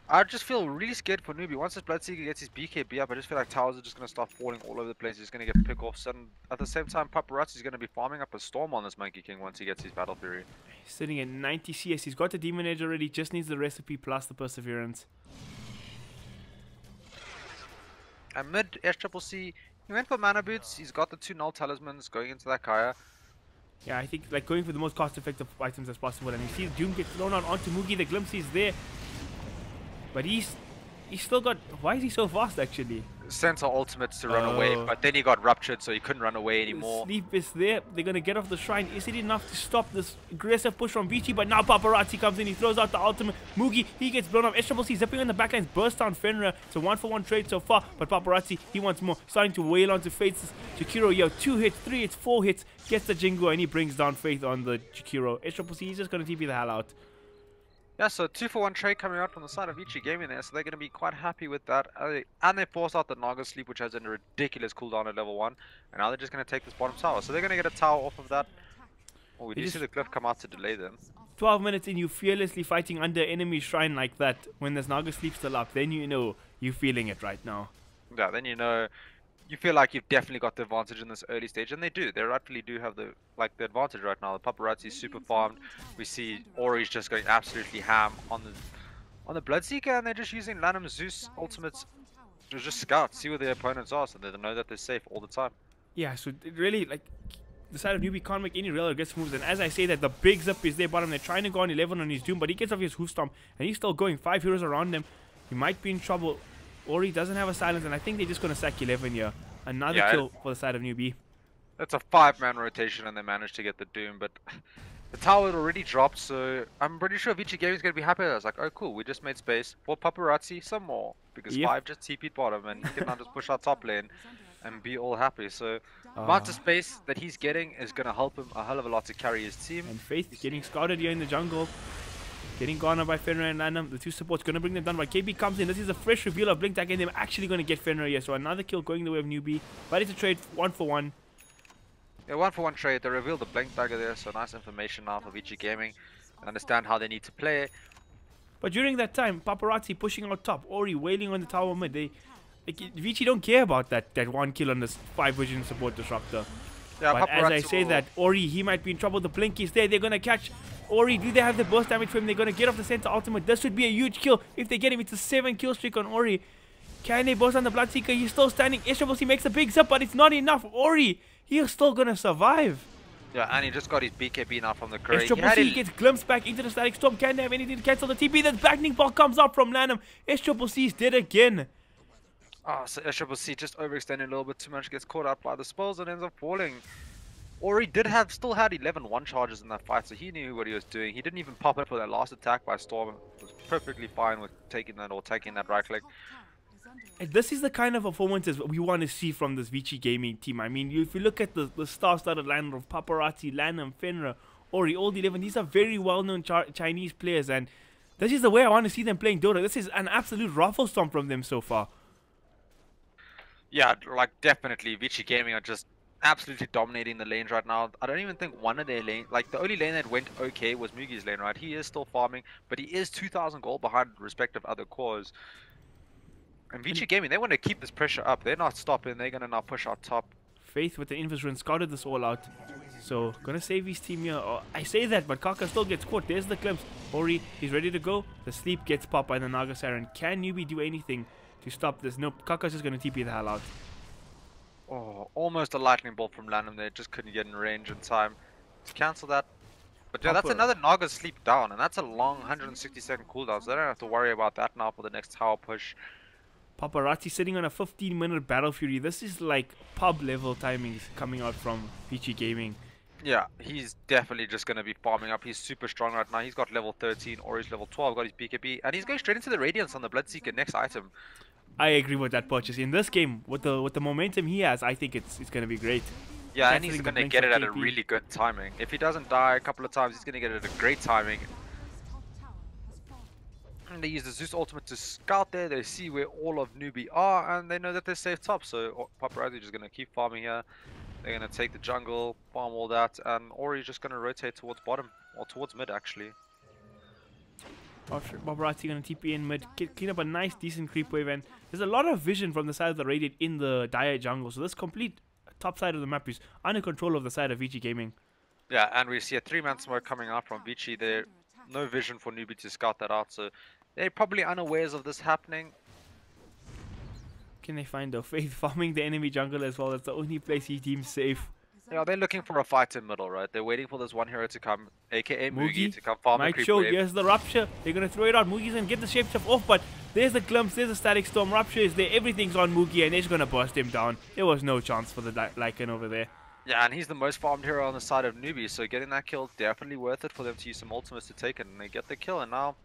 I just feel really scared for Newbee. Once this Bloodseeker gets his BKB up, I just feel like towers are just going to start falling all over the place. He's going to get pick-offs, and at the same time, Paparazzi is going to be farming up a Storm on this Monkey King once he gets his Battle Fury. He's sitting at 90 CS. He's got the Demon Edge already, just needs the recipe plus the Perseverance. And mid SCCC, he went for Mana Boots. He's got the 2 Null Talismans going into that Kaya. Yeah, I think like going for the most cost-effective items as possible. And you see Doom get thrown out onto Mugi. The glimpse is there. But he's still got... Why is he so fast, actually? Centaur ultimates to run away, but then he got ruptured, so he couldn't run away anymore. Sleep is there. They're going to get off the shrine. Is it enough to stop this aggressive push from Vici? But now Paparazzi comes in. He throws out the ultimate. Mugi, he gets blown up. SCCC zipping on the backlines. Burst down Fenrir. It's a 1-for-1 trade so far. But Paparazzi, he wants more. Starting to wail onto Faith's Jakiro. Yo, 2 hits, 3 hits, 4 hits. Gets the Jingo, and he brings down Faith on the Jakiro. SCCC, he's just going to TP the hell out. Yeah, so 2-for-1 trade coming out from the side of Vici Gaming there, so they're going to be quite happy with that. And they forced out the Naga Sleep, which has a ridiculous cooldown at level 1. And now they're just going to take this bottom tower. So they're going to get a tower off of that. Oh, we do see the Glyph come out to delay them. 12 minutes in, you fearlessly fighting under enemy shrine like that. When there's Naga Sleep still up, then you know you're feeling it right now. Yeah, then you know... You feel like you've definitely got the advantage in this early stage, and they do. They rightfully do have the advantage right now. The Paparazzi is super farmed. We see Ori's just going absolutely ham on the Bloodseeker, and they're just using Lanham Zeus ultimates to just scout, see where their opponents are, so they know that they're safe all the time. Yeah, so it really the side of Newbee can't make any real aggressive moves, and as I say that, the big zip is there bottom. They're trying to go on 11 on his Doom, but he gets off his Hoof Stomp, and he's still going. 5 heroes around him. He might be in trouble. Ori doesn't have a silence, and I think they're just going to sack 11 here. Another kill for the side of Newbee. It's a 5-man rotation, and they managed to get the Doom, but the tower had already dropped, so I'm pretty sure Vici Gaming is going to be happy. I was like, oh cool, we just made space for Paparazzi some more, because 5 just TP'd bottom, and he can now just push our top lane and be all happy. So the amount of space that he's getting is going to help him a hell of a lot to carry his team. And Faith getting scouted here in the jungle. Getting Ghana by Fenrir and Lanham. The two supports going to bring them down. But KB comes in. This is a fresh reveal of Blink Tag, and they're actually going to get Fenrir here. So another kill going the way of Newbee. Ready to trade 1-for-1. Yeah, 1-for-1 trade. They revealed the blink dagger there, so nice information now for Vici Gaming. Understand how they need to play. But during that time, Paparazzi pushing out top. Ori wailing on the tower mid. Vici don't care about that 1 kill on this 5 vision support disruptor. Yeah, but as I say that, Ori, he might be in trouble. The blink is there. They're going to catch Ori. Do they have the burst damage for him? They're going to get off the center ultimate. This would be a huge kill if they get him. It's a 7 kill streak on Ori. Can they burst on the Bloodseeker? He's still standing. SCCC makes a big zip, but it's not enough. Ori, he's still going to survive. Yeah, and he just got his BKB now from the Curry. SCCC gets glimpsed back into the Static Storm. Can they have anything to cancel the TP? The blackening ball comes out from Lanham. SCCC is dead again. Oh, so SCCC just overextended a little bit too much, gets caught out by the spells and ends up falling. Ori still had 11 one charges in that fight, so he knew what he was doing. He didn't even pop it for that last attack by Storm. Was perfectly fine with taking that right click. And this is the kind of performances we want to see from this Vici Gaming team. I mean, if you look at the star-studded lineup of Paparazzi, Lanham, Fenrir, Ori, all the 11, these are very well-known Chinese players, and this is the way I want to see them playing Dota. This is an absolute raffle storm from them so far. Yeah, like definitely, Vici Gaming are just absolutely dominating the lanes right now. I don't even think one of their lanes, like the only lane that went okay was Mugi's lane, right? He is still farming, but he is 2,000 gold behind respective other cores. And Vici Gaming, they want to keep this pressure up. They're not stopping. They're going to now push out top. Faith with the Invis run scouted this all out. So, going to save his team here. Oh, I say that, but Kaka still gets caught. There's the glimpse. Ori, he's ready to go. The sleep gets popped by the Naga Siren. Can Newbee do anything to stop this? Nope. Kaka's just going to TP the hell out. Oh, almost a lightning bolt from Lanham there. Just couldn't get in range in time to cancel that. But yeah, that's another Naga sleep down. And that's a long 160-second cooldown. So they don't have to worry about that now for the next tower push. Paparazzi sitting on a 15-minute Battle Fury. This is like pub level timings coming out from Vici Gaming. Yeah, he's definitely just going to be farming up. He's super strong right now. He's got level 13, Ori's level 12, got his BKB, and he's going straight into the Radiance on the Bloodseeker next item. I agree with that purchase. In this game, with the momentum he has, I think it's going to be great. Yeah, and he's going to get it at a really good timing. If he doesn't die a couple of times, he's going to get it at a great timing. And they use the Zeus ultimate to scout there. They see where all of Newbee are, and they know that they're safe top. So Paparazzi just going to keep farming here. They're going to take the jungle, farm all that, and Ori's just going to rotate towards bottom, or towards mid actually. Paparazzi going to TP in mid, clean up a nice decent creep wave, and there's a lot of vision from the side of the Radiant in the Dire jungle. So this complete top side of the map is under control of the side of Vici Gaming. Yeah, and we see a 3-man smoke coming out from Vici there. No vision for Newbee to scout that out, so they're probably unawares of this happening. Can they find a Faith farming the enemy jungle as well? That's the only place he deems safe. Yeah, they're looking for a fight in middle, right? They're waiting for this one hero to come, aka Mugi, to come farm the creep wave. Here's the Rupture. They're going to throw it out. Mugi's going to get the shapeshift off, but there's the glimpse, there's the Static Storm. Rupture is there. Everything's on Mugi, and they're just going to burst him down. There was no chance for the Lycan over there. Yeah, and he's the most farmed hero on the side of Newbee, so getting that kill definitely worth it for them to use some ultimates to take it, and they get the kill. And now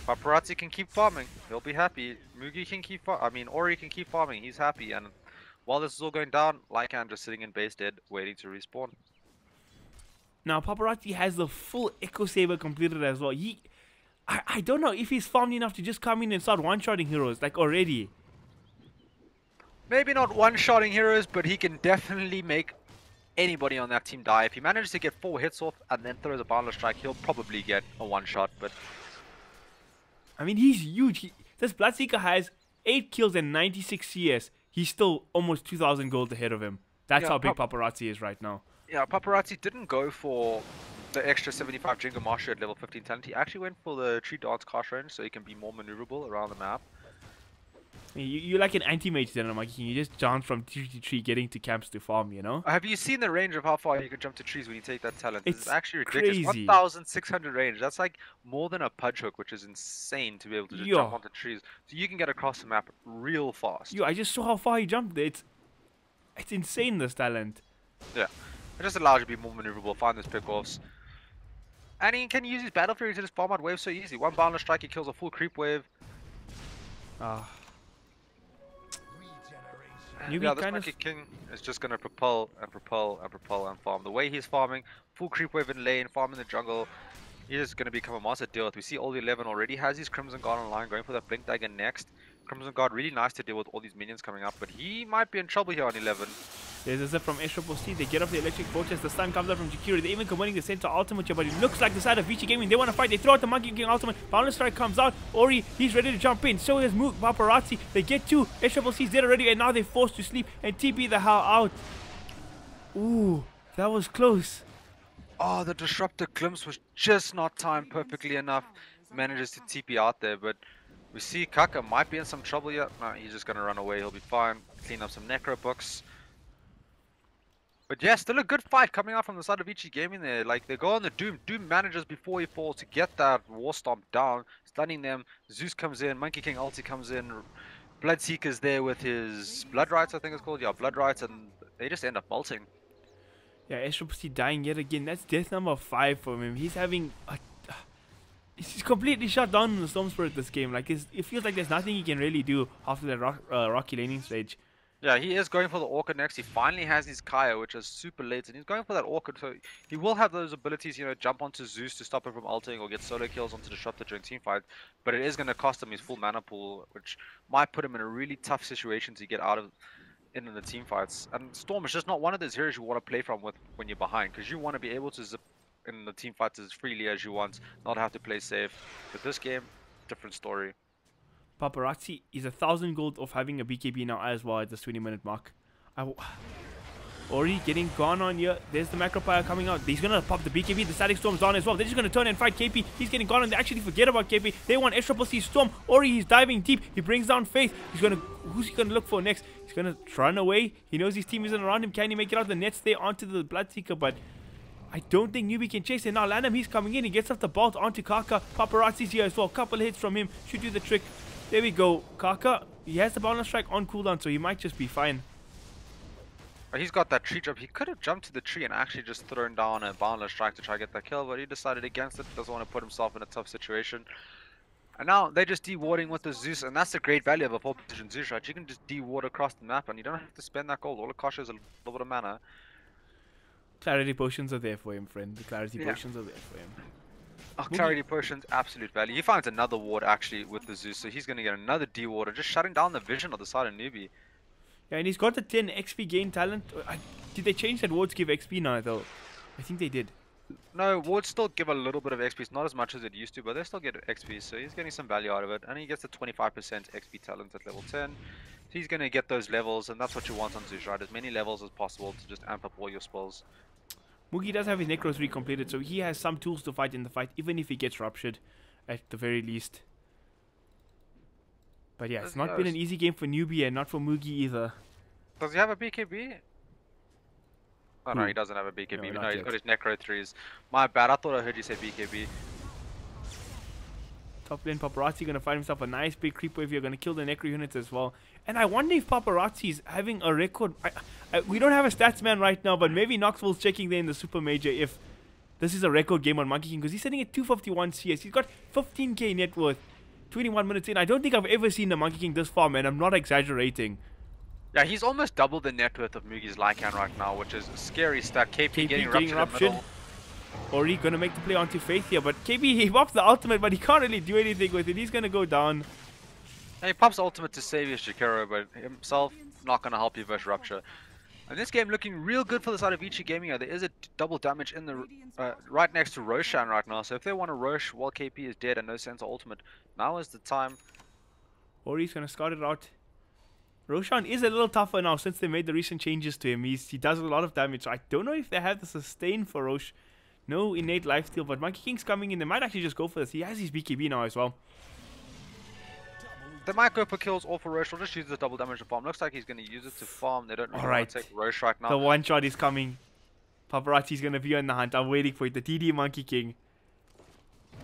Paparazzi can keep farming. He'll be happy. Mugi can keep Ori can keep farming. He's happy. And while this is all going down, Lycan just sitting in base dead, waiting to respawn. Now Paparazzi has the full Echo Saber completed as well. I don't know if he's farmed enough to just come in and start one-shotting heroes like already. Maybe not one-shotting heroes, but he can definitely make anybody on that team die. If he manages to get 4 hits off and then throws a boundless strike, he'll probably get a one-shot. But I mean, he's huge. This Bloodseeker has 8 kills and 96 CS. He's still almost 2,000 gold ahead of him. That's how big Paparazzi is right now. Yeah, Paparazzi didn't go for the extra 75 Jingle Marsha at level 15 talent. He actually went for the tree dance cast range so he can be more maneuverable around the map. You're like an anti-mage then, Mikey. You just jump from tree to tree, getting to camps to farm, you know? Have you seen the range of how far you can jump to trees when you take that talent? It's actually ridiculous. Crazy. 1,600 range. That's like more than a pudge hook, which is insane to be able to just jump onto trees. So you can get across the map real fast. I just saw how far he jumped there. It's insane, this talent. Yeah. It just allows you to be more maneuverable, find those pick-offs. And he can use his Battle Fury to just bomb out waves so easy. One boundless strike, he kills a full creep wave. Yeah, this Monkey King is just going to propel and propel and propel and farm. The way he's farming, full creep wave in lane, farming the jungle. He is going to become a monster to deal with. We see all the 11 already has his Crimson Guard online, going for that Blink Dagger next. Crimson Guard really nice to deal with all these minions coming up, but he might be in trouble here on 11. There's a zip from SCCC. They get off the electric fortress. The stun comes out from Jakiri. They're even combining the center ultimate here, but it looks like the side of Vici Gaming. They want to fight. They throw out the Monkey King ultimate. Boundless Strike comes out. Ori, he's ready to jump in. So is Mook Paparazzi. They get two. SCCC's dead already, and now they're forced to sleep and TP the hell out. Ooh, that was close. Oh, the Disruptor glimpse was just not timed perfectly enough. Manages to TP out there, but we see Kaka might be in some trouble yet. No, he's just going to run away. He'll be fine. Clean up some Necro books. But yeah, still a good fight coming out from the side of Vici Gaming there. Like, they go on the Doom. Doom manages before he falls to get that War Stomp down, stunning them. Zeus comes in, Monkey King ulti comes in. Bloodseeker's there with his Blood Rights, I think it's called. Yeah, Blood Rights, and they just end up bolting. Yeah, SCCC dying yet again. That's death number 5 for him. He's having a... He's completely shut down in the Storm Spirit this game. Like, it feels like there's nothing he can really do after that rocky laning stage. Yeah, he is going for the Orchid next. He finally has his Kaya, which is super late, and he's going for that Orchid, so he will have those abilities, you know, jump onto Zeus to stop him from ulting or get solo kills onto Disruptor during team fight, but it is going to cost him his full mana pool, which might put him in a really tough situation to get out of in the team fights. And Storm is just not one of those heroes you want to play from with when you're behind, because you want to be able to zip in the team fights as freely as you want, not have to play safe. But this game, different story. Paparazzi is 1,000 gold off having a BKB now as well at this 20-minute mark. Already getting gone on here. There's the Macropire coming out. He's going to pop the BKB. The Static Storm's on as well. They're just going to turn and fight KP. He's getting gone, and they actually forget about KP. They want SCCC Storm. Ori, he's diving deep. He brings down Faith. Who's he going to look for next? He's going to run away. He knows his team isn't around him. Can he make it out? The nets there onto the Bloodseeker, but I don't think Newbee can chase it. Now Landham, he's coming in. He gets off the bolt onto Kaka. Paparazzi's here as well. Couple hits from him. Should do the trick. There we go. Kaka, he has the Boundless Strike on cooldown, so he might just be fine. He's got that tree jump. He could have jumped to the tree and actually just thrown down a Boundless Strike to try to get that kill, but he decided against it. Doesn't want to put himself in a tough situation. And now they're just dewarding with the Zeus, and that's the great value of a 4-position Zeus, right? You can just deward across the map, and you don't have to spend that gold. All it costs is a little bit of mana. Clarity potions are there for him, friend. The clarity potions are there for him. Oh, clarity potions, absolute value. He finds another ward actually with the Zeus, so he's going to get another dewarder, just shutting down the vision of the side of Newbee. Yeah, and he's got the 10 XP gain talent. Did they change that wards give XP now, though? I think they did. No, wards still give a little bit of XP. It's not as much as it used to, but they still get XP, so he's getting some value out of it. And he gets a 25% XP talent at level 10. So he's going to get those levels, and that's what you want on Zeus, right? As many levels as possible to just amp up all your spells. Moogie does have his Necros recompleted, so he has some tools to fight in the fight, even if he gets ruptured, at the very least. But yeah, it's not been an easy game for Newbee, and not for Moogie either. Does he have a BKB? Oh no, he doesn't have a BKB. No, he's got his Necro 3s. My bad, I thought I heard you say BKB. Top lane Paparazzi going to find himself a nice big creep wave here, going to kill the Necro units as well. And I wonder if Paparazzi is having a record. We don't have a stats man right now, but maybe Knoxville's checking there in the Supermajor if this is a record game on Monkey King, because he's sitting at 251 CS. He's got 15k net worth, 21 minutes in. I don't think I've ever seen the Monkey King this far, man. I'm not exaggerating. Yeah, he's almost double the net worth of Moogie's Lycan right now, which is a scary stat. KP getting ruptured. Ori gonna make the play onto Faith here, but KB, he pops the ultimate, but he can't really do anything with it. He's gonna go down. Yeah, he pops the ultimate to save his Jakiro, but himself not gonna help you versus Rupture. And this game looking real good for the side of Vici Gaming. There is a double damage in the right next to Roshan right now. So if they want to Rosh while KP is dead and no sense of ultimate, now is the time. Ori's gonna scout it out. Roshan is a little tougher now since they made the recent changes to him. He does a lot of damage. So I don't know if they have the sustain for Rosh. No innate lifesteal, but Monkey King's coming in. They might actually just go for this. He has his BKB now as well. They might go for kills or for Rosh. We'll just use the double damage to farm. Looks like he's going to use it to farm. They don't really want to take Rosh right now. The one shot is coming. Paparazzi's going to be on the hunt. I'm waiting for it. The TD Monkey King.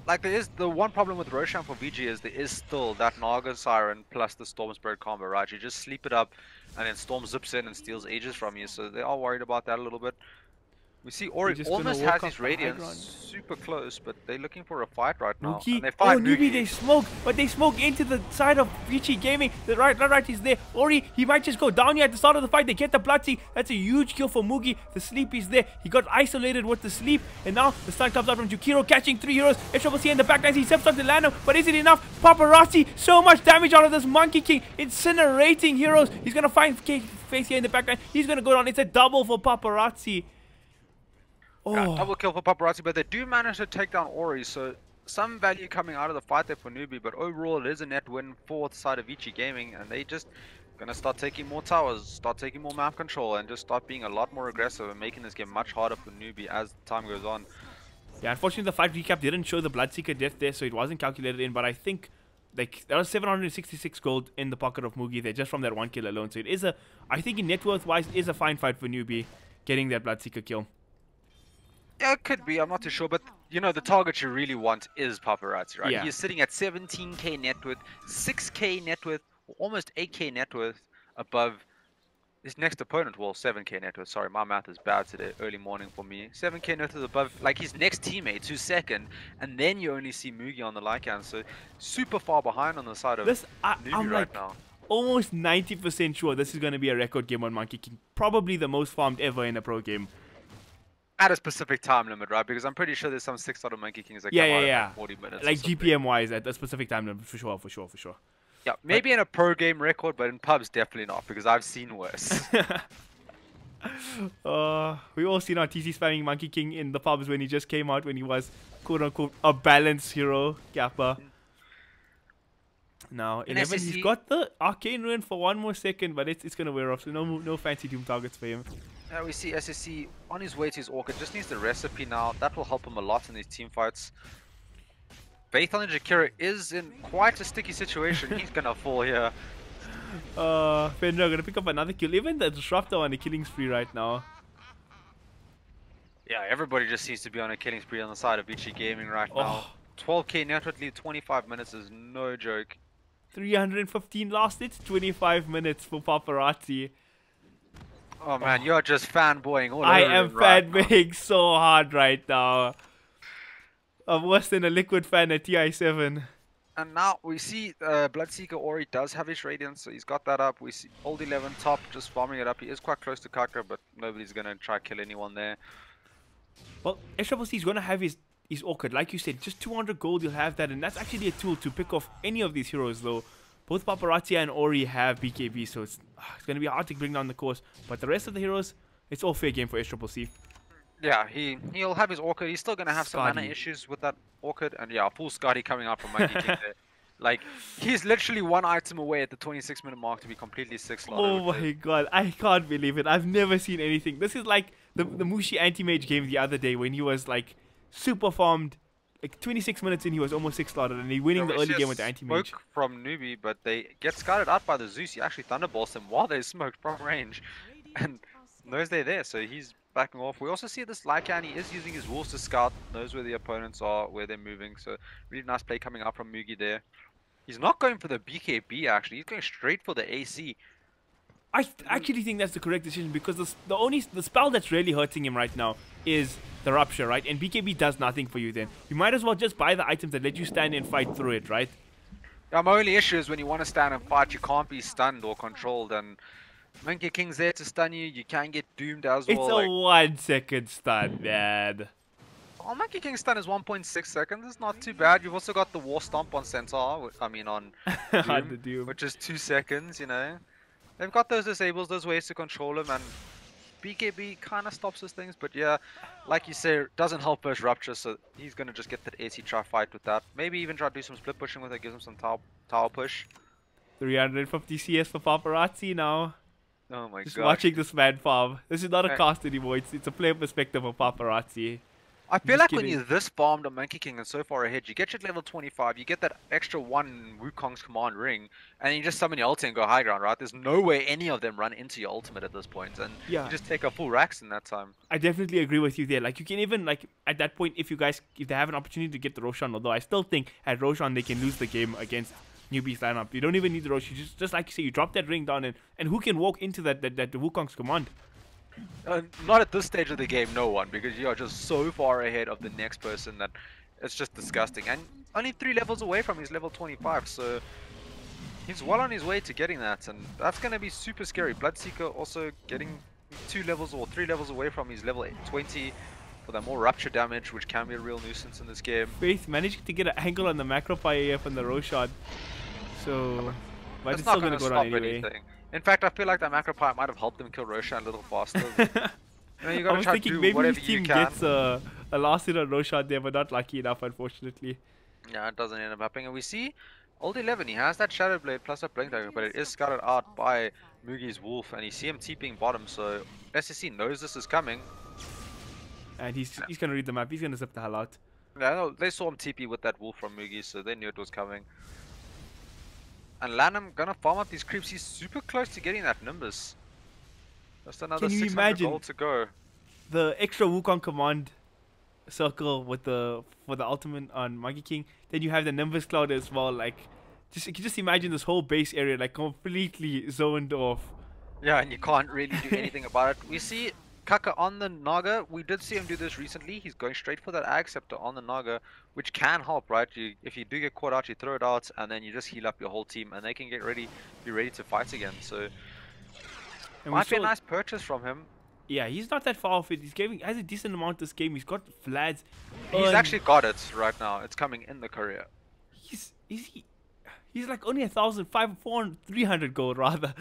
Like, there is the one problem with Roshan for VG is there is still that Naga Siren plus the Storm Spirit combo, right? You just sleep it up and then Storm zips in and steals Aegis from you. So they are worried about that a little bit. We see Ori just gonna almost walk has off his the high radiance ground. super close, but they're looking for a fight right now. Mookie. And they Oh, find Newbie, Mookie. they smoke, but they smoke into the side of Vici Gaming. The right is there. Ori, he might just go down here at the start of the fight. They get the Bloodseek. That's a huge kill for Moogie. The sleep is there. He got isolated with the sleep, and now the stun comes out from Jukiro, catching 3 heroes. SCC in the back lines. He steps up to land him, but is it enough? Paparazzi, so much damage out of this Monkey King, incinerating heroes. He's gonna find face here in the back line. He's gonna go down. It's a double for Paparazzi. Oh. Double kill for Paparazzi, but they do manage to take down Ori, so some value coming out of the fight there for Newbee, but overall it is a net win for the side of Vici Gaming, and they just gonna start taking more towers, start taking more map control, and just start being a lot more aggressive and making this game much harder for Newbee as time goes on. Yeah, unfortunately the fight recap didn't show the Bloodseeker death there, so it wasn't calculated in, but I think like there was 766 gold in the pocket of Moogie there just from that 1 kill alone, so it is I think in net worth wise is a fine fight for Newbee getting that Bloodseeker kill. Yeah, it could be. I'm not too sure, but you know the target you really want is Paparazzi, right? Yeah. He's sitting at 17k net worth, 6k net worth, almost 8k net worth above his next opponent. Well, 7k net worth. Sorry, my math is bad today. Early morning for me. 7k net worth above like his next teammate, who's second, and then you only see Moogie on the Lycan, so super far behind on the side of This Newbee I'm right like now. almost 90% sure this is going to be a record game on Monkey King, probably the most farmed ever in a pro game. At a specific time limit, right? Because I'm pretty sure there's some 6-star Monkey Kings that Yeah, come out yeah, in like 40 minutes. Like or something. GPM wise at a specific time limit, for sure. Yeah, maybe in a pro game record, but in pubs definitely not, because I've seen worse. We all seen our TC spamming Monkey King in the pubs when he just came out, when he was quote unquote a balanced hero, Kappa. Now, In 11, he's SSC got the Arcane Ruin for 1 more second, but it's gonna wear off, so no fancy Doom targets for him. Now we see SSC on his way to his Orchid, just needs the recipe now. That will help him a lot in these team fights. Vathon and Jakira is in quite a sticky situation. He's gonna fall here. Fenrir gonna pick up another kill. Even the Disruptor on the killing spree right now. Yeah, everybody just seems to be on a killing spree on the side of Vici Gaming right now. 12k net worth lead, 25 minutes is no joke. 315 lost, it's 25 minutes for Paparazzi. Oh man, you're just fanboying all I over am him right now. fanboying so hard right now. I'm worse than a Liquid fan at TI7. And now we see Bloodseeker Ori does have his Radiance, so he's got that up. We see Old 11 top just farming it up. He is quite close to Kaka, but nobody's going to try to kill anyone there. Well, SCC is going to have his Orchid. Like you said, just 200 gold, you'll have that. And that's actually a tool to pick off any of these heroes, though. Both Paparazzi and Ori have BKB, so it's going to be hard to bring down the course. But the rest of the heroes, it's all fair game for SCC. Yeah, he'll have his Orchid. He's still going to have some mana issues with that Orchid. And yeah, full Scotty coming out from Monkey King there. Like, he's literally 1 item away at the 26-minute mark to be completely 6-slotted. Oh my god, I can't believe it. I've never seen anything. This is like the Mushi anti-mage game the other day when he was like super farmed. Like 26 minutes in, he was almost 6-slotted and he winning the early game with the anti-mage. Smoke from Newbee, but they get scouted out by the Zeus. He actually thunderbolts them while they smoked from range. And knows they're there, so he's backing off. We also see this Lycan, he is using his wolves to scout, knows where the opponents are, where they're moving. So really nice play coming out from Mugi there. He's not going for the BKB actually, he's going straight for the AC. I actually think that's the correct decision because the spell that's really hurting him right now is the Rupture, right? And BKB does nothing for you then. You might as well just buy the items that let you stand and fight through it, right? Yeah, my only issue is when you want to stand and fight, you can't be stunned or controlled, and Monkey King's there to stun you, you can get doomed as well. It's a 1 second stun, man. Oh, Monkey King's stun is 1.6 seconds, it's not too bad. You've also got the War Stomp on Centaur, on Doom, The Doom. which is 2 seconds, you know. They've got those disables, those ways to control him, and BKB kind of stops those things, but yeah, like you say, doesn't help burst Rupture, so he's going to just get that AC try fight with that. Maybe even try to do some split pushing with it, gives him some tower push. 350 CS for Paparazzi now. Oh my god. Just watching this man farm. This is not a cast anymore, it's a player perspective of Paparazzi. I feel Just like when kidding. you're this farmed on Monkey King and so far ahead, you get your level 25, you get that extra 1 Wukong's command ring, and you just summon your ulti and go high ground, right? There's no way any of them run into your ultimate at this point, and Yeah. you just take a full racks in that time. I definitely agree with you there. Like, you can even, like, at that point, if they have an opportunity to get the Roshan, although I still think at Roshan they can lose the game against Newbee's lineup. You don't even need the Roshan. Just like you say, you drop that ring down, and who can walk into that Wukong's command? Not at this stage of the game, no one, because you are just so far ahead of the next person that it's just disgusting. And only 3 levels away from his level 25, so he's well on his way to getting that, and that's going to be super scary. Bloodseeker also getting 2 levels or 3 levels away from his level 20 for that more rupture damage, which can be a real nuisance in this game. Faith managing to get an angle on the macro fire from the Roshan. So, but it's not still going to go down anyway. Anything. In fact, I feel like that macro pipe might have helped him kill Roshan a little faster. You know, you I gotta was try thinking to do maybe whatever his you team can. gets a last hit on Roshan there, but not lucky enough, unfortunately. Yeah, it doesn't end up happening. And we see Old 11, he has that Shadow Blade plus a Blink Dagger, but it is scouted out by Mugi's Wolf, and you see him TPing bottom, so SSC knows this is coming. And he's going to read the map. He's going to zip the hell out. Yeah, no, they saw him TP with that Wolf from Mugi, so they knew it was coming. And Lanham gonna farm up these creeps. He's super close to getting that Nimbus. Just another Can you 600 imagine gold to go. the extra Wukong command circle with for the ultimate on Monkey King? Then you have the Nimbus Cloud as well. Like, you can just imagine this whole base area like completely zoned off. Yeah, and you can't really do anything about it. We see Kaka on the Naga. We did see him do this recently. He's going straight for that Ag Scepter on the Naga, which can help, right? If you do get caught out, you throw it out, and then you just heal up your whole team, and they can be ready to fight again. So, might be a nice purchase from him. Yeah, he's not that far off it. Has a decent amount this game. He's got Vlad's. He's actually got it right now. It's coming in the courier. He's like only 300 gold rather.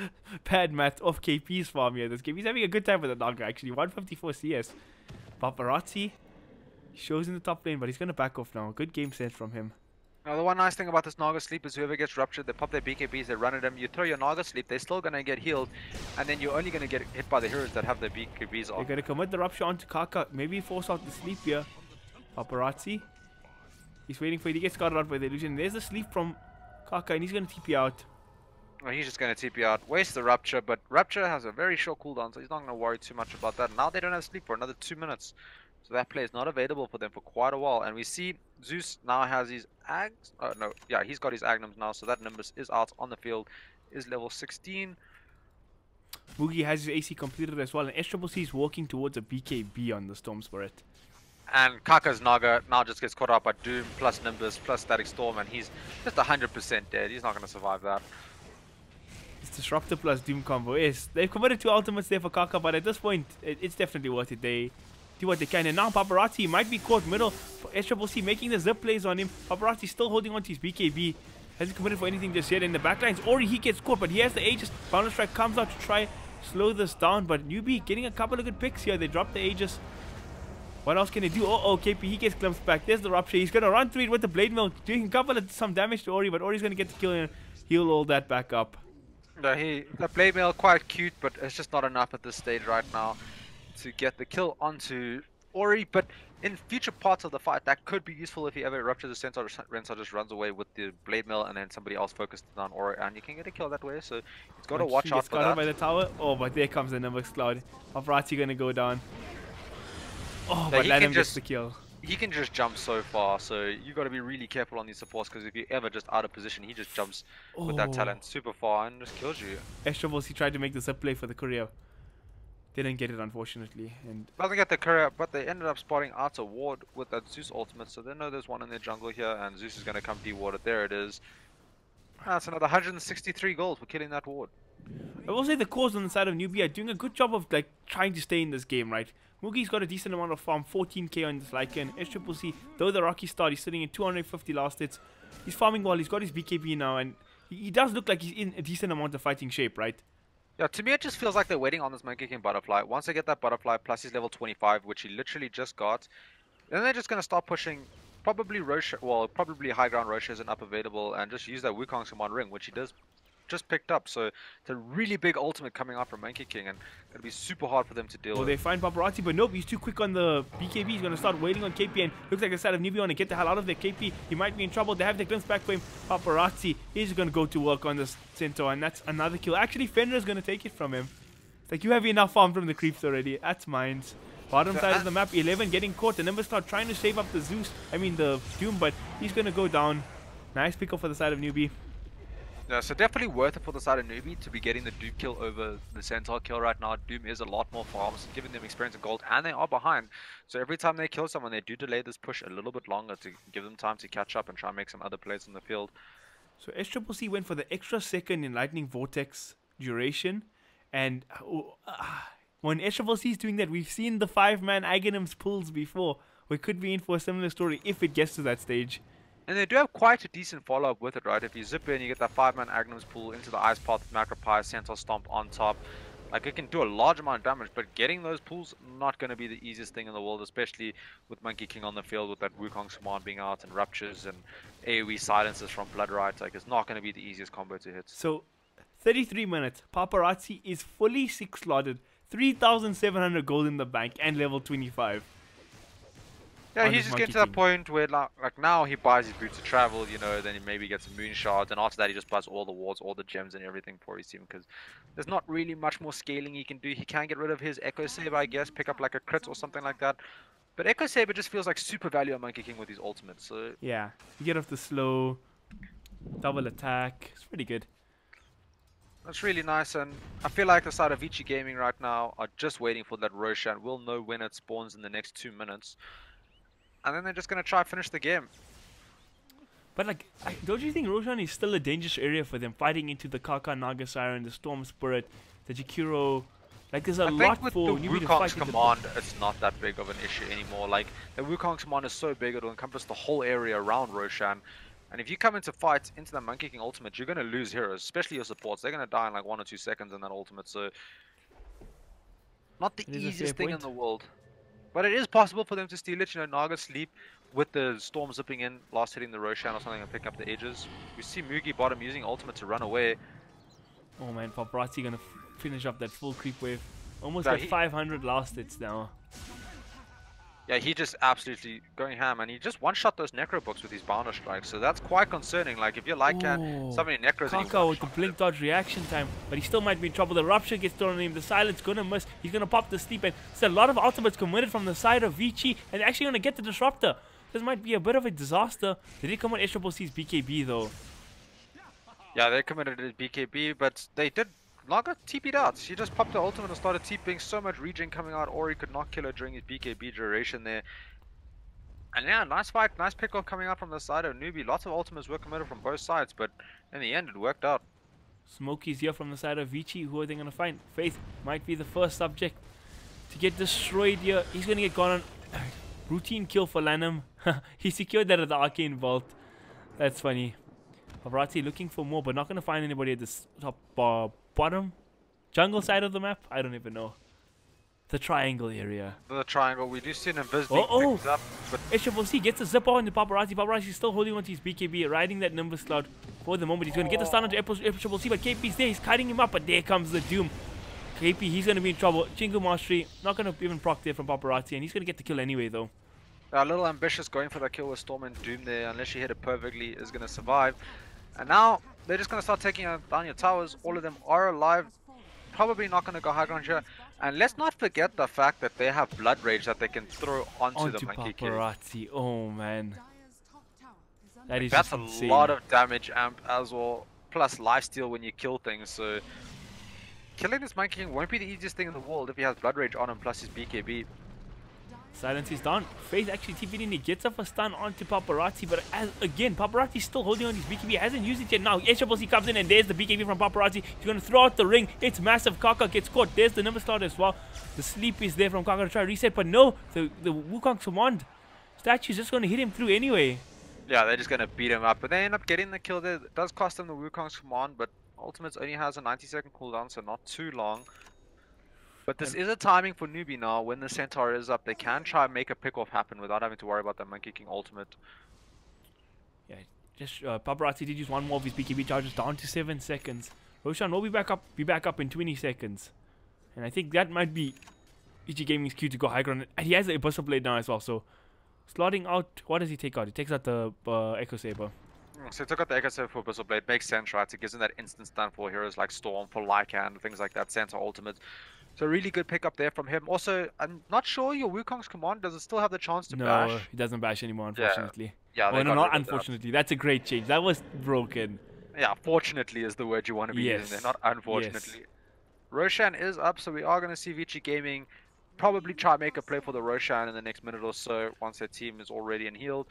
Bad math off KP's farm here this game. He's having a good time with the Naga actually. 154 CS. Paparazzi shows in the top lane, but he's gonna back off now. Good game sense from him. Now the one nice thing about this Naga sleep is whoever gets ruptured, they pop their BKBs, they run at them. You throw your Naga sleep, they're still gonna get healed, and then you're only gonna get hit by the heroes that have their BKBs on. They're gonna commit the rupture onto Kaka. Maybe force out the sleep here. Paparazzi. He's waiting for it. He gets scouted out by the illusion. There's the sleep from Kaka, and he's gonna TP out. Well, he's just gonna TP out, waste the rupture, but rupture has a very short cooldown, so he's not gonna worry too much about that. Now they don't have sleep for another 2 minutes, so that play is not available for them for quite a while. And we see Zeus now has his Ags. No, yeah, he's got his Agnums now, so that Nimbus is out on the field, is level 16. Mugi has his AC completed as well, and SCC is walking towards a BKB on the Storm Spirit. And Kaka's Naga now just gets caught up by Doom plus Nimbus plus Static Storm, and he's just 100% dead. He's not going to survive that. It's Disruptor plus Doom combo. Yes, they've committed 2 ultimates there for Kaka, but at this point, it's definitely worth it. They do what they can. And now Paparazzi might be caught middle. SCC making the zip plays on him. Paparazzi still holding on to his BKB. Hasn't committed for anything just yet in the backlines. Or he gets caught, but he has the Aegis. Boundless Strike comes out to try slow this down, but Newbee getting a couple of good picks here. They drop the Aegis. What else can they do? Oh, KP, he gets glimpsed back. There's the rupture. He's going to run through it with the Blade Mill, doing a couple of some damage to Ori, but Ori's going to get the kill and heal all that back up. No, the Blade Mill quite cute, but it's just not enough at this stage right now to get the kill onto Ori. But in future parts of the fight, that could be useful if he ever ruptures the Centaur. Centaur just runs away with the Blade Mill, and then somebody else focuses on Ori, and you can get a kill that way. So he's got to watch out for that. By the tower. Oh, but there comes the Nimbus Cloud. Paparazzi going to go down. Oh, but let him get the kill. He can just jump so far, so you got to be really careful on these supports, because if you're ever just out of position, he just jumps with that talent super far and just kills you. He tried to make the zip play for the courier. Didn't get it, unfortunately. And doesn't get the courier, but they ended up spotting out a ward with that Zeus ultimate, so they know there's one in their jungle here, and Zeus is going to come de-ward it. There it is. That's another 163 gold for killing that ward. I will say the cores on the side of Newbee are doing a good job of like trying to stay in this game, right? Mugi's got a decent amount of farm, 14k on this Lycan. SCC, though the rocky start, he's sitting at 250 last hits. He's farming well, he's got his BKB now, and he does look like he's in a decent amount of fighting shape, right? Yeah, to me it just feels like they're waiting on this Monkey King Butterfly. Once they get that Butterfly plus his level 25, which he literally just got, then they're just going to start pushing probably Roche, well, probably High Ground Roche isn't up available, and just use that Wukong's Command Ring, which he does just picked up. So it's a really big ultimate coming out from Monkey King, and it's going to be super hard for them to deal with. They find Paparazzi, but nope, he's too quick on the BKB. He's going to start waiting on KP, and looks like the side of Newbee want to get the hell out of there. KP, he might be in trouble. They have the glimpse back for him. Paparazzi, he's going to go to work on this Centaur, and that's another kill. Actually, Fenrir's going to take it from him. It's like, you have enough farm from the creeps already. That's mine. Bottom side of the map, 11 getting caught. The Nimbus start trying to save up the Zeus, the Doom, but he's going to go down. Nice pick up for the side of Newbee. Yeah, so definitely worth it for the side of Newbee to be getting the Doom kill over the Centaur kill right now. Doom is a lot more farms, giving them experience and gold, and they are behind. So every time they kill someone, they do delay this push a little bit longer to give them time to catch up and try and make some other plays in the field. So SCCC went for the extra second in Lightning Vortex duration, and when SCCC is doing that, we've seen the 5-man Aghanims pulls before. We could be in for a similar story if it gets to that stage. And they do have quite a decent follow-up with it, right? If you zip in, you get that 5-man Aghanims pull into the Ice Path, Macropie, Centaur Stomp on top. Like, it can do a large amount of damage, but getting those pulls, not going to be the easiest thing in the world, especially with Monkey King on the field, with that Wukong's command being out, and Ruptures, and AoE silences from Blood Riot. Like, it's not going to be the easiest combo to hit. So, 33 minutes. Paparazzi is fully 6-slotted, 3,700 gold in the bank, and level 25. Yeah, he's just getting to that point where, like now he buys his boots of travel, you know, then he maybe gets a moonshot, and after that he just buys all the wards, all the gems and everything for his team, because there's not really much more scaling he can do. He can get rid of his Echo Saber, I guess, pick up like a crit or something like that. But Echo Saber just feels like super value on Monkey King with his ultimate, so... Yeah, you get off the slow, double attack, it's pretty good. That's really nice, and I feel like the side of Vici Gaming right now are just waiting for that Roshan. We'll know when it spawns in the next 2 minutes. And then they're just going to try and finish the game. But like, don't you think Roshan is still a dangerous area for them, fighting into the Kaka Naga Siren, the Storm Spirit, the Jakiro? Like, there's a lot for Newbee to fight. Wukong's command, it's not that big of an issue anymore. Like, the Wukong's command is so big it'll encompass the whole area around Roshan. And if you come into fights into the Monkey King ultimate, you're going to lose heroes, especially your supports. They're going to die in like 1 or 2 seconds in that ultimate. So, not the easiest thing in the world. But it is possible for them to steal it. You know, Naga sleep with the Storm zipping in, last hitting the Roshan or something and picking up the edges. We see Mugi bottom using ultimate to run away. Oh man, Paparazzi gonna finish up that full creep wave. Almost got 500 last hits now. Yeah, he just absolutely going ham, and he just one-shot those Necro books with his Bounder Strikes, so that's quite concerning. Like, if you're like so many Necros... Kaka with the blink dodge reaction time, but he still might be in trouble. The Rupture gets thrown on him, the Silence gonna miss, he's gonna pop the sleep, and there's a lot of ultimates committed from the side of Vici, and they're actually gonna get the Disruptor. This might be a bit of a disaster. They did come on SCCC's BKB though. Yeah, they committed to BKB, but they did not got TP'd out. She just popped the ultimate and started TPing, so much regen coming out, or he could not kill her during his BKB duration there. And yeah, nice fight, nice pick-off coming out from the side of Newbee. Lots of ultimates were committed from both sides, but in the end it worked out. Smokey's here from the side of Vici. Who are they going to find? Faith might be the first subject to get destroyed here. He's going to get gone on routine kill for Lanham. He secured that at the Arcane Vault. That's funny. Paparazzi looking for more, but not going to find anybody at this top bottom jungle side of the map. I don't even know. The triangle area. The triangle. We do see an Invis being picked up, but SCCC gets a zip on the Paparazzi. Paparazzi still holding on to his BKB, riding that Nimbus Cloud for the moment. He's going to get the stun onto SCCC, but KP's there. He's kiting him up, but there comes the Doom. KP, he's going to be in trouble. Chingu Mastery, not going to even proc there from Paparazzi, and he's going to get the kill anyway, though. A little ambitious going for that kill with Storm and Doom there. Unless you hit it perfectly, is going to survive. And now they're just going to start taking down your towers. All of them are alive. Probably not going to go high ground here. And let's not forget the fact that they have Blood Rage that they can throw onto the Monkey King. Paparazzi, oh man. That is That's a insane. lot of damage amp as well. Plus lifesteal when you kill things. So killing this Monkey King won't be the easiest thing in the world if he has Blood Rage on him plus his BKB. Silence is down. Faith actually TP'd in. He gets off a stun onto Paparazzi, but again, Paparazzi's still holding on his BKB. He hasn't used it yet. Now SCCC comes in, and there's the BKB from Paparazzi. He's going to throw out the ring. It's massive. Kaka gets caught. There's the Nimbus Cloud as well. The sleep is there from Kaka to try to reset, but no, the Wukong's command statue's just going to hit him through anyway. Yeah, they're just going to beat him up, but they end up getting the kill there. It does cost them the Wukong's command, but Ultimates only has a 90-second cooldown, so not too long. But this is a timing for Newbee now. When the Centaur is up, they can try and make a pick-off happen without having to worry about the Monkey King ultimate. Yeah, just Paparazzi did use one more of his BKB charges down to 7 seconds. Roshan will be back up in 20 seconds. And I think that might be EG Gaming's cue to go high ground. And he has a Abyssal Blade now as well, so slotting out, what does he take out? He takes out the Echo Saber. So he took out the Echo Saber for Abyssal Blade. Makes sense, right? It gives him that instant stun for heroes like Storm, for Lycan, things like that, Centaur ultimate. So really good pickup there from him. Also, I'm not sure your Wukong's command, does it still have the chance to bash? No, he doesn't bash anymore, unfortunately. Yeah, oh, no, not unfortunately. That's a great change. That was broken. Yeah, fortunately is the word you want to be using there, Yes. not Yes. unfortunately. Roshan is up, so we are going to see Vici Gaming probably try and make a play for the Roshan in the next minute or so once their team is all ready and healed.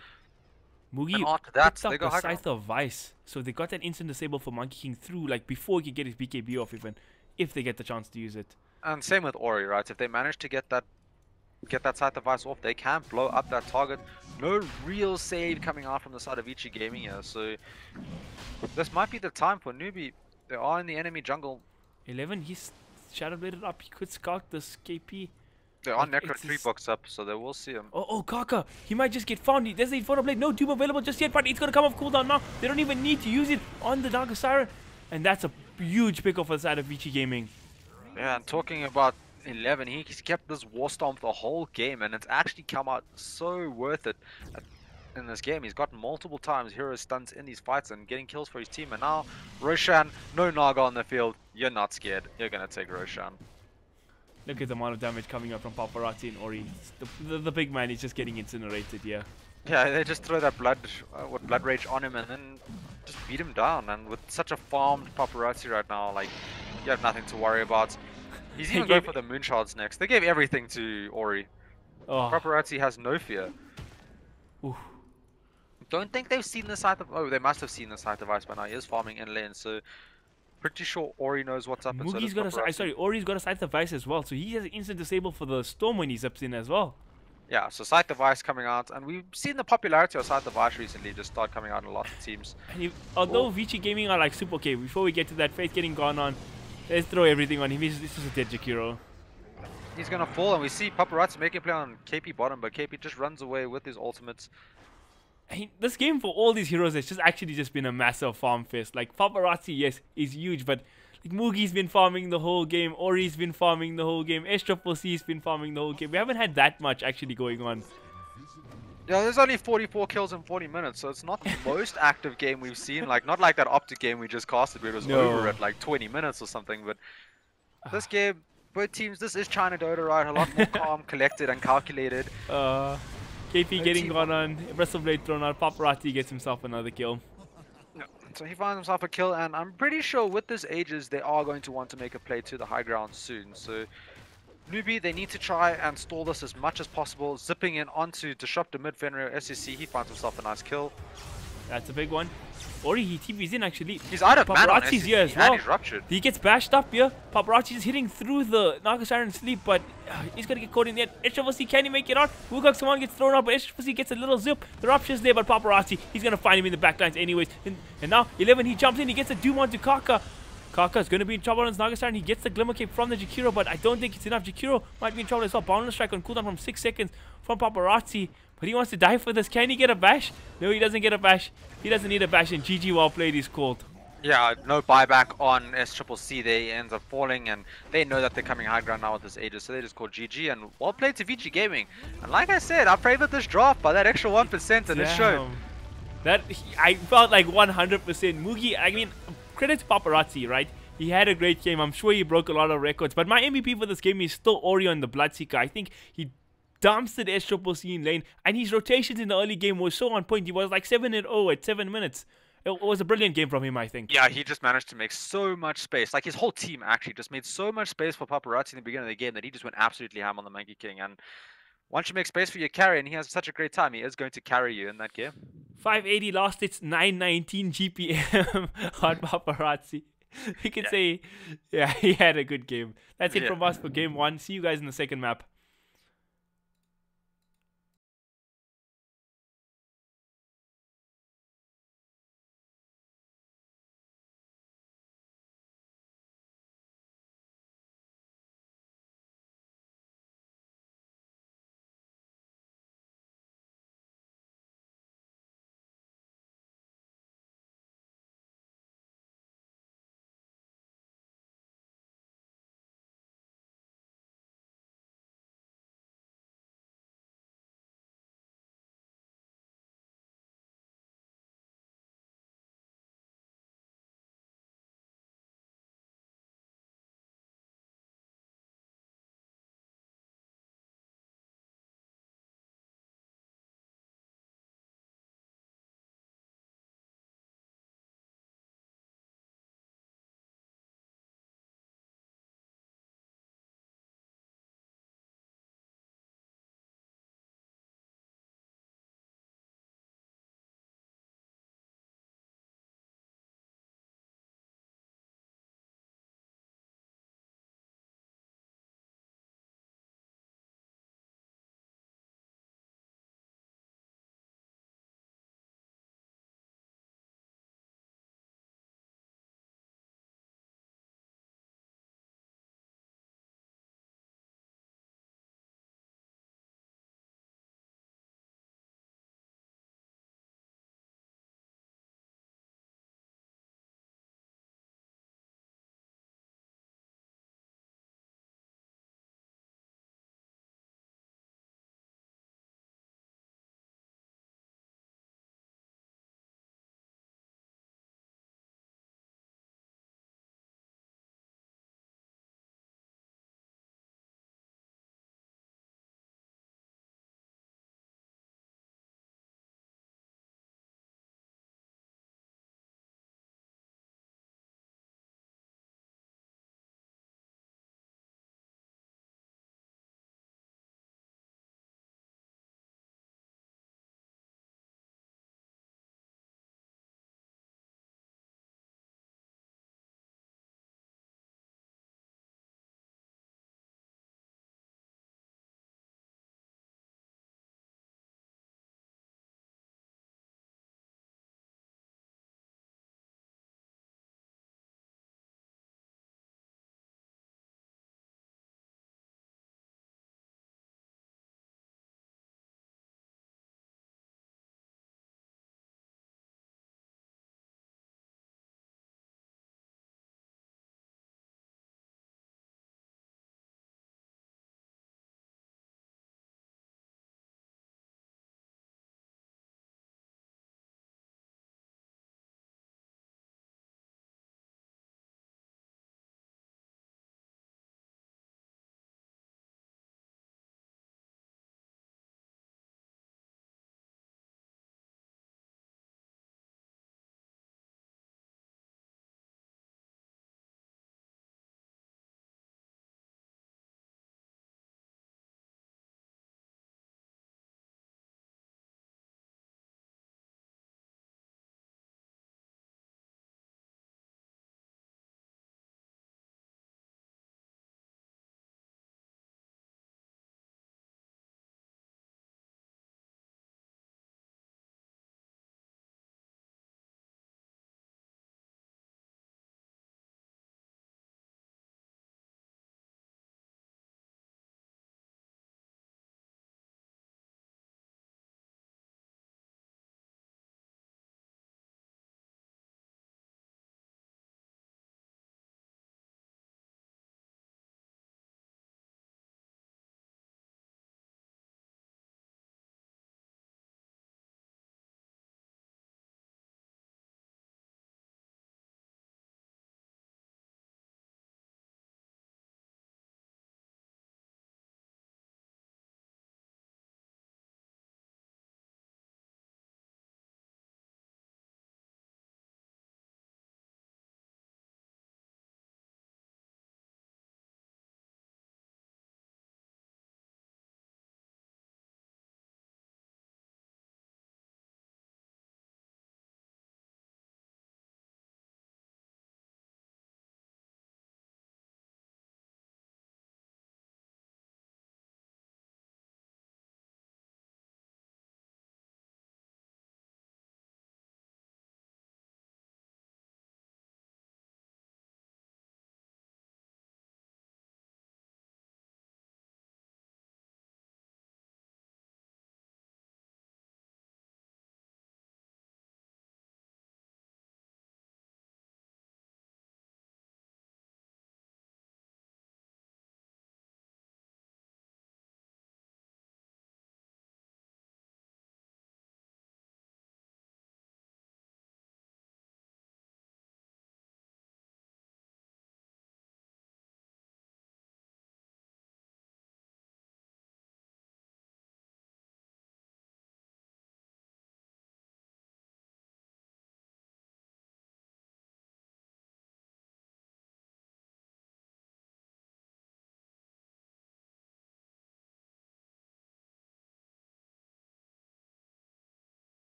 And Mugi after that, picked they up go the high ground. Scythe of Vice, so they got that instant disable for Monkey King through, like, before he can get his BKB off even, if they get the chance to use it. And same with Ori, right? If they manage to get that side device off, they can blow up that target. No real save coming out from the side of Vici Gaming here, so this might be the time for Newbee. They are in the enemy jungle. 11, he's Shadow Bladed up, he could scout this KP. They are Like, Necro it's 3 his- books up, so they will see him. Oh, Kaka, he might just get found. There's the Photo Blade, no Doom available just yet, but it's gonna come off cooldown now. They don't even need to use it on the Dark Siren. And that's a huge pick off for the side of Vici Gaming. Yeah, and talking about 11, he's kept this War Stomp the whole game, and it's actually come out so worth it in this game. He's got multiple times hero stunts in these fights and getting kills for his team, and now Roshan, no Naga on the field. You're not scared. You're going to take Roshan. Look at the amount of damage coming up from Paparazzi and Ori. The big man is just getting incinerated here. Yeah, they just throw that blood rage on him and then just beat him down. And with such a farmed Paparazzi right now, like, you have nothing to worry about. He's even going for the moonshots next. They gave everything to Ori. Oh, Paparazzi has no fear. oof. Don't think they've seen the scythe of... Oh, they must have seen the scythe device by now. He is farming in lane, so pretty sure Ori knows what's up. And so Mugi's does got a Paparazzi. Ori's got a Scythe Device as well, so he has an instant disable for the Storm when he zips in as well. Yeah, so scythe device coming out, and we've seen the popularity of scythe device recently just start coming out in a lot of teams. And although Vici Gaming are like super okay, before we get to that Faith getting gone on, let's throw everything on him. This is a dead Jakiro. He's gonna fall, and we see Paparazzi making a play on KP bottom, but KP just runs away with his ultimates. This game for all these heroes has just actually just been a massive farm fest. Like Paparazzi, yes, is huge, but like Mugi's been farming the whole game, Ori's been farming the whole game, SCC's been farming the whole game. We haven't had that much actually going on. Yeah, there's only 44 kills in 40 minutes, so it's not the most active game we've seen. Like, not like that Optic game we just casted where it was over at like 20 minutes or something, but this game, both teams, this is China Dota, right? A lot more calm, collected, and calculated. KP getting gone on, Wrestle Blade thrown out, Paparazzi gets himself another kill. Yeah, so he finds himself a kill, and I'm pretty sure with this Aegis, they are going to want to make a play to the high ground soon. So Newbee, they need to try and stall this as much as possible, zipping in onto Disruptor mid Fenrir SEC. He finds himself a nice kill. That's a big one. Ori, he TP's in actually. He's out of mana on Paparazzi's SEC, here as and well. he's ruptured. He gets bashed up here. Paparazzi's hitting through the Naga Siren sleep, but he's gonna get caught in there. HFC, can he make it out? Wukong's one gets thrown out, but HFC gets a little zip. The rupture's there, but Paparazzi, he's gonna find him in the backlines anyways. And now 11, he jumps in, he gets a Doom onto Kaka. Kaka's gonna be in trouble on his Naga Siren. He gets the Glimmer Cape from the Jakiro, but I don't think it's enough. Jakiro might be in trouble as well. Boundless Strike on cooldown from 6 seconds from Paparazzi. But he wants to die for this. Can he get a bash? No, he doesn't get a bash. He doesn't need a bash, and GG well played is called. Yeah, no buyback on SCCC. They ends up falling, and they know that they're coming high ground now with this Aegis, so they just call GG. And well played to Vici Gaming. And like I said, I favored this draft by that extra 1%, and it showed. I felt like 100% Mugi. I mean, credit to Paparazzi, right? He had a great game. I'm sure he broke a lot of records. But my MVP for this game is still Orion the Bloodseeker. I think he dumpstered SCCC in lane, and his rotations in the early game were so on point. He was like 7-0 at 7 minutes. It was a brilliant game from him, I think. Yeah, he just managed to make so much space. Like, his whole team actually just made so much space for Paparazzi in the beginning of the game that he just went absolutely ham on the Monkey King. And once you make space for your carry, and he has such a great time, he is going to carry you in that game. 580 lost its 919 GPM on Paparazzi. We can say, yeah, he had a good game. That's it from us for game 1. See you guys in the second map.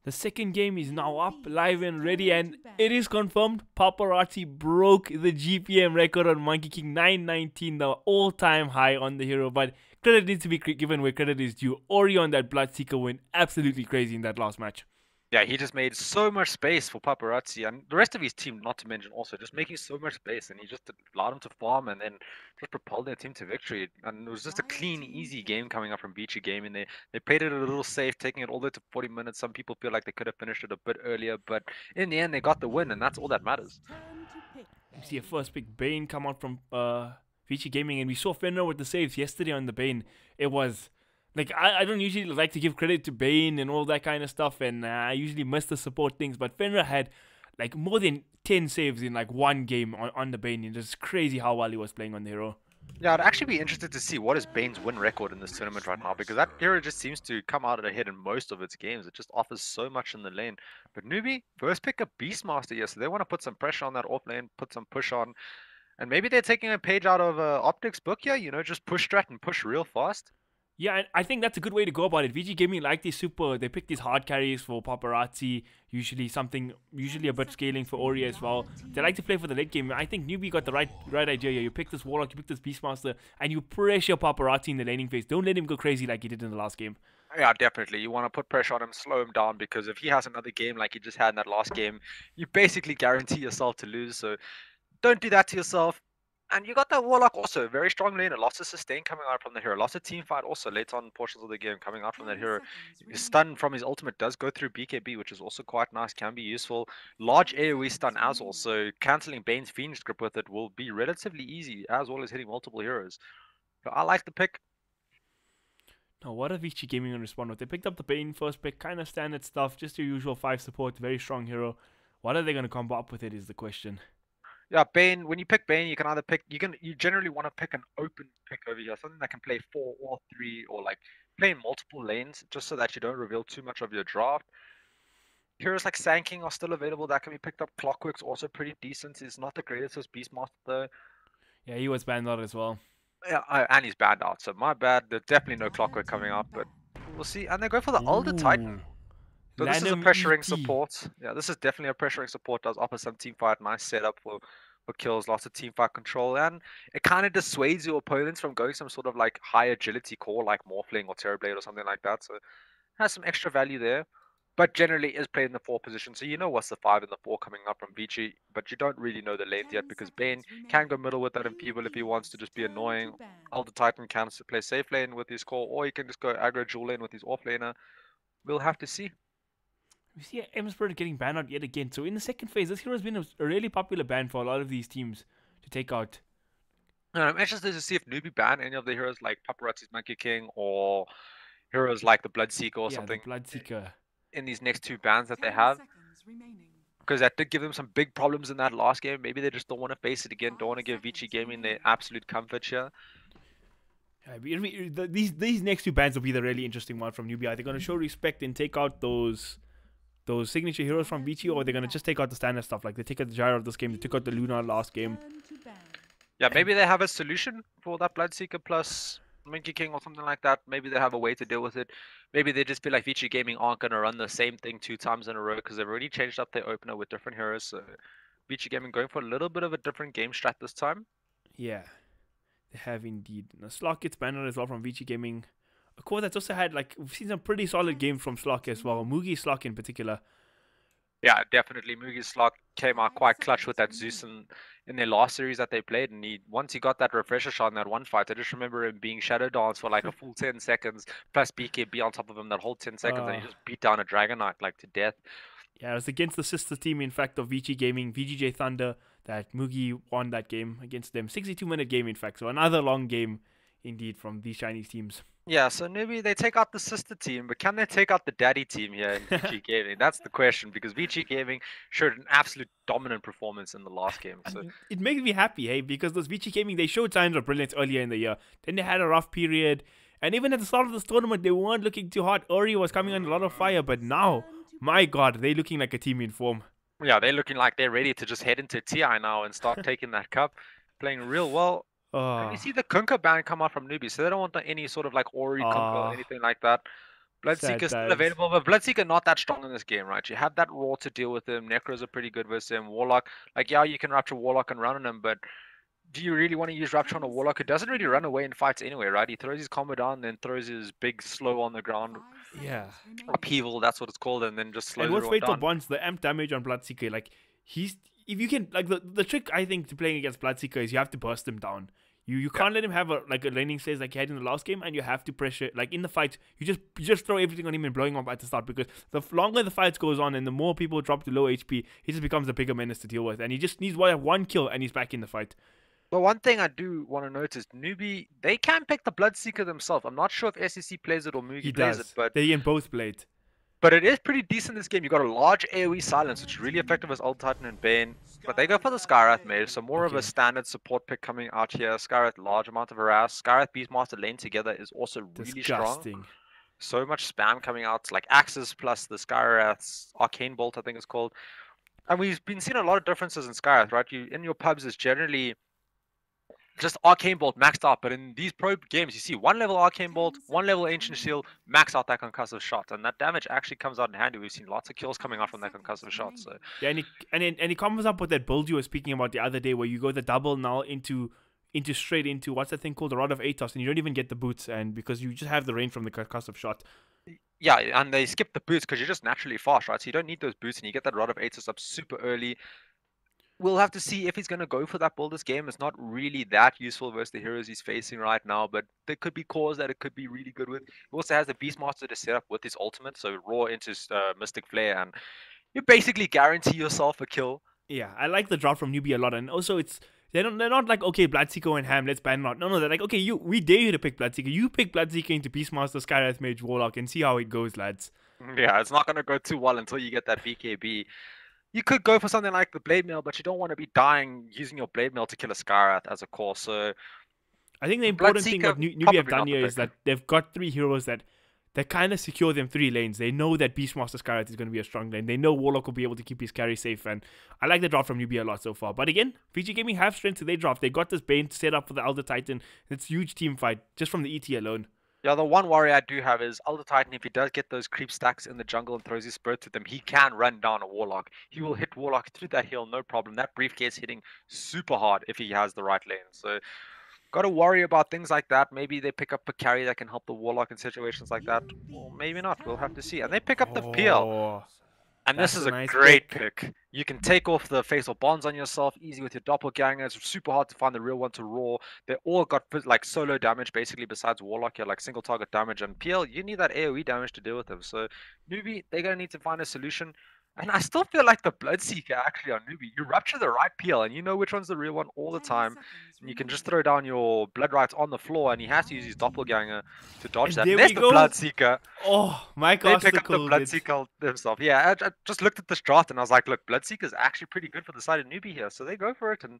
The second game is now up, live and ready, and it is confirmed. Paparazzi broke the GPM record on Monkey King 919, the all-time high on the hero. But credit needs to be given where credit is due. Ori on that Bloodseeker went absolutely crazy in that last match. Yeah, he just made so much space for Paparazzi and the rest of his team, not to mention also, just making so much space, and he just allowed him to farm and then just propelled their team to victory. And it was just a clean, easy game coming up from Vici Gaming. They played it a little safe, taking it all the way to 40 minutes. Some people feel like they could have finished it a bit earlier, but in the end, they got the win, and that's all that matters. You see a first pick Bane come out from Vici Gaming, and we saw Fenrir with the saves yesterday on the Bane. It was... Like, I don't usually like to give credit to Bane and all that kind of stuff, and I usually miss the support things, but Fenrir had, like, more than 10 saves in, like, one game on the Bane, and it's crazy how well he was playing on the hero. Yeah, I'd actually be interested to see what is Bane's win record in this tournament right now, because that hero just seems to come out ahead in most of its games. It just offers so much in the lane. But Newbee, first pick a Beastmaster here, so they want to put some pressure on that off lane, put some push on, and maybe they're taking a page out of Optic's book here, you know, just push strat and push real fast. Yeah, I think that's a good way to go about it. VG Gaming like these they pick these hard carries for Paparazzi, usually a bit scaling for Ori as well. They like to play for the late game. I think Newbee got the right idea here. You pick this Warlock, you pick this Beastmaster, and you pressure Paparazzi in the laning phase. Don't let him go crazy like he did in the last game. Yeah, definitely. You want to put pressure on him, slow him down, because if he has another game like he just had in that last game, you basically guarantee yourself to lose. So don't do that to yourself. And you got that Warlock also, very strong laner, lots of sustain coming out from the hero, lots of team fight also later on portions of the game coming out from that hero. His stun from his ultimate does go through BKB, which is also quite nice, can be useful. Large AoE stun as well, so cancelling Bane's Fiend's Grip with it will be relatively easy, as well as hitting multiple heroes. So I like the pick. Now, what are Vici Gaming going to respond with? They picked up the Bane first pick, kind of standard stuff, just your usual 5 support, very strong hero. What are they going to combo up with it is the question. Yeah, Bane, when you pick Bane, you can either pick, you generally want to pick an open pick over here, something that can play 4 or 3, or like play in multiple lanes, just so that you don't reveal too much of your draft. Heroes like Sand King are still available, that can be picked up. Clockwork's also pretty decent, he's not the greatest as Beastmaster though. Yeah, he was banned out as well. Yeah, and he's banned out, so my bad, there's definitely no Clockwork coming up, but we'll see. And they go for the Elder Titan. So this is a pressuring support. Yeah, this is definitely a pressuring support. Does offer some team fight, nice setup for kills, lots of team fight control, and it kind of dissuades your opponents from going some sort of like high agility core like Morphling or Terrorblade or something like that. So it has some extra value there, but generally is played in the 4 position. So you know what's the 5 and the 4 coming up from Vici, but you don't really know the length yet because Bane can go middle with that Enfeeble if he wants to just be annoying. Elder Titan can play safe lane with his core, or he can just go aggro dual lane with his off laner. We'll have to see. We see Emsbird getting banned out yet again. So in the second phase, this hero has been a really popular ban for a lot of these teams to take out. And I'm interested to see if Newbee ban any of the heroes like Paparazzi's Monkey King or heroes like the Bloodseeker or something. The Bloodseeker. In these next 2 bans that they have. Because that did give them some big problems in that last game. Maybe they just don't want to face it again. Don't want to give Vici Gaming their absolute comfort here. These next 2 bans will be the really interesting one from Newbee. Are they going to show respect and take out those signature heroes from Vici, or they're going to just take out the standard stuff? Like they take out the Gyro of this game, they took out the Luna last game. Yeah, maybe they have a solution for that Bloodseeker plus Monkey King or something like that. Maybe they have a way to deal with it. Maybe they just feel like Vici Gaming aren't going to run the same thing 2 times in a row because they've already changed up their opener with different heroes. So Vici Gaming going for a little bit of a different game strat this time. Yeah, they have indeed. Now, Slock gets banned as well from Vici Gaming. A core that's also had, like, we've seen some pretty solid games from Slock as well. Mugi Slock in particular. Yeah, definitely. Mugi Slock came out quite clutch with that Zeus in their last series that they played. And once he got that refresher shot in that one fight, I just remember him being Shadow Dance for like a full 10 seconds, plus BKB on top of him that whole 10 seconds, and he just beat down a Dragon Knight like to death. Yeah, it was against the sister team, in fact, of Vici Gaming, VGJ Thunder, that Mugi won that game against them. 62-minute game, in fact. So another long game, indeed, from these Chinese teams. Yeah, so maybe they take out the sister team, but can they take out the daddy team here in Vici Gaming? That's the question, because Vici Gaming showed an absolute dominant performance in the last game. So it makes me happy, hey, because those Vici Gaming, they showed signs of brilliance earlier in the year. Then they had a rough period, and even at the start of this tournament, they weren't looking too hot. Ori was coming on a lot of fire, but now, my God, they're looking like a team in form. Yeah, they're looking like they're ready to just head into TI now and start taking that cup, playing real well. And we see the Kunkka ban come out from Newbee, so they don't want any sort of like Ori Kunkka or anything like that. Bloodseeker still times. available, but Bloodseeker not that strong in this game, right? You have that Raw to deal with him. Necros are pretty good versus him. Warlock, like, yeah, you can Rupture Warlock and run on him, but do you really want to use Rupture on a Warlock who doesn't really run away in fights anyway, right? He throws his combo down, then throws his big slow on the ground, Yeah. upheaval, that's what it's called, and then just slows And what's everyone Fatal down. Bonds, the amp damage on Bloodseeker, like, if you can, like, the trick, I think, to playing against Bloodseeker is you have to burst him down. You can't let him have a laning phase like he had in the last game, and you have to pressure, like, in the fight, you just throw everything on him and blowing up at the start, because the longer the fight goes on and the more people drop to low HP, he just becomes a bigger menace to deal with, and he just needs one kill and he's back in the fight. But one thing I do want to notice, Newbee, they can pick the Bloodseeker themselves. I'm not sure if SEC plays it or Mugi He plays does. it, but They can both play it. it is pretty decent this game. You got a large AoE silence, which is really effective as Old Titan and Bane. But they go for the Skyrath mage, so more of a standard support pick coming out here. Skyrath, large amount of harass. Skyrath Beastmaster lane together is also really strong. Disgusting. So much spam coming out, like Axes plus the Skyrath's Arcane Bolt, I think it's called. And we've been seeing a lot of differences in Skyrath, right? You in your pubs is generally just Arcane Bolt maxed out, but in these pro games, you see one level Arcane Bolt, one level Ancient Shield, max out that concussive shot, and that damage actually comes out in handy. We've seen lots of kills coming out from that concussive shot. So Yeah, and he comes up with that build you were speaking about the other day, where you go the double null into straight into what's that thing called, the Rod of Atos, and you don't even get the boots, and because you just have the range from the concussive shot. yeah, and they skip the boots because you're just naturally fast, right? So you don't need those boots, and you get that Rod of Atos up super early. We'll have to see if he's going to go for that build this game. It's not really that useful versus the heroes he's facing right now, but there could be cores that it could be really good with. He also has the Beastmaster to set up with his ultimate, so Raw into Mystic Flare, and you basically guarantee yourself a kill. Yeah, I like the drop from Newbee a lot, and also they're not like, okay, Bloodseeker and Ham, let's ban him out. No, they're like, okay, we dare you to pick Bloodseeker. You pick Bloodseeker into Beastmaster, Skyrath Mage, Warlock, and see how it goes, lads. Yeah, it's not going to go too well until you get that BKB. You could go for something like the Blade Mail, but you don't want to be dying using your Blade Mail to kill a Skyrath as a core. So I think the important thing what Newbee have done here is that they've got 3 heroes that kind of secure them 3 lanes. They know that Beastmaster Skyrath is going to be a strong lane. They know Warlock will be able to keep his carry safe, and I like the drop from Newbee a lot so far. But again, Vici Gaming have strength to their drop. They got this Bane set up for the Elder Titan. It's huge team fight just from the ET alone. Yeah, the one worry I do have is Elder Titan, if he does get those creep stacks in the jungle and throws his spirit to them, he can run down a Warlock. He will hit Warlock through that hill, no problem. That briefcase hitting super hard if he has the right lane. So, got to worry about things like that. Maybe they pick up a carry that can help the Warlock in situations like that. Or maybe not. We'll have to see. And they pick up the PL. And this is a nice great pick. You can take off the fatal bonds on yourself easy with your doppelganger. It's super hard to find the real one to raw. They all got like solo damage basically besides Warlock. You're like single target damage, and PL, you need that AoE damage to deal with them. So Newbee, they're going to need to find a solution. And I still feel like the Bloodseeker actually on Newbee, you rupture the right PL and you know which one's the real one all the time. And you can just throw down your Blood Rights on the floor and he has to use his doppelganger to dodge that. There There's we the go. Bloodseeker. Oh, Mike They pick up the Ostacle. Bloodseeker themselves. Yeah, I just looked at this draft and I was like, look, Bloodseeker is actually pretty good for the side of Newbee here. So they go for it. And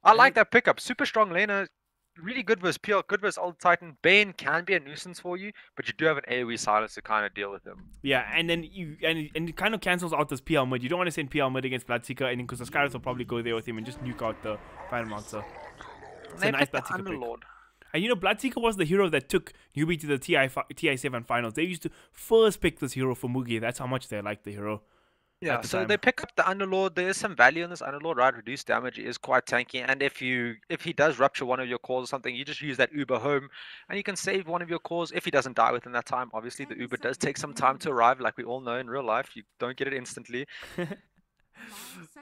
I like that pickup. Super strong laner. Really good versus PL, good versus Old Titan. Bane can be a nuisance for you, but you do have an AoE silence to kind of deal with him. Yeah, and then and it kind of cancels out this PL mid. You don't want to send PL mid against Bloodseeker, and because the Skyrath will probably go there with him and just nuke out the Final Monster. It's They a nice picked the Bloodseeker pick. Underlord. And you know, Bloodseeker was the hero that took Newbee to the TI7 finals. They used to first pick this hero for Mugi. That's how much they liked the hero. Yeah, the so time. they pick up the Underlord. There is some value in this Underlord, right? Reduced damage is quite tanky, and if he does rupture one of your cores or something, you just use that Uber home, and you can save one of your cores if he doesn't die within that time. Obviously, the Uber does take some time to arrive, like we all know in real life. You don't get it instantly.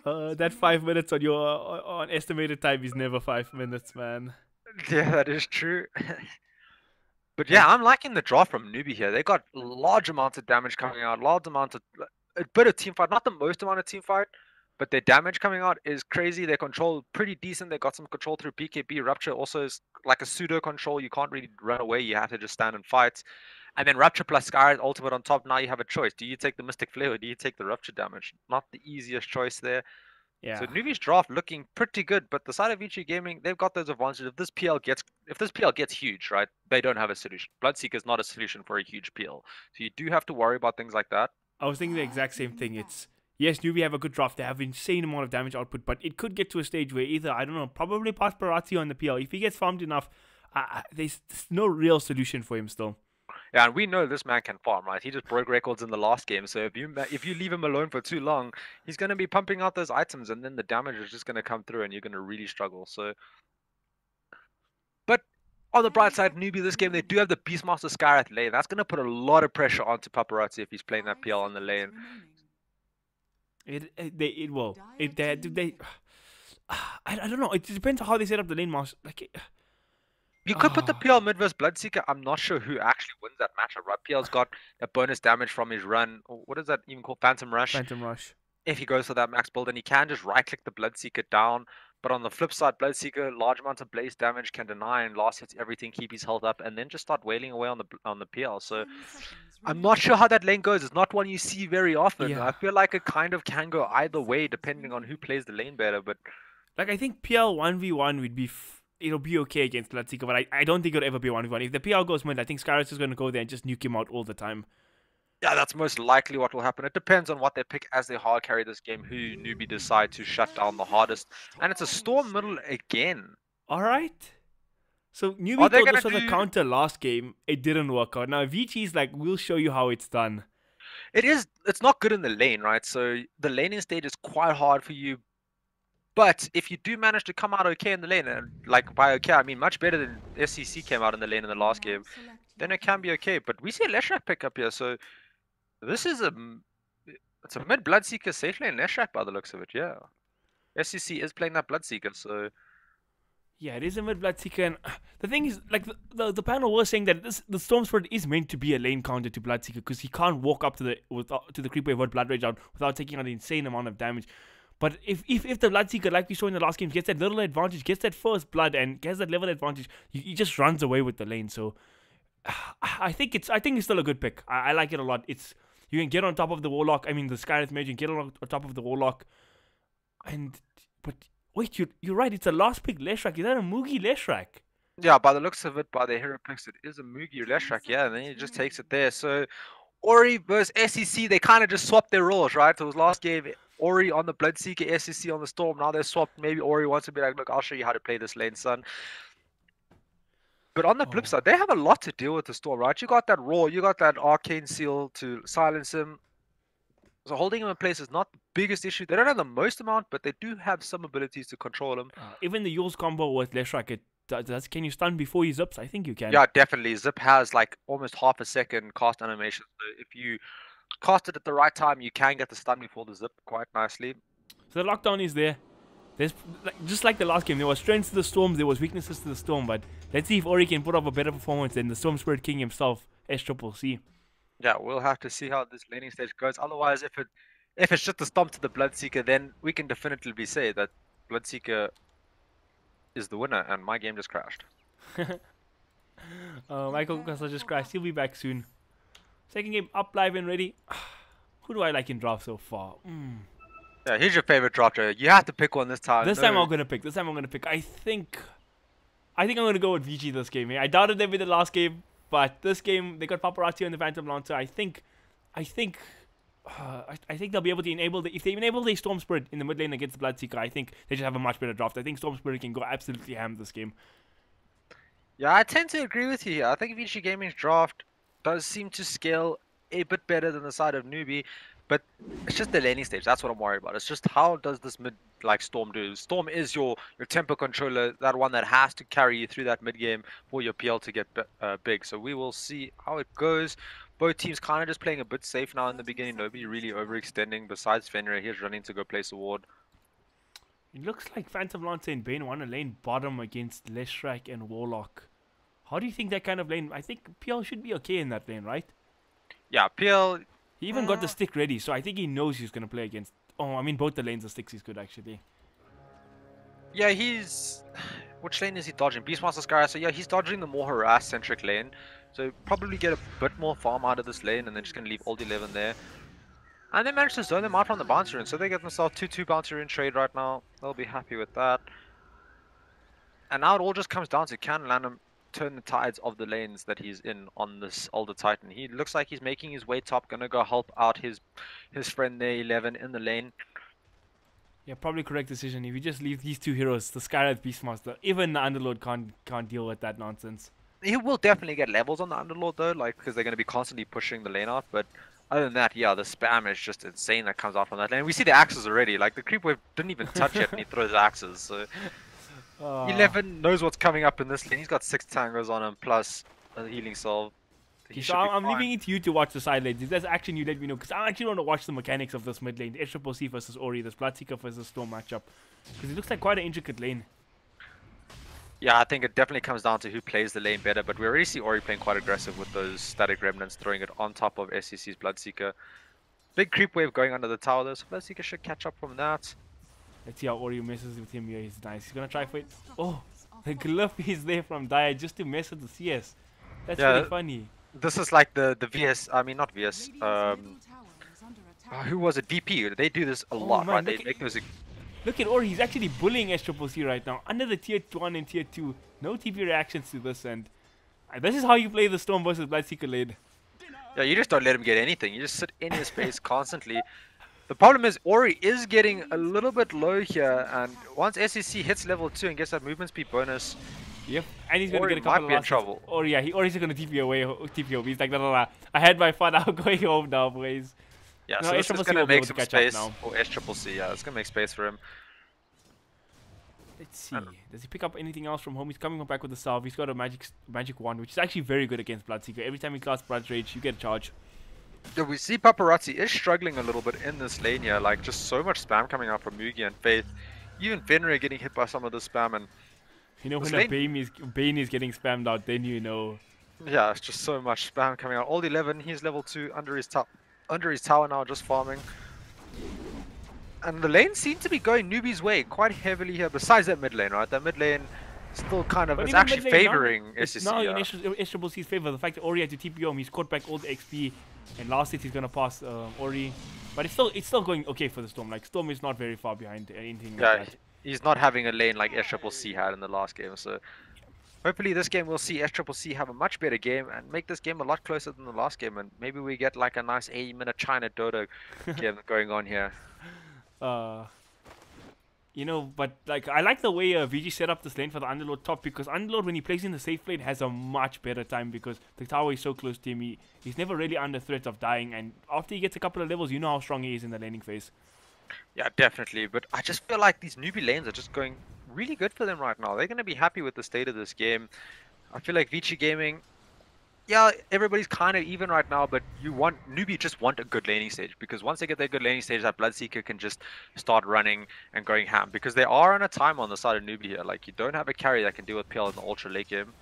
That 5 minutes on your on estimated time is never 5 minutes, man. Yeah, that is true. But yeah, I'm liking the draw from Newbee here. They got large amounts of damage coming out, large amounts of a bit of team fight, not the most amount of team fight, but their damage coming out is crazy. Their control pretty decent. They got some control through BKB. Rupture also is like a pseudo control. You can't really run away. You have to just stand and fight. And then Rupture plus Skyrath ultimate on top. Now you have a choice. Do you take the Mystic Flare or do you take the Rupture damage? Not the easiest choice there. Yeah. So Newbee's draft looking pretty good, but the side of Vici Gaming, they've got those advantages. If this PL gets huge, right, they don't have a solution. Bloodseeker is not a solution for a huge PL. So you do have to worry about things like that. I was thinking the exact same thing. It's yes, Newbee have a good draft. They have insane amount of damage output, but it could get to a stage where either, I don't know, probably Paparazzi on the PL. If he gets farmed enough, there's no real solution for him still. Yeah, and we know this man can farm, right? He just broke records in the last game. So if you leave him alone for too long, he's going to be pumping out those items, and then the damage is just going to come through, and you're going to really struggle. So, but on the bright side, Newbee this game, they do have the Beastmaster Skyrath lane. That's going to put a lot of pressure onto Paparazzi if he's playing that PL on the lane. I don't know. It depends on how they set up the lane, Mouse. Like, You could put the PL mid versus Bloodseeker. I'm not sure who actually wins that matchup, right? PL's got a bonus damage from his run. Or what is that even called? Phantom Rush. Phantom Rush. If he goes for that max build, and he can just right click the Bloodseeker down. But on the flip side, Bloodseeker, large amounts of blaze damage, can deny and last hits everything, keep his health up, and then just start wailing away on the PL. So I'm not sure how that lane goes. It's not one you see very often. Yeah. I feel like it kind of can go either way depending on who plays the lane better. But like, I think PL 1v1 would be it'll be okay against Bloodseeker, but I don't think it'll ever be 1v1. If the PL goes mid, I think Skyrath is going to go there and just nuke him out all the time. yeah, that's most likely what will happen. It depends on what they pick as they hard carry this game, who Newbee decide to shut down the hardest. And it's a Storm middle again. All right. So Newbee Are they thought this gonna was a do- counter last game. It didn't work out. Now Vici's like, we'll show you how it's done. It's not good in the lane, right? So the laning stage is quite hard for you. But if you do manage to come out okay in the lane, and like by okay, I mean much better than SCC came out in the lane in the last game, then it can be okay. But we see a Leshrac pick up here, so this is it's a mid Bloodseeker safe lane Leshrac by the looks of it, yeah. SCC is playing that Bloodseeker, so Yeah, it is a mid Bloodseeker, and the thing is, like the panel was saying that the Storm Spirit is meant to be a lane counter to Bloodseeker because he can't walk up to the creep wave Blood Rage out without taking an insane amount of damage. But if the Bloodseeker, like we saw in the last game, gets that little advantage, gets that first blood, and gets that level advantage, he just runs away with the lane. So I think it's still a good pick. I like it a lot. You can get on top of the Warlock. I mean the Skyrath Mage, you can get on top of the Warlock, but wait, you're right. It's a last pick Leshrac. Is that a Mugi Leshrac? yeah, by the looks of it, by the hero picks, it is a Mugi Leshrac, yeah, and then he just takes it there. So Ori versus SEC, they kind of just swapped their roles, right? So it was last game, Ori on the Bloodseeker, SEC on the Storm. Now they're swapped. Maybe Ori wants to be like, look, I'll show you how to play this lane, son. But on the flip side, they have a lot to deal with the Storm, right? You got that Roar, you got that Arcane Seal to silence him. So holding him in place is not the biggest issue. They don't have the most amount, but they do have some abilities to control him. Even the Yule's combo with Leshrac, can you stun before he zips? I think you can. Yeah, definitely. Zip has like almost half a second cast animation. So if you cast it at the right time, you can get the stun before the zip quite nicely. So the lockdown is there. There's just like the last game, there was strengths to the Storm, there was weaknesses to the Storm, but let's see if Ori can put up a better performance than the Storm Spirit King himself, SCCC. Yeah, we'll have to see how this laning stage goes. Otherwise, if it's just a stomp to the Bloodseeker, then we can definitively say that Bloodseeker is the winner, and my game just crashed. Michael Castle just crashed. He'll be back soon. Second game up, live and ready. Who do I like in draft so far? Yeah, here's your favorite drop, Joe. You have to pick one this time. This time I'm gonna pick. I think I'm gonna go with Vici this game. I doubted them in the last game, but this game they got Paparazzi and the Phantom Lancer. I think they'll be able to enable if they enable the Storm Spirit in the mid lane against the Bloodseeker. I think they should have a much better draft. I think Storm Spirit can go absolutely ham this game. Yeah, I tend to agree with you here. I think Vici Gaming's draft does seem to scale a bit better than the side of Newbee, but it's just the laning stage. That's what I'm worried about. It's just how does this mid Storm do? Storm is your tempo controller, that one that has to carry you through that mid game for your PL to get big. So we will see how it goes. Both teams kind of just playing a bit safe now in the beginning. Nobody really overextending. Besides Fenrir, he's running to go place a ward. It looks like Phantom Lancer and Bane won a lane bottom against Leshrac and Warlock. How do you think that kind of lane? I think PL should be okay in that lane, right? Yeah, PL. He even got the stick ready, so I think he knows he's going to play against... Oh, I mean, both the lanes of sticks is good, actually. Yeah, he's... Which lane is he dodging? Beastmaster Skyrath. So yeah, he's dodging the more harass-centric lane. So probably get a bit more farm out of this lane, and then just going to leave Old 11 there. And they managed to zone them out from the bouncer in, so they get themselves 2-2 bouncer in trade right now. They'll be happy with that. And now it all just comes down to can Lanham turn the tides of the lanes that he's in on this older Titan. He looks like he's making his way top, gonna go help out his friend there, 11, in the lane. Yeah, probably correct decision. If you just leave these two heroes, the Skyrath Beastmaster, even the Underlord can't deal with that nonsense. He will definitely get levels on the Underlord though, like because they're going to be constantly pushing the lane out. But other than that, yeah, the spam is just insane that comes out from that lane. We see the axes already. Like the creep wave didn't even touch it, and he throws axes. So 11 knows what's coming up in this lane. He's got 6 tangos on him plus a healing soul. He So should be I'm fine. leaving it to you to watch the side lanes. If there's action, you let me know, because I actually want to watch the mechanics of this mid lane. The Triple C versus Ori, this Bloodseeker versus Storm matchup, because it looks like quite an intricate lane. Yeah, I think it definitely comes down to who plays the lane better, but we already see Ori playing quite aggressive with those static remnants, throwing it on top of SEC's Bloodseeker. Big creep wave going under the tower though, so Bloodseeker should catch up from that. Let's see how Ori messes with him here. He's nice. He's gonna try for it. Oh, the glyph is there from Dire just to mess with the CS. That's Yeah. really funny. This is like the VS, I mean not VS, who was it, VP, they do this a lot, man, right? They look make those, Look at Ori. He's actually bullying Triple C right now. Under the tier 1 and tier 2. No TP reactions to this, and this is how you play the Storm versus Bloodseeker lane. yeah, you just don't let him get anything, you just sit in his space constantly. The problem is Ori is getting a little bit low here, and once SEC hits level 2 and gets that movement speed bonus, Yep, and he's gonna Ori get a couple might of be in losses. trouble. Or yeah, Ori's gonna TP away, TP over. He's like, no. I had my fun. I'm going home now, boys. Yeah, No, so this is SCCC going to will be make able to some catch up space now. for SCCC, yeah, it's going to make space for him. Let's see. Does he pick up anything else from home? He's coming back with the salve. He's got a magic wand, which is actually very good against Bloodseeker. Every time he casts Blood Rage, you get a charge. Yeah, we see Paparazzi is struggling a little bit in this lane here, like just so much spam coming out from Mugi and Faith. Even Fenrir getting hit by some of the spam, and You know, this when a lane- Bane is getting spammed out, then you know. yeah, it's just so much spam coming out. Old 11, he's level 2 under his tower now, just farming. And the lane seems to be going Newbee's way quite heavily here, besides that mid lane, right? That mid lane still kind of, But it's even actually mid lane now, favoring it's SEC. now yeah. in Triple C's favor. The fact that Ori had to TP home, he's caught back all the XP, and last hit he's gonna pass Ori. But it's still going okay for the Storm. Like Storm is not very far behind anything Yeah, like that. he's not having a lane like SCCC had in the last game, so hopefully this game we'll see SCCC have a much better game and make this game a lot closer than the last game, and maybe we get like a nice 80-minute China Dota game going on here. You know, but like I like the way Vici set up this lane for the Underlord top, because Underlord, when he plays in the safe lane, has a much better time because the tower is so close to him. He's never really under threat of dying, and after he gets a couple of levels, you know how strong he is in the laning phase. Yeah, definitely, but I just feel like these newbie lanes are just going really good for them right now. They're going to be happy with the state of this game. I feel like Vici Gaming, yeah, everybody's kind of even right now, but newbie just want a good laning stage, because once they get their good laning stage, that Bloodseeker can just start running and going ham, because they are on a time on the side of newbie here. Like, you don't have a carry that can deal with PL in the ultra late game.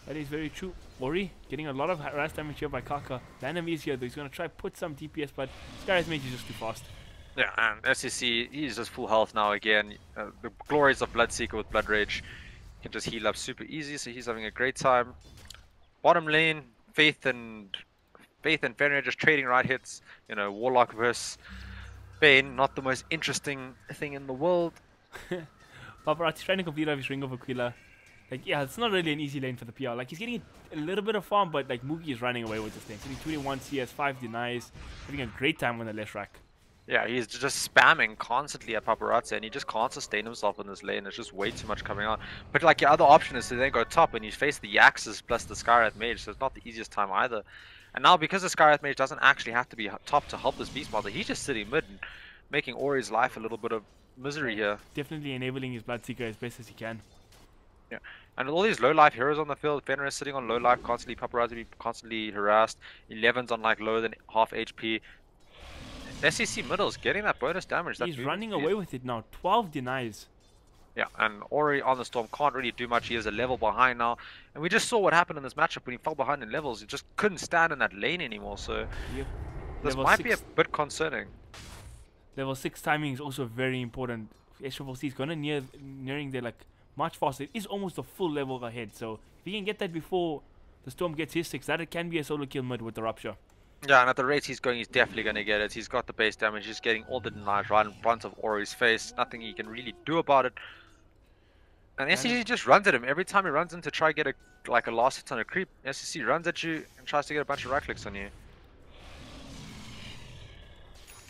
That is very true. Ori getting a lot of harass damage here by Kaka. Lanham is here though. He's going to try put some DPS, but Sky's mage is just too fast. Yeah, and SEC, he's just full health now again. The glories of Bloodseeker with Blood Rage. He can just heal up super easy, so he's having a great time. Bottom lane, Faith and Fenrir just trading right hits. You know, Warlock versus Bane, not the most interesting thing in the world. Paparazzi's trying to complete off his Ring of Aquila. Like, yeah, it's not really an easy lane for the PR. Like, he's getting a little bit of farm, but like Mugi is running away with this lane. Sitting 21 CS, 5 denies, having a great time on the left rack. Yeah, he's just spamming constantly at Paparazzi, and he just can't sustain himself in this lane. It's just way too much coming out. But like, your other option is to then go top, and you face the Yaxes plus the Skywrath Mage, so it's not the easiest time either. And now, because the Skywrath Mage doesn't actually have to be top to help this Beastmaster, he's just sitting mid and making Ori's life a little bit of misery here. Definitely enabling his Bloodseeker as best as he can. Yeah, and with all these low life heroes on the field, Fenrir is sitting on low life, constantly Paparazzi constantly harassed. 11's on like lower than half HP. SEC middle's getting that bonus damage. He's running away with it now. 12 denies. Yeah, and Ori on the Storm can't really do much. He is a level behind now. And we just saw what happened in this matchup when he fell behind in levels. He just couldn't stand in that lane anymore. So Yep. this Level might be a 6. bit concerning. Level 6 timing is also very important. SCCC is gonna nearing there like much faster. It is almost a full level ahead. So if he can get that before the Storm gets his 6, that it can be a solo kill mid with the Rupture. Yeah, and at the rate he's going, he's definitely going to get it. He's got the base damage. He's getting all the denies right in front of Ori's face. Nothing he can really do about it. And SEC just runs at him. Every time he runs in to try get a last hit on a creep, SEC runs at you and tries to get a bunch of right clicks on you.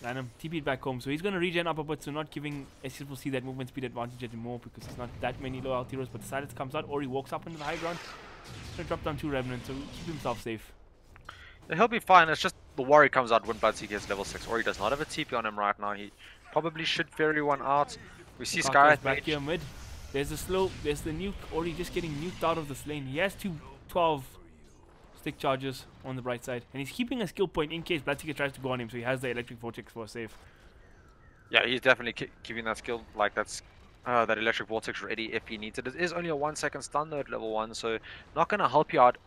Random TP'd back home, so he's going to regen up a bit, so not giving SCCC that movement speed advantage anymore, because there's not that many low alt heroes. But the silence comes out, Ori walks up into the high ground, Gonna drop down 2 Revenants, so keep himself safe. Yeah, he'll be fine. It's just the worry comes out when Bloodseeker gets level 6, or he does not have a TP on him right now. He probably should ferry one out. We see Kaka's Sky back here mid. There's the slow, there's the nuke, Ori just getting nuked out of this lane. He has 12 stick charges on the right side, and he's keeping a skill point in case Bloodseeker tries to go on him, so he has the electric vortex for a save. Yeah, he's definitely keeping that skill, like that electric vortex ready if he needs it. It is only a 1-second stun though at level 1, so not gonna help you out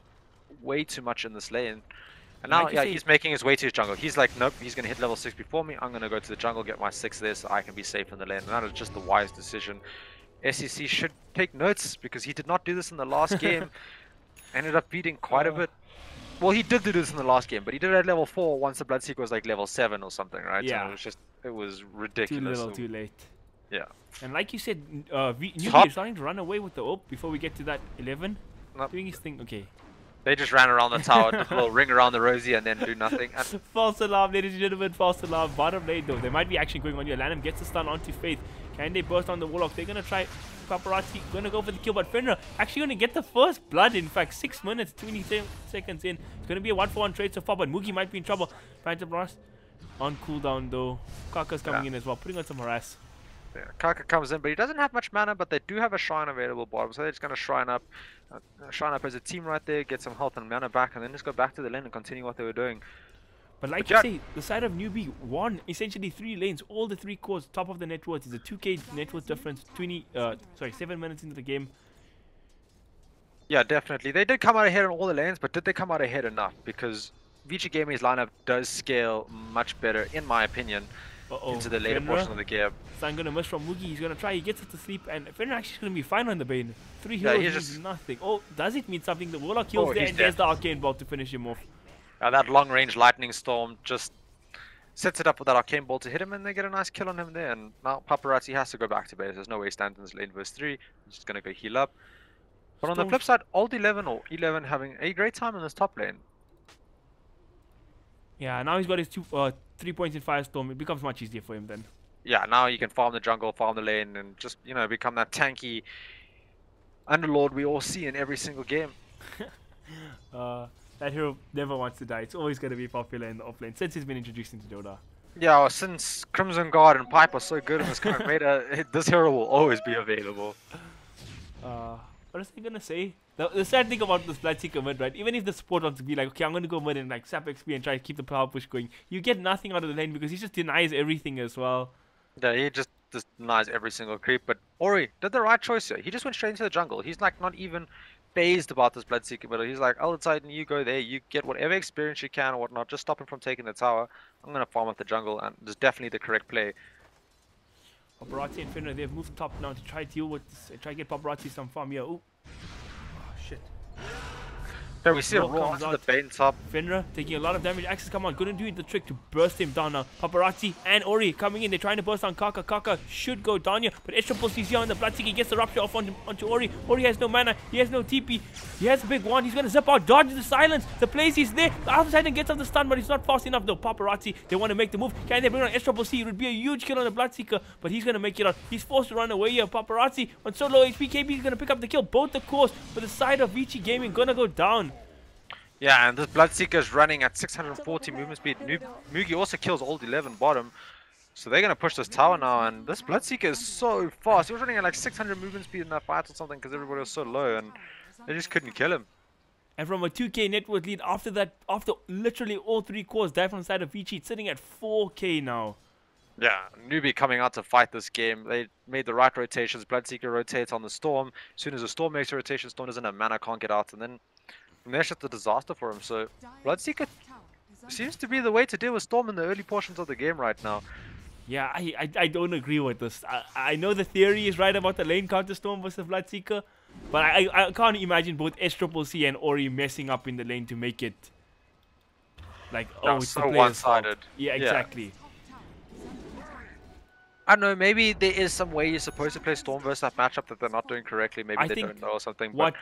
way too much in this lane. And now, like yeah, he's making his way to his jungle. He's like, nope, he's gonna hit level 6 before me. I'm gonna go to the jungle, get my 6 there, so I can be safe in the lane. And that is just the wise decision. SEC should take notes because he did not do this in the last game. Ended up beating quite a bit. Well, he did do this in the last game, but he did it at level 4 once the Bloodseeker was like level 7 or something, right? Yeah. So it was ridiculous. Too little, too late. Yeah. And like you said, Newbee is starting to run away with the AWP before we get to that 11. Nope. Doing his thing, okay. They just ran around the tower, did a little ring around the Rosie, and then do nothing. And False alarm, ladies and gentlemen, false alarm. Bottom lane though, there might be action going on here. Lanham gets the stun onto Faith. Can they burst on the Warlock? They're gonna try. Paparazzi gonna go for the kill, but Fenrir actually gonna get the first blood. In fact, 6 minutes, 20 seconds in. It's gonna be a 1-for-1 trade so far, but Moogie might be in trouble. Phantom Blast on cooldown though. Kaka's coming in as well, putting on some harass. yeah, Kaka comes in, but he doesn't have much mana, but they do have a shrine available bottom, so they're just gonna shrine up as a team right there, get some health and mana back, and then just go back to the lane and continue what they were doing. But like you say, the side of Newbee won essentially 3 lanes, all the 3 cores, top of the net worth. Is a 2k net worth difference, 7 minutes into the game. Yeah, definitely. They did come out ahead on all the lanes, but did they come out ahead enough? Because Vici Gaming's lineup does scale much better, in my opinion, into the later portion of the game. Stun gonna miss from Moogie, he's gonna try, he gets it to sleep, and Fenrir actually gonna be fine on the Bane. 3 heroes means nothing. Oh, does it mean something? The Warlock kills there, and there's the Arcane Bolt to finish him off. That long-range Lightning Storm just sets it up with that Arcane Bolt to hit him, and they get a nice kill on him there. And now Paparazzi has to go back to base. There's no way he stands in this lane verse 3. He's just gonna go heal up. But on the flip side, Old 11 or 11 having a great time in this top lane. Yeah, now he's got his 3 points in Firestorm. It becomes much easier for him then. Yeah, now you can farm the jungle, farm the lane, and just, you know, become that tanky underlord we all see in every single game. That hero never wants to die. It's always going to be popular in the offlane since he's been introduced into Dota. Yeah, well, since Crimson Guard and Pipe are so good in this current meta, this hero will always be available. What was I going to say? The sad thing about this Bloodseeker mid, right? Even if the support wants to be like, okay, I'm going to go mid and like sap XP and try to keep the power push going, you get nothing out of the lane because he just denies everything as well. Yeah, he just denies every single creep. But Ori did the right choice here. He just went straight into the jungle. He's like not even phased about this Bloodseeker middle. He's like, I'll decide and you go there, you get whatever experience you can or whatnot, just stop him from taking the tower. I'm going to farm up the jungle, and it's definitely the correct play. Paparazzi and Fenrir, they've moved top now to try to deal with this, try to get Paparazzi some farm here. Oh shit. So we see a roll onto the Bane top. Fenrir taking a lot of damage. Axis come on, couldn't do the trick to burst him down now. Paparazzi and Ori coming in. They're trying to burst down Kaka. Kaka should go down here, but Extra Pulse is here on the Bloodseeker. He gets the rupture off onto Ori. Ori has no mana. He has no TP. He has a big one. He's gonna zip out, dodge the silence. The place is there. The other side gets off the stun, but it's not fast enough though. Paparazzi, they want to make the move. Can they bring on Extra Pulse? It would be a huge kill on the Bloodseeker, but he's gonna make it out. He's forced to run away here. Paparazzi on so low HP. KB is gonna pick up the kill. Both the cores, but the side of Vici Gaming gonna go down. Yeah, and this Bloodseeker is running at 640 movement speed. Moogie also kills Old 11 bottom. So they're going to push this tower now, and this Bloodseeker is so fast. He was running at like 600 movement speed in that fight or something because everybody was so low, and they just couldn't kill him. And from a 2k net worth lead, after literally all 3 cores die from the side of Vici, it's sitting at 4k now. Yeah, Newbee coming out to fight this game. They made the right rotations. Bloodseeker rotates on the Storm. As soon as the Storm makes a rotation, Storm doesn't have mana, can't get out, and then from there, it's just a disaster for him. So Bloodseeker seems to be the way to deal with Storm in the early portions of the game right now. Yeah, I don't agree with this. I know the theory is right about the lane counter Storm versus Bloodseeker, but I can't imagine both S-Triple-C and Ori messing up in the lane to make it like, oh, it's so the player's one-sided. fault. Yeah, exactly. I don't know, maybe there is some way you're supposed to play Storm versus that matchup that they're not doing correctly. Maybe they don't know or something. What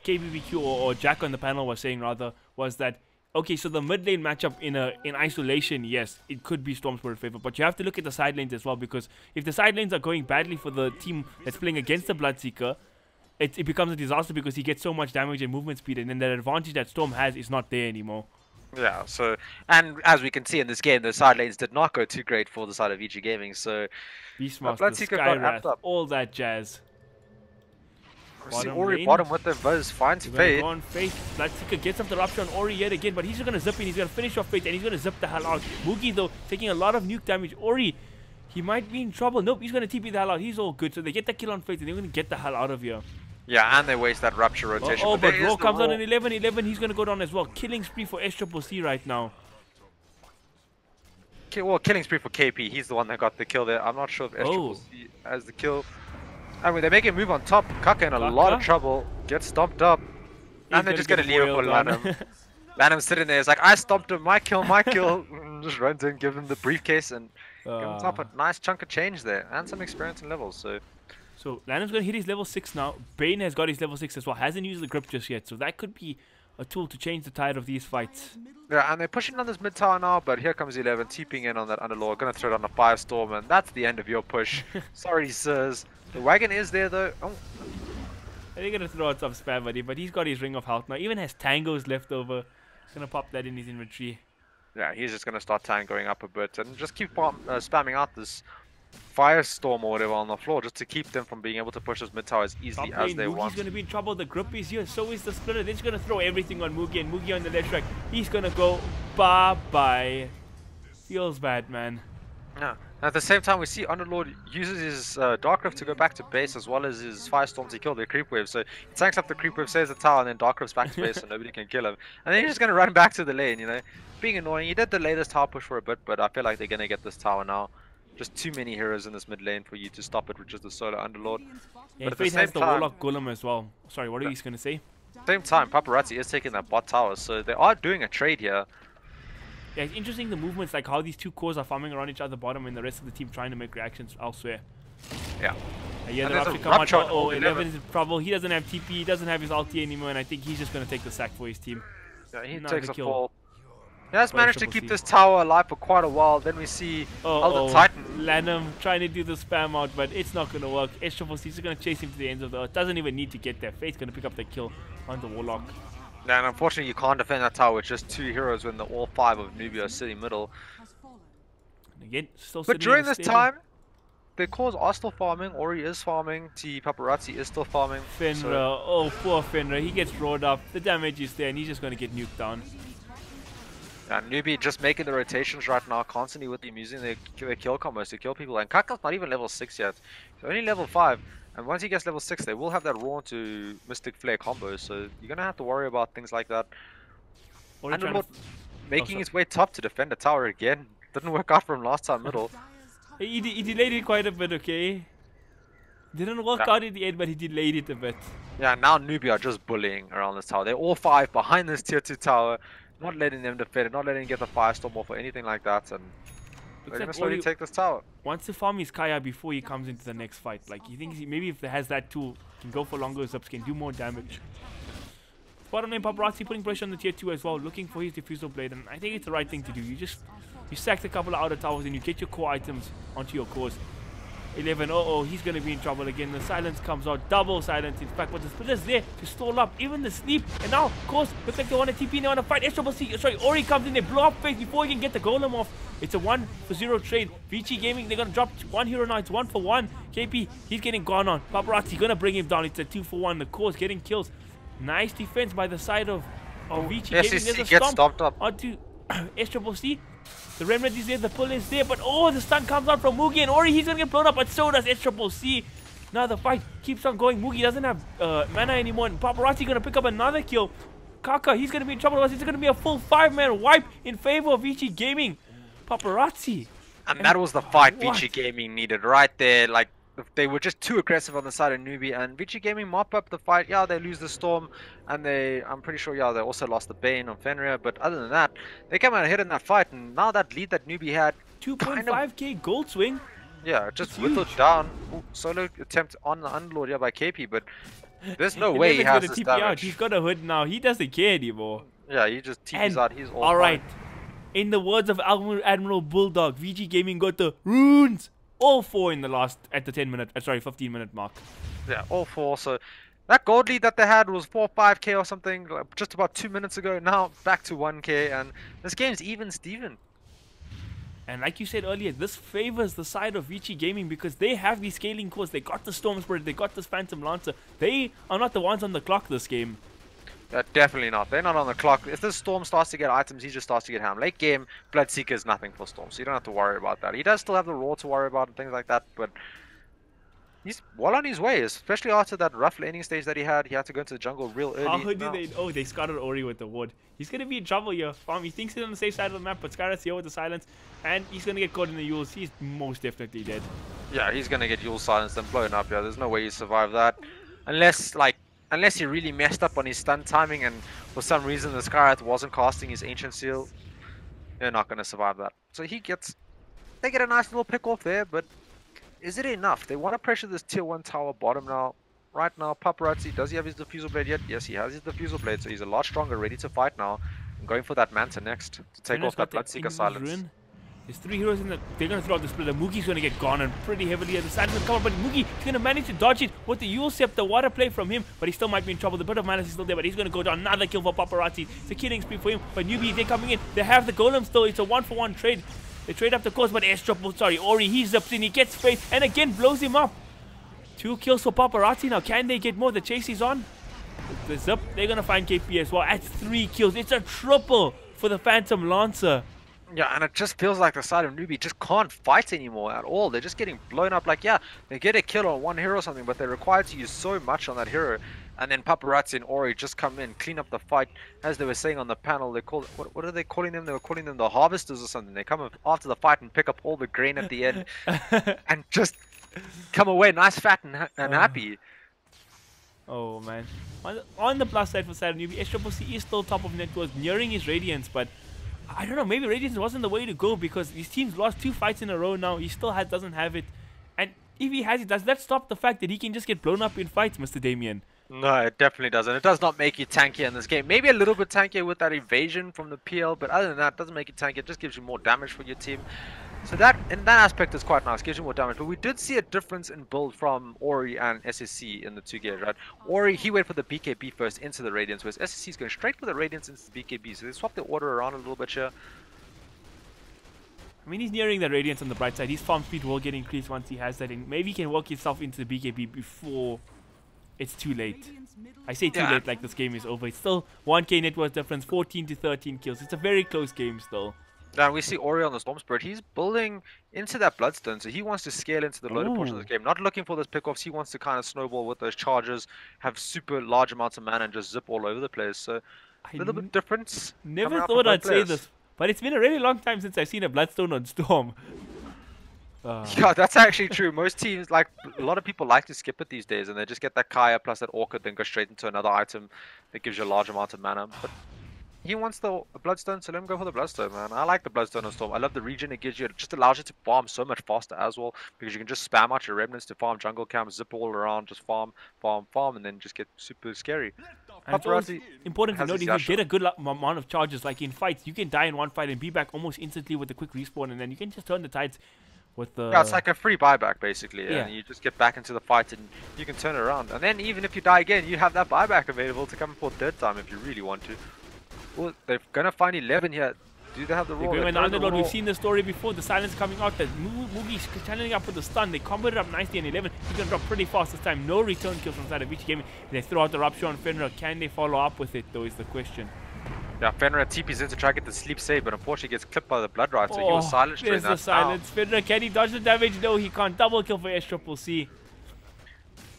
KBBQ or Jack on the panel was saying rather was that, okay, so the mid lane matchup in isolation, yes, it could be Storm's word favor, but you have to look at the side lanes as well, because if the side lanes are going badly for the team that's playing against the Bloodseeker, it becomes a disaster because he gets so much damage and movement speed, and then that advantage that Storm has is not there anymore. Yeah, so, and as we can see in this game, the side lanes did not go too great for the side of Vici Gaming, so Beastmaster, Bloodseeker got amped Skyrath, up. all that jazz. We see Bottom Ori lane. bottom with the Buzz, finds We're gonna Fade. go on Faith. Bloodseeker gets up the rupture on Ori yet again, but he's just gonna zip in. He's gonna finish off Faith, and he's gonna zip the hell out. Moogie though taking a lot of nuke damage. Ori, he might be in trouble. Nope, he's gonna TP the hell out. He's all good. So they get the kill on Faith, and they're gonna get the hell out of here. Yeah, and they waste that Rupture rotation. Oh, but there is Raw the comes on Raw. in 11-11. He's gonna go down as well. Killing spree for SCC right now. Well, killing spree for KP. He's the one that got the kill there. I'm not sure if SCC has the kill. I mean, they make a move on top. Kaka in a lot of Kaka? trouble. Gets stomped up. And they're just gonna going to get leave it for boiled on. Lanham. Lanham's sitting there. It's like, I stomped him. My kill, my kill. Just runs in, gives him the briefcase, and gives him top a nice chunk of change there. And some experience and levels. So Lanham's gonna hit his level 6 now. Bane has got his level 6 as well. Hasn't used the grip just yet. So that could be a tool to change the tide of these fights. Yeah, and they're pushing on this mid tower now, but here comes 11, TPing in on that Underlord. Gonna throw it on a Firestorm, and that's the end of your push. Sorry, sirs. The wagon is there, though. Oh. They're gonna throw out some spam at him, but he's got his ring of health now. Even has tangos left over. He's gonna pop that in his inventory. Yeah, he's just gonna start tangoing up a bit and just keep spamming out this Firestorm or whatever on the floor, just to keep them from being able to push this mid tower as easily Top as lane, they Moogie's want. gonna be in trouble. The grip is here. So is the splitter. They're just gonna throw everything on Moogie, and Moogie on the left track. He's gonna go bye-bye. Feels bad, man. Yeah. At the same time, we see Underlord uses his Dark Rift to go back to base as well as his Firestorm to kill their creep wave. So he tanks up the creep wave, saves the tower, and then Dark Rift's back to base so nobody can kill him. And then he's just going to run back to the lane, you know. Being annoying. He did delay this tower push for a bit, but I feel like they're going to get this tower now. Just too many heroes in this mid lane for you to stop it with just the solo Underlord. Yeah, But at the Faith same has the time- Warlock Golem as well. Sorry, what are you gonna say? Same time, Paparazzi is taking that bot tower, so they are doing a trade here. Yeah, it's interesting the movements, like how these two cores are farming around each other bottom and the rest of the team trying to make reactions elsewhere. Yeah. Yeah, And the there's a Rupture come out. Rupture on Oh, 11. 11 is in trouble. He doesn't have TP, he doesn't have his ulti anymore, and I think he's just gonna take the sack for his team. Yeah, he Another takes a kill. fall. He has By managed to Triple keep C. this tower alive for quite a while. Then we see Elder Titan. Lanham trying to do the spam out, but it's not gonna work. SCC is gonna chase him to the ends of the earth. Doesn't even need to get there. Faith's gonna pick up the kill on the Warlock. And unfortunately, you can't defend that tower with just 2 heroes when all 5 of Newbee are sitting middle. And again, still But sitting during in a this stable. time, their cores are still farming. Ori is farming. T Paparazzi is still farming. Fenrir, So, oh poor Fenrir, he gets roared up. The damage is there, and he's just gonna get nuked down. and Newbee just making the rotations right now, constantly with them using their kill combos to kill people. And Kaka's not even level 6 yet. He's only level 5. And once he gets level 6, they will have that Raw to Mystic Flare combo. So you're going to have to worry about things like that. Ori And trying to making sorry. his way top to defend the tower again. Didn't work out for him last time middle. He delayed it quite a bit, okay? Didn't work Yeah. out in the end, but he delayed it a bit. Yeah, now Newbee are just bullying around this tower. They're all 5 behind this tier 2 tower. Not letting them defend it, not letting them get the Firestorm off or anything like that. And they're like going to slowly Ori take this tower. wants to farm his Kaya before he comes into the next fight. Like, he thinks maybe if he has that tool, can go for longer zips, can do more damage. Bottom lane, Paparazzi putting pressure on the tier 2 as well, looking for his diffusal blade, and I think it's the right thing to do. You sack a couple of outer towers and you get your core items onto your cores. 11, he's gonna be in trouble again. The silence comes out, double silence in fact, but the splitter's there to stall up, even the sleep. And now, of course, looks like they want to TP, they want to fight. SCC, sorry, Ori comes in, they blow up Faith before he can get the golem off. It's a 1-for-0 trade. Vici Gaming, they're gonna drop 1 hero now, it's 1-for-1. KP, he's getting gone on. Paparazzi gonna bring him down, it's a 2-for-1. The core's getting kills. Nice defense by the side of Vici Gaming. There's SCC a gets stomp stomped up. onto SCC. The remnant is there, the pull is there, but the stun comes out from Moogie, and Ori, he's gonna get blown up, but so does SCC. Now the fight keeps on going. Moogie doesn't have mana anymore, and Paparazzi gonna pick up another kill. Kaka, he's gonna be in trouble. It's gonna be a full 5-man wipe in favor of Vici Gaming. Paparazzi. And that was the fight What? Vici Gaming needed right there. Like, they were just too aggressive on the side of Newbee, and Vici Gaming mop up the fight. Yeah, they lose the Storm, and I'm pretty sure, yeah, they also lost the Bane on Fenrir. But other than that, they came out ahead in that fight, and now that lead that Newbee had, 2.5k gold swing. yeah, just It's whittled huge. down. Ooh, solo attempt on the Underlord, yeah, by KP, but there's no And way he Levin's has gonna this TP out. damage. He's got a hood now. He doesn't care anymore. Yeah, he just TPs And out. He's all alright. fine. In the words of Admiral Bulldog, VG Gaming got the runes. All 4 in the last, at the 15-minute mark. Yeah, all 4. So That gold lead that they had was 4 or 5k or something like, just about 2 minutes ago. Now back to 1k, and this game's even Steven. And like you said earlier, this favors the side of Vici Gaming because they have these scaling cores. They got the Storm Spirit, they got this Phantom Lancer. They are not the ones on the clock this game. Definitely not. They're not on the clock. If this Storm starts to get items, he just starts to get ham. Late game, Bloodseeker is nothing for Storm, so you don't have to worry about that. He does still have the Raw to worry about and things like that, but he's well on his way, especially after that rough laning stage that he had. He had to go into the jungle real early. How did they... Oh, they scouted Ori with the ward. He's going to be in trouble here. He thinks he's on the safe side of the map, but Skyrat's here with the silence, and he's going to get caught in the Yules. He's most definitely dead. Yeah, he's going to get Yule silenced and blown up. Yeah, there's no way he survive that. Unless he really messed up on his stun timing and for some reason the Skyrat wasn't casting his Ancient Seal, they're not going to survive that. So they get a nice little pick off there, but is it enough? They want to pressure this tier 1 tower bottom now. Right now, Paparazzi, does he have his Diffusal Blade yet? Yes, he has his Diffusal Blade, so he's a lot stronger, ready to fight now. And going for that Manta next to take off that Bloodseeker silence. There's 3 heroes in the... They're going to throw out the splitter. Mugi's going to get gone and pretty heavily at the side of the cover, but Mugi is going to manage to dodge it with the Yule Scepter. Water play from him, but he still might be in trouble. The bit of mana is still there, but he's going to go down. Another kill for Paparazzi. It's a killing spree for him, but Newbee, they're coming in. They have the Golem still. It's a 1-for-1 trade. They trade up the course, but Ori, he zips in, he gets Faith, and again blows him up. 2 kills for Paparazzi. Now, can they get more? The chase is on. The zip, they're going to find KP as well. At 3 kills. It's a triple for the Phantom Lancer. Yeah, and it just feels like the side of Newbee just can't fight anymore at all. They're just getting blown up. Like, yeah, they get a kill on one hero or something, but they're required to use so much on that hero. And then Paparazzi and Ori just come in, clean up the fight. As they were saying on the panel, they call what are they calling them? They were calling them the harvesters or something. They come after the fight and pick up all the grain at the end and just come away nice, fat, and happy. Oh man. On the plus side for side of Newbee, SCCC is still top of net worth, nearing his Radiance, but I don't know, maybe Radiance wasn't the way to go because his team's lost 2 fights in a row now. He still doesn't have it. And if he has it, does that stop the fact that he can just get blown up in fights, Mr. Damien? No, it definitely doesn't. It does not make you tankier in this game. Maybe a little bit tankier with that evasion from the PL, but other than that, it doesn't make you tankier. It just gives you more damage for your team. So that, in that aspect, is quite nice. Gives you more damage. But we did see a difference in build from Ori and SSC in the 2 games, right? Ori, he went for the BKB first into the Radiance, whereas SSC is going straight for the Radiance into the BKB. So they swapped the order around a little bit here. I mean, he's nearing the Radiance on the bright side. His farm speed will get increased once he has that in. Maybe he can work himself into the BKB before it's too late. I say too late like this game is over. It's still 1k net worth difference, 14 to 13 kills. It's a very close game still. Now we see Ori on the Storm Spirit. He's building into that Bloodstone, so he wants to scale into the loaded portion of the game. Not looking for those pickoffs. He wants to kind of snowball with those charges, have super large amounts of mana, and just zip all over the place. So a little bit difference. Never thought I'd say this, but it's been a really long time since I've seen a Bloodstone on Storm. Yeah, that's actually true. Most teams, like a lot of people, like to skip it these days, and they just get that Kaya plus that Orchid, then go straight into another item that gives you a large amount of mana. But he wants the Bloodstone, so let him go for the Bloodstone, man. I like the Bloodstone on Storm. I love the region it gives you. It just allows you to farm so much faster as well, because you can just spam out your remnants to farm jungle camps, zip all around, just farm, and then just get super scary. And it's important to note, if you get a good amount of charges, like in fights, you can die in one fight and be back almost instantly with a quick respawn, and then you can just turn the tides with the... Yeah, it's like a free buyback, basically, and you just get back into the fight and you can turn it around. And then even if you die again, you have that buyback available to come for a 3rd time if you really want to. Well, they're gonna find 11 here. Do they have the roll? They're going underlord. We've seen the story before. The silence coming out. The Mugi's channeling up with the stun. They comboed it up nicely on 11. He's gonna drop pretty fast this time. No return kills from side of Vici Gaming. They throw out the Rupture on Fenrir. Can they follow up with it, though, is the question. Yeah, Fenrir TP's in to try to get the sleep save, but unfortunately gets clipped by the Blood Rite, so he was silenced during that. There's the silence. Fenrir, can he dodge the damage? No, he can't. Double kill for SCCC.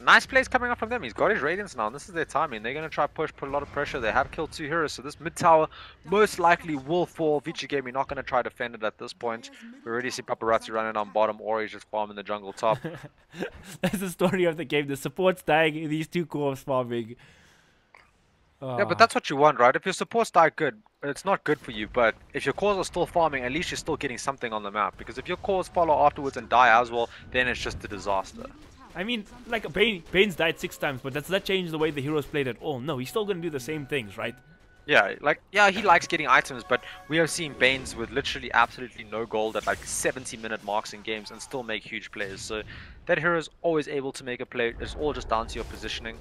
Nice plays coming up from them. He's got his Radiance now, and this is their timing. They're going to try put a lot of pressure. They have killed 2 heroes, so this mid tower most likely will fall. Vici Gaming not going to try to defend it at this point. We already see Paparazzi running on bottom, or he's just farming the jungle top. That's the story of the game. The support's dying, these 2 cores farming. Yeah, but that's what you want, right? If your supports die good, it's not good for you, but if your cores are still farming, at least you're still getting something on the map. Because if your cores follow afterwards and die as well, then it's just a disaster. I mean, like, Bane's died 6 times, but does that change the way the heroes played at all? No, he's still going to do the same things, right? Yeah, like, yeah, he likes getting items, but we have seen Banes with literally absolutely no gold at like 70-minute marks in games and still make huge plays. So that hero is always able to make a play. It's all just down to your positioning.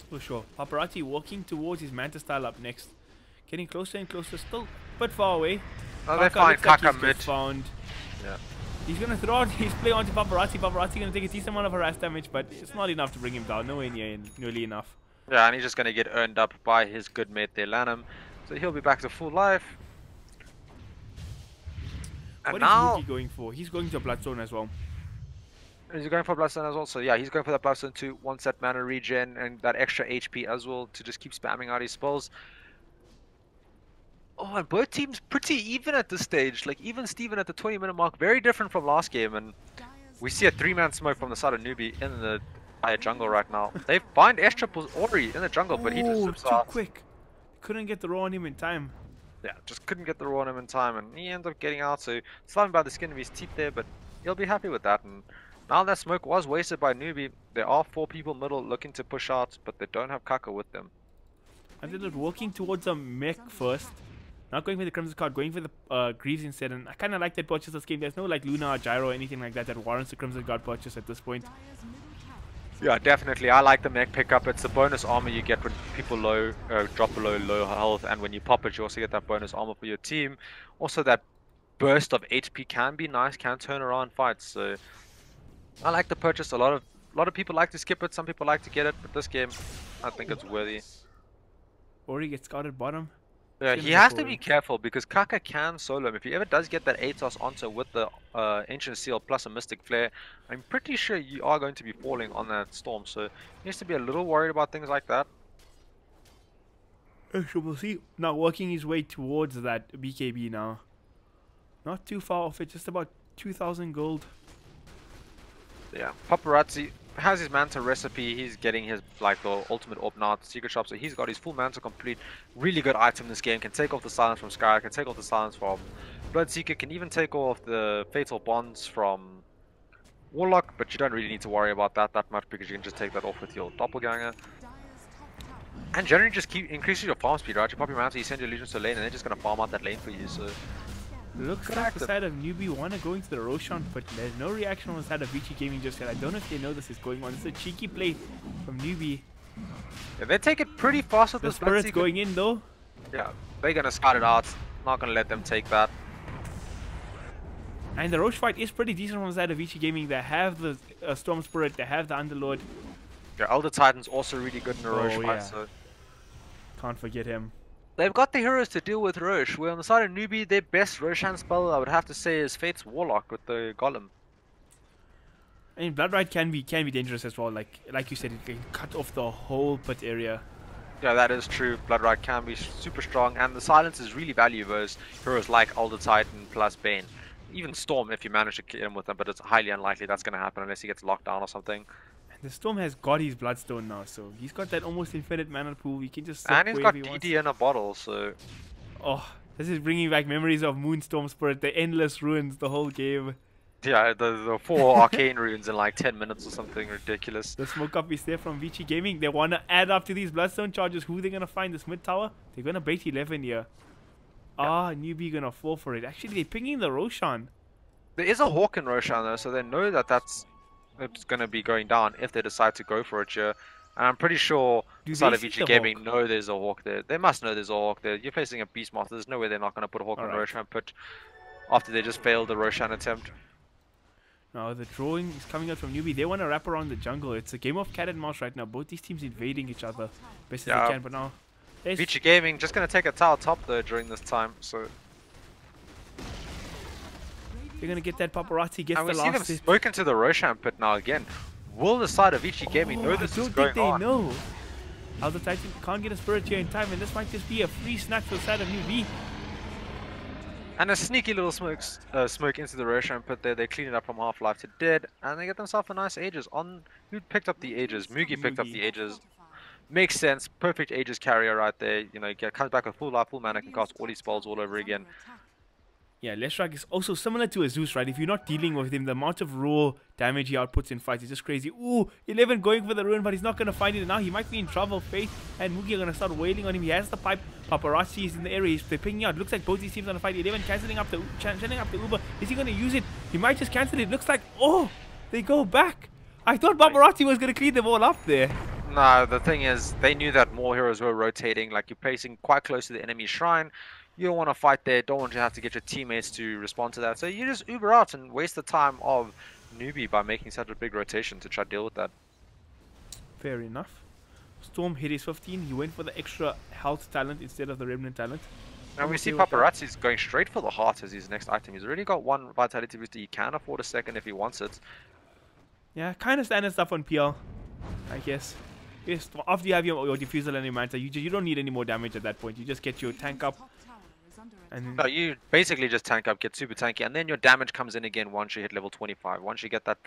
For sure. Paparazzi walking towards his Manta style up next. Getting closer and closer, still a bit far away. Oh, they find Kaka he's mid. found. Yeah. He's gonna throw out his play onto Paparazzi. Paparazzi gonna take a decent amount of harass damage, but it's not enough to bring him down. Nowhere nearly enough. Yeah, and he's just gonna get earned up by his good mate there, Lanham. So he'll be back to full life. And What now is Mookie going for? He's going to Bloodstone as well. is he going for Bloodstone as well? So yeah, he's going for that Bloodstone too. Wants that mana regen and that extra HP as well to just keep spamming out his spells. Oh, and both teams pretty even at this stage. Like even Steven at the 20-minute mark, very different from last game. And we see a 3-man smoke from the side of Newbee in the jungle right now. They find S-Triple's Ori in the jungle, but he just zips too out. quick. Couldn't get the roll on him in time. Yeah, just couldn't get the raw on him in time, and he ends up getting out. So slapping by the skin of his teeth there, but he'll be happy with that. And now that smoke was wasted by Newbee, there are 4 people middle looking to push out, but they don't have Kaka with them. And they're walking towards a mech first. Not going for the Crimson card, going for the Greaves instead. And I kind of like that purchase this game. There's no like Luna or Gyro or anything like that warrants the Crimson Guard purchase at this point. Yeah, definitely. I like the mech pickup. It's the bonus armor you get when people drop below low health, and when you pop it, you also get that bonus armor for your team. Also, that burst of HP can be nice, can turn around fights. So I like the purchase. A lot of people like to skip it. Some people like to get it, but this game, I think it's worthy. Ori gets scouted bottom. Yeah, he has to be careful because Kaka can solo him. If he ever does get that Atos onto with the Ancient Seal plus a Mystic Flare, I'm pretty sure you are going to be falling on that storm. So he needs to be a little worried about things like that. So we'll see. Now working his way towards that BKB now. Not too far off it, just about 2,000 gold. Yeah, Paparazzi has his Manta recipe. He's getting his like the ultimate orb now at the secret shop, so he's got his full Manta complete. Really good item in this game. Can take off the silence from Sky, can take off the silence from Bloodseeker, can even take off the fatal bonds from Warlock, but you don't really need to worry about that much because you can just take that off with your doppelganger. And generally just keep increasing your farm speed, right? You pop your Manta, you send your legions to lane, and they're just gonna farm out that lane for you. So looks like the side of Newbee want to go into the Roshan, but there's no reaction on the side of Vici Gaming just yet. I don't know if they know this is going on. It's a cheeky play from Newbee. yeah, they take it pretty fast with The this Spirit's going in though. Yeah, they're gonna scout it out. Not gonna let them take that. And the Roche fight is pretty decent from the side of Vici Gaming. They have the Storm Spirit, they have the Underlord. Yeah, Elder Titan's also really good in the Roche Oh, fight, yeah. so Can't forget him. they've got the heroes to deal with Roche, where on the side of Newbee, their best Roshan spell, I would have to say, is Fate's Warlock with the Golem. I mean, Blood Ride can be dangerous as well. Like you said, it can cut off the whole pit area. Yeah, that is true. Blood Ride can be super strong, and the silence is really valuable as heroes like Elder Titan plus Bane. Even Storm, if you manage to kill him with them, but it's highly unlikely that's going to happen unless he gets locked down or something. And the Storm has got his Bloodstone now, so he's got that almost infinite mana pool. He can just And he's got he wants. DD in a bottle, so Oh, this is bringing back memories of Moonstorm Spirit, the endless ruins, the whole game. yeah, the 4 arcane runes in like 10 minutes or something ridiculous. The smoke up is there from Vici Gaming. They want to add up to these Bloodstone charges. Who they're going to find this mid tower? They're going to bait 11 here. Ah, Newbee going to fall for it. Actually, they're pinging the Roshan. There is a Hawk in Roshan though, so they know that it's going to be going down if they decide to go for it here. And I'm pretty sure Do the side they of see Vici the Gaming Hawk? know there's a Hawk there. They must know there's a Hawk there. You're facing a Beastmaster. There's no way they're not going to put a Hawk on Alright. Roshan put after they just failed the Roshan attempt. Now the drawing is coming out from Newbee. They want to wrap around the jungle. It's a game of cat and mouse right now. Both these teams invading each other best as Yeah. they can. But now there's Vici Gaming just going to take a tower top though during this time. So they're going to get that Paparazzi. Gets and the we see them last hit. smoke into the Roshan pit now again. Will the side of Vici Gaming know this I is don't going think they on? know. Elder Titan can't get a Spirit here in time, and this might just be a free snack for the side of Newbee. And a sneaky little smoke into the Roshan pit there. They clean it up from Half-Life to Dead, and they get themselves a nice Aegis. Who picked up the Aegis? Mugi picked up the Aegis. Makes sense. Perfect Aegis carrier right there. You know, comes back with full life, full mana, can cast all these spells all over again. Yeah, Leshrak is also similar to a Zeus, right? If you're not dealing with him, the amount of raw damage he outputs in fights is just crazy. Ooh, 11 going for the ruin, but he's not going to find it. And now he might be in trouble. Faith and Mugi are going to start wailing on him. He has the pipe. Paparazzi is in the area. They're picking out. Looks like both these teams are going to fight. 11 cancelling up the Uber. Is he going to use it? He might just cancel it. Looks like, oh, they go back. I thought Paparazzi was going to clean them all up there. No, the thing is, they knew that more heroes were rotating. Like, you're placing quite close to the enemy shrine. You don't want to fight there. Don't want to have to get your teammates to respond to that. So you just Uber out and waste the time of Newbee by making such a big rotation to try to deal with that. Fair enough. Storm hit his 15. He went for the extra health talent instead of the remnant talent. And we see Okay with that. Paparazzi's going straight for the heart as his next item. He's already got one vitality booster. He can afford a second if he wants it. Yeah, kind of standard stuff on PL, I guess. Yes, after you have your diffusal and your manta, you don't need any more damage at that point. You just get your tank up. And No, you basically just tank up, get super tanky, and then your damage comes in again once you hit level 25. Once you get that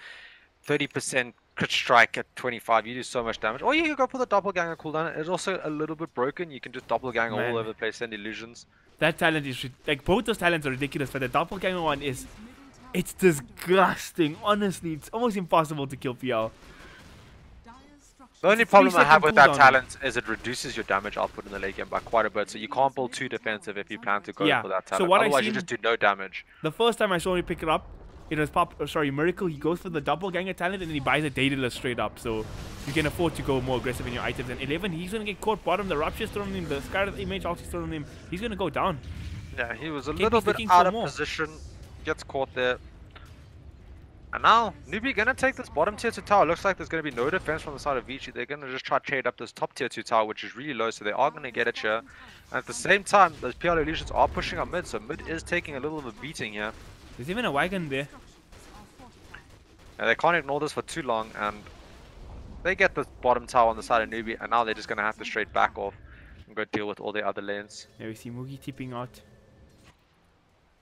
30% crit strike at 25, you do so much damage. Or you can go for the doppelganger cooldown. It's also a little bit broken. You can just doppelganger Man. all over the place, send illusions. that talent is like both those talents are ridiculous, but the doppelganger one is, it's disgusting. Honestly, it's almost impossible to kill PL. The only It's a problem I have 3-second with that cooldown. talent is it reduces your damage output in the late game by quite a bit. So you can't build too defensive if you plan to go Yeah, for that so talent. what I Otherwise, you seen- just do no damage. The first time I saw him pick it up, it was Miracle. He goes for the doppelganger talent and then he buys a Daedalus straight up. So you can afford to go more aggressive in your items. And 11, he's gonna get caught bottom. The Rupture's thrown on him. The Scarlet Image ulti's thrown on him. He's gonna go down. Yeah, he was a KP's little bit looking out for of more. position, gets caught there. And now, Newbee gonna take this bottom tier 2 tower. Looks like there's gonna be no defense from the side of Vici. They're gonna just try to trade up this top tier 2 tower, which is really low, so they are gonna get it here. And at the same time, those PL illusions are pushing up mid, so mid is taking a little of a beating here. There's even a wagon there. And they can't ignore this for too long, and they get the bottom tower on the side of Newbee, and now they're just gonna have to straight back off and go deal with all the other lanes. There we see Mugi tipping out.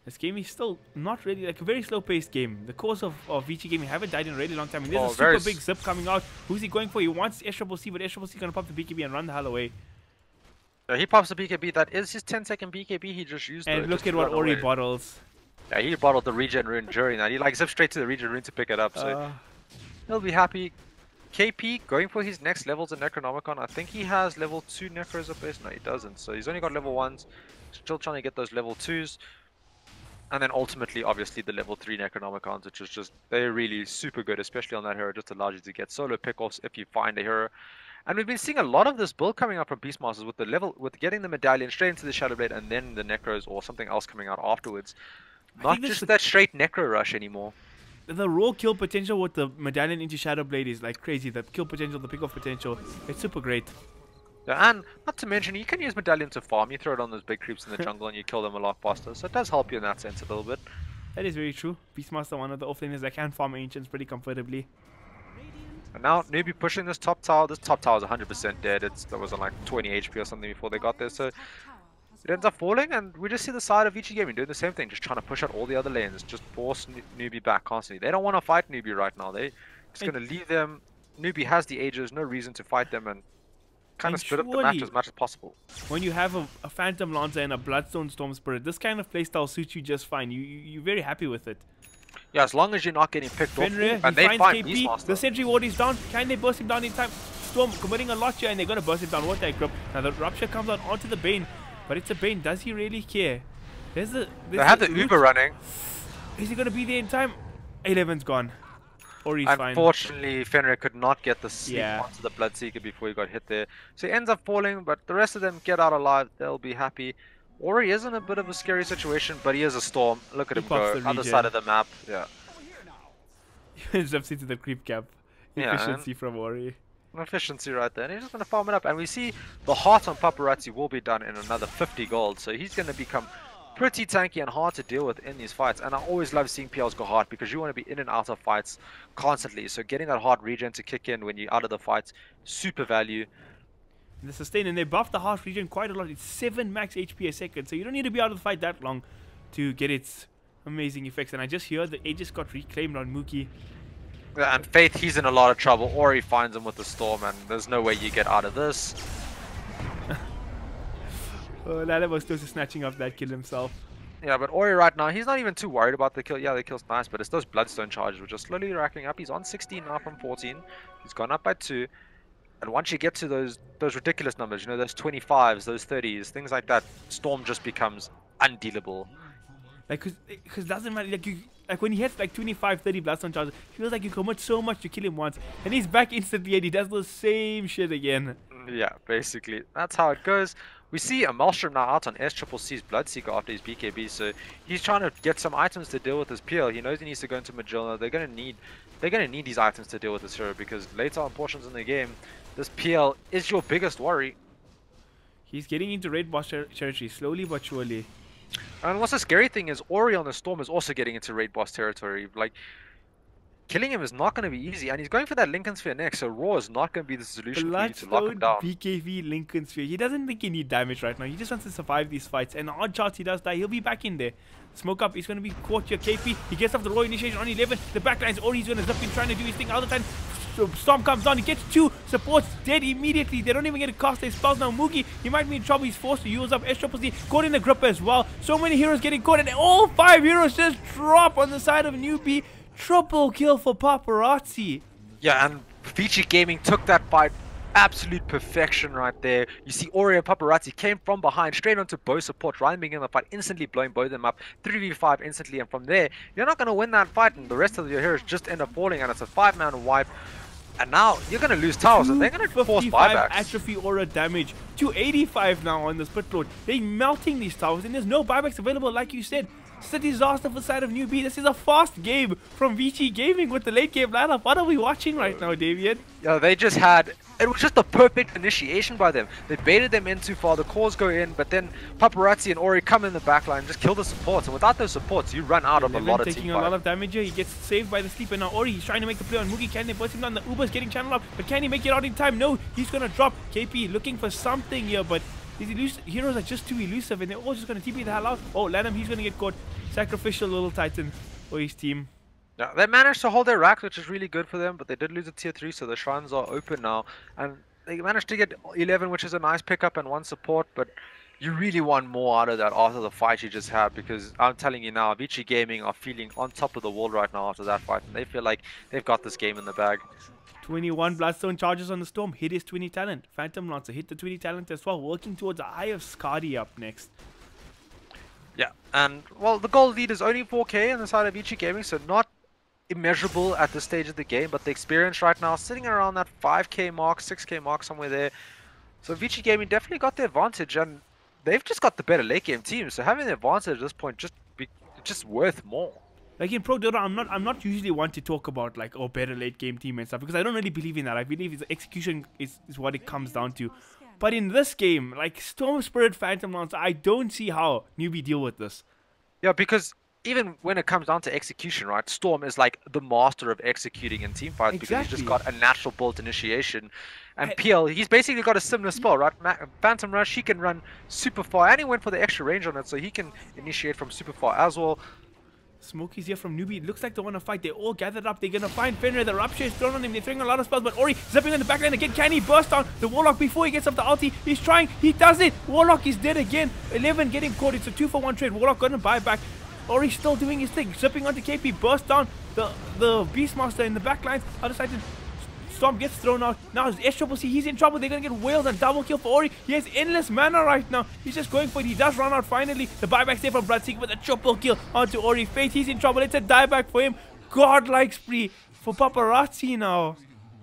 This game is still not really like a very slow-paced game. The cause of Vici game, haven't died in a really long time. And there's Oh, a very super big zip coming out. Who's he going for? He wants S-Triple-C, but S-Triple-C gonna pop the BKB and run the hell away. He pops the BKB. That is his 10-second BKB he just used. And though, look just at to what run Ori away. bottles. Yeah, he bottled the regen rune during that. He like zipped straight to the regen rune to pick it up, so he'll be happy. KP going for his next levels in Necronomicon. I think he has level 2 Necros at base. No, he doesn't. So he's only got level 1s. Still trying to get those level 2s. And then ultimately, obviously, the level 3 Necronomicons, which is just, they're really super good, especially on that hero. Just allows you to get solo pickoffs if you find a hero. And we've been seeing a lot of this build coming up from Beastmasters with the level, with getting the medallion straight into the Shadowblade and then the Necros or something else coming out afterwards. Not think that's just the- that straight Necro rush anymore. The raw kill potential with the medallion into Shadowblade is like crazy. The kill potential, the pick-off potential, it's super great. Yeah, and not to mention, you can use medallion to farm. You throw it on those big creeps in the jungle and you kill them a lot faster. So it does help you in that sense a little bit. That is very true. Beastmaster, one of the offlaners that can farm ancients pretty comfortably. And now Newbee pushing this top tower. This top tower is 100% dead. That was on like 20 HP or something before they got there. So it ends up falling, and we just see the side of Vici Gaming doing the same thing, just trying to push out all the other lanes, just force Newbee back constantly. They don't want to fight Newbee right now. They just going to leave them. Newbee has the ages, no reason to fight them, and kind of And split up the match surely- as much as possible. When you have a Phantom Lancer and a Bloodstone Storm Spirit, this kind of playstyle suits you just fine. You're very happy with it. Yeah, as long as you're not getting picked off, Fenrir, he and they finds find KP. The Beastmaster. Sentry Ward is down. Can they burst him down in time? Storm committing a lot here, and they're gonna burst him down. What that grip? Now the Rupture comes out onto the Bane, but it's a Bane. Does he really care? They have the Uber running. Is he gonna be there in time? 11's gone. Or he's fine. Unfortunately, Fenrir could not get the sleep Yeah. onto the Bloodseeker before he got hit there. So he ends up falling, but the rest of them get out alive. They'll be happy. Ori is in a bit of a scary situation, but he is a Storm. Look at He him pops go. the Other regen. side of the map. Yeah. Jumps into the creep cap. Yeah, Efficiency from Ori. Efficiency right there. And he's just going to farm it up. And we see the heart on Paparazzi will be done in another 50 gold. So he's going to become pretty tanky and hard to deal with in these fights. And I always love seeing PLs go hard because you want to be in and out of fights constantly. So getting that hard regen to kick in when you're out of the fights, super value. The sustain, and they buff the half region quite a lot. It's 7 max HP a second, so you don't need to be out of the fight that long to get its amazing effects. And I just hear the Aegis got reclaimed on Mookie. Yeah, and Faith, he's in a lot of trouble. Ori finds him with the Storm, and there's no way you get out of this. Oh, Lala was close to snatching up that kill himself. Yeah, but Ori right now, he's not even too worried about the kill. Yeah, the kill's nice, but it's those Bloodstone charges which are slowly racking up. He's on 16 now from 14. He's gone up by 2. And once you get to those ridiculous numbers, you know, those 25s, those 30s, things like that, Storm just becomes undealable. Like, cause it doesn't matter. Like, like when he hits like 25, 30 Bloodstone charges, it feels like you commit so much to kill him once, and he's back instantly and he does the same shit again. Yeah, basically. That's how it goes. We see a Maelstrom now out on SCCC's Bloodseeker after his BKB, so he's trying to get some items to deal with his PL. He knows he needs to go into Magilla. They're gonna need these items to deal with this hero, because later on portions in the game, this PL is your biggest worry. He's getting into raid boss territory slowly but surely. And what's the scary thing is Ori on the Storm is also getting into raid boss territory. Like, killing him is not going to be easy, and he's going for that Lincoln Sphere next, so Raw is not going to be the solution for you to lock him down. BKV Lincoln Sphere. He doesn't think he needs damage right now. He just wants to survive these fights, and odd chance he does die, he'll be back in there. Smoke up, he's going to be caught here. KP, he gets off the Raw initiation on 11. The backlines, Ori's going to zip in, trying to do his thing all the time. So Storm comes down, he gets 2 supports dead immediately. They don't even get to cast their spells now. Moogie, he might be in trouble. He's forced to use up SCCC, caught in the grip as well. So many heroes getting caught, and all 5 heroes just drop on the side of Newbee. Triple kill for Paparazzi. Yeah, and Vici Gaming took that fight. Absolute perfection right there. You see Ori and Paparazzi came from behind straight onto both support right in the beginning of the fight, instantly blowing both of them up 3v5 instantly, and from there you're not going to win that fight, and the rest of your heroes just end up falling, and it's a 5-man wipe. And now you're going to lose towers, and they're going to force buybacks. Atrophy aura damage. 285 now on the Spit Lord. They're melting these towers, and there's no buybacks available, like you said. It's a disaster for the side of Newbee. This is a fast game from Vici Gaming with the late game lineup. What are we watching right now, Davian? Yeah, they just had... It was just the perfect initiation by them. They baited them in too far, the cores go in, but then Paparazzi and Ori come in the backline, just kill the supports, and without those supports, you run out of a lot of taking team a fight. lot of damage here. He gets saved by the sleep, and now Ori, he's trying to make the play on Moogie. Can they burst him down? The Uber's getting channeled up, but can he make it out in time? No, he's gonna drop. KP looking for something here, but these heroes are just too elusive, and they're all just gonna TP the hell out. Oh, Lanham, he's gonna get caught. Sacrificial little Titan for his team. Yeah, they managed to hold their racks, which is really good for them, but they did lose a tier 3, so the shrines are open now, and they managed to get 11, which is a nice pickup, and 1 support, but you really want more out of that after the fight you just had, because I'm telling you now, Vici Gaming are feeling on top of the world right now after that fight, and they feel like they've got this game in the bag. 21 Bloodstone charges on the Storm, hit his 20 talent. Phantom Lancer hit the 20 talent as well, working towards the Eye of Skadi up next. Yeah, and well, the gold lead is only 4k on the side of Vici Gaming, so not immeasurable at this stage of the game, but the experience right now sitting around that 5k mark, 6k mark, somewhere there. So Vici Gaming definitely got the advantage, and they've just got the better late game team, so having the advantage at this point just worth more. Like in Pro Dota, I'm not usually one to talk about like, oh, better late game team and stuff, because I don't really believe in that. I believe the execution is what it comes down to. But in this game, like Storm Spirit, Phantom Lancer, I don't see how Newbee deal with this. Yeah, because even when it comes down to execution, right, Storm is like the master of executing in teamfights, because he's just got a natural built initiation. And PL, he's basically got a similar spell, right? Phantom Rush, he can run super far, and he went for the extra range on it, so he can initiate from super far as well. Smokey's here from Newbee. It looks like they want to fight. They're all gathered up. They're going to find Fenrir. The Rupture is thrown on him. They're throwing a lot of spells, but Ori zipping in the backline again. Can he burst down the Warlock before he gets up the ulti? He's trying. He does it. Warlock is dead again. 11 getting caught. It's a 2-for-1 trade. Warlock going to buy back. Ori's still doing his thing. Zipping onto KP. Burst down the Beastmaster in the backlines. Other side, Storm gets thrown out. Now SCCC, he's in trouble. They're going to get whaled and double kill for Ori. He has endless mana right now. He's just going for it. He does run out finally. The buyback's there from Bloodseeker with a triple kill onto Ori. Fate, he's in trouble. It's a dieback for him. Godlike spree for Paparazzi now.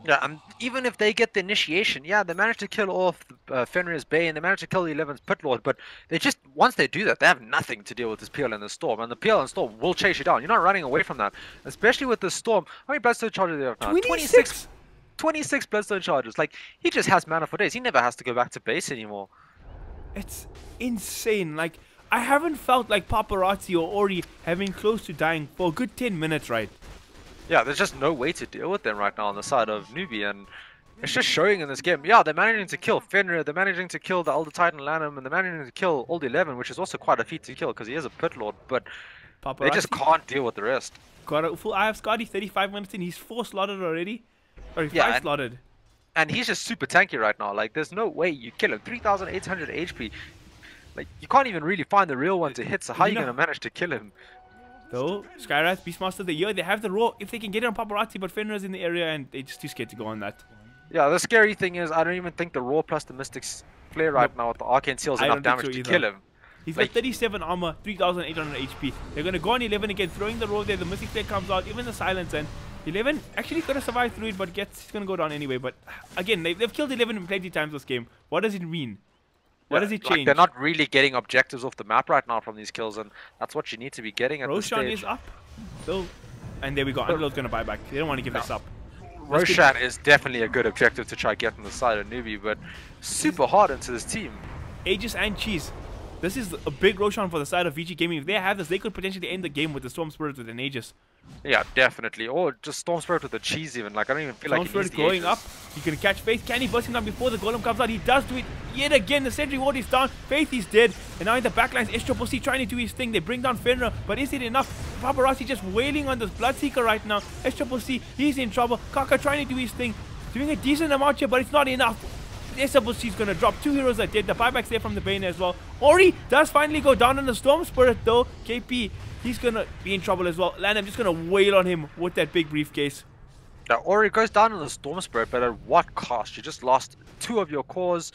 Yeah, and even if they get the initiation, yeah, they managed to kill off Fenrir's Bay, and they managed to kill the 11's Pit Lord, but they just, once they do that, they have nothing to deal with this PL and the Storm, and the PL and Storm will chase you down. You're not running away from that, especially with the Storm. How many Bloodstone charges do they have now? 26 Bloodstone charges. Like, he just has mana for days. He never has to go back to base anymore. It's insane. Like, I haven't felt like Paparazzi or Ori having close to dying for a good 10 minutes, right? Yeah, there's just no way to deal with them right now on the side of Newbee, and it's just showing in this game. Yeah, they're managing to kill Fenrir, they're managing to kill the Elder Titan Lanham, and they're managing to kill Old 11, which is also quite a feat to kill because he is a Pit Lord, but they just can't deal with the rest. Got a full Eye of Skadi, 35 minutes in. He's 4 slotted already. Or 5 slotted. And he's just super tanky right now. Like, there's no way you kill him. 3,800 HP. Like, you can't even really find the real one to hit, so how are you going to manage to kill him? Though, Skywrath, Beastmaster, they have the raw if they can get it on Paparazzi, but Fenrir's in the area and they're just too scared to go on that. Yeah, the scary thing is I don't even think the raw plus the Mystic's Flare right now with the Arcane Seal is enough damage to kill him. He's Like- got 37 armor, 3,800 HP. They're going to go on 11 again, throwing the roll there. The Mystic Flare comes out, even the silence, and 11 actually going to survive through it, but he's going to go down anyway. But again, they've killed 11 plenty times this game. What does it mean? What does it Like, change? they're not really getting objectives off the map right now from these kills, and that's what you need to be getting at this Roshan stage. is up. So, and there we go. Underlord's going to buy back. They don't want to give this up. Roshan is definitely a good objective to try get on the side of Newbee, but super hard into this team. Aegis and Cheese. This is a big Roshan for the side of Vici Gaming. If they have this, they could potentially end the game with the Storm Spirit with an Aegis. Yeah, definitely. Or just Storm Spirit with the cheese even. Like, I don't even feel Storm like he needs Spirit the going Aegis. up. He can catch Faith. Can he burst him down before the Golem comes out? He does do it yet again. The sentry ward is down. Faith is dead. And now in the backlines, SCCC trying to do his thing. They bring down Fenrir. But is it enough? Paparazzi just wailing on this Bloodseeker right now. SCCC, he's in trouble. Kaka trying to do his thing. Doing a decent amount here, but it's not enough. SCCC is going to drop. 2 heroes are dead. The buyback's there from the Bane as well. Ori does finally go down on the Storm Spirit though. KP, he's going to be in trouble as well. Land, I'm just going to wail on him with that big briefcase. Now, Ori goes down on the Storm Spirit, but at what cost? You just lost 2 of your cores.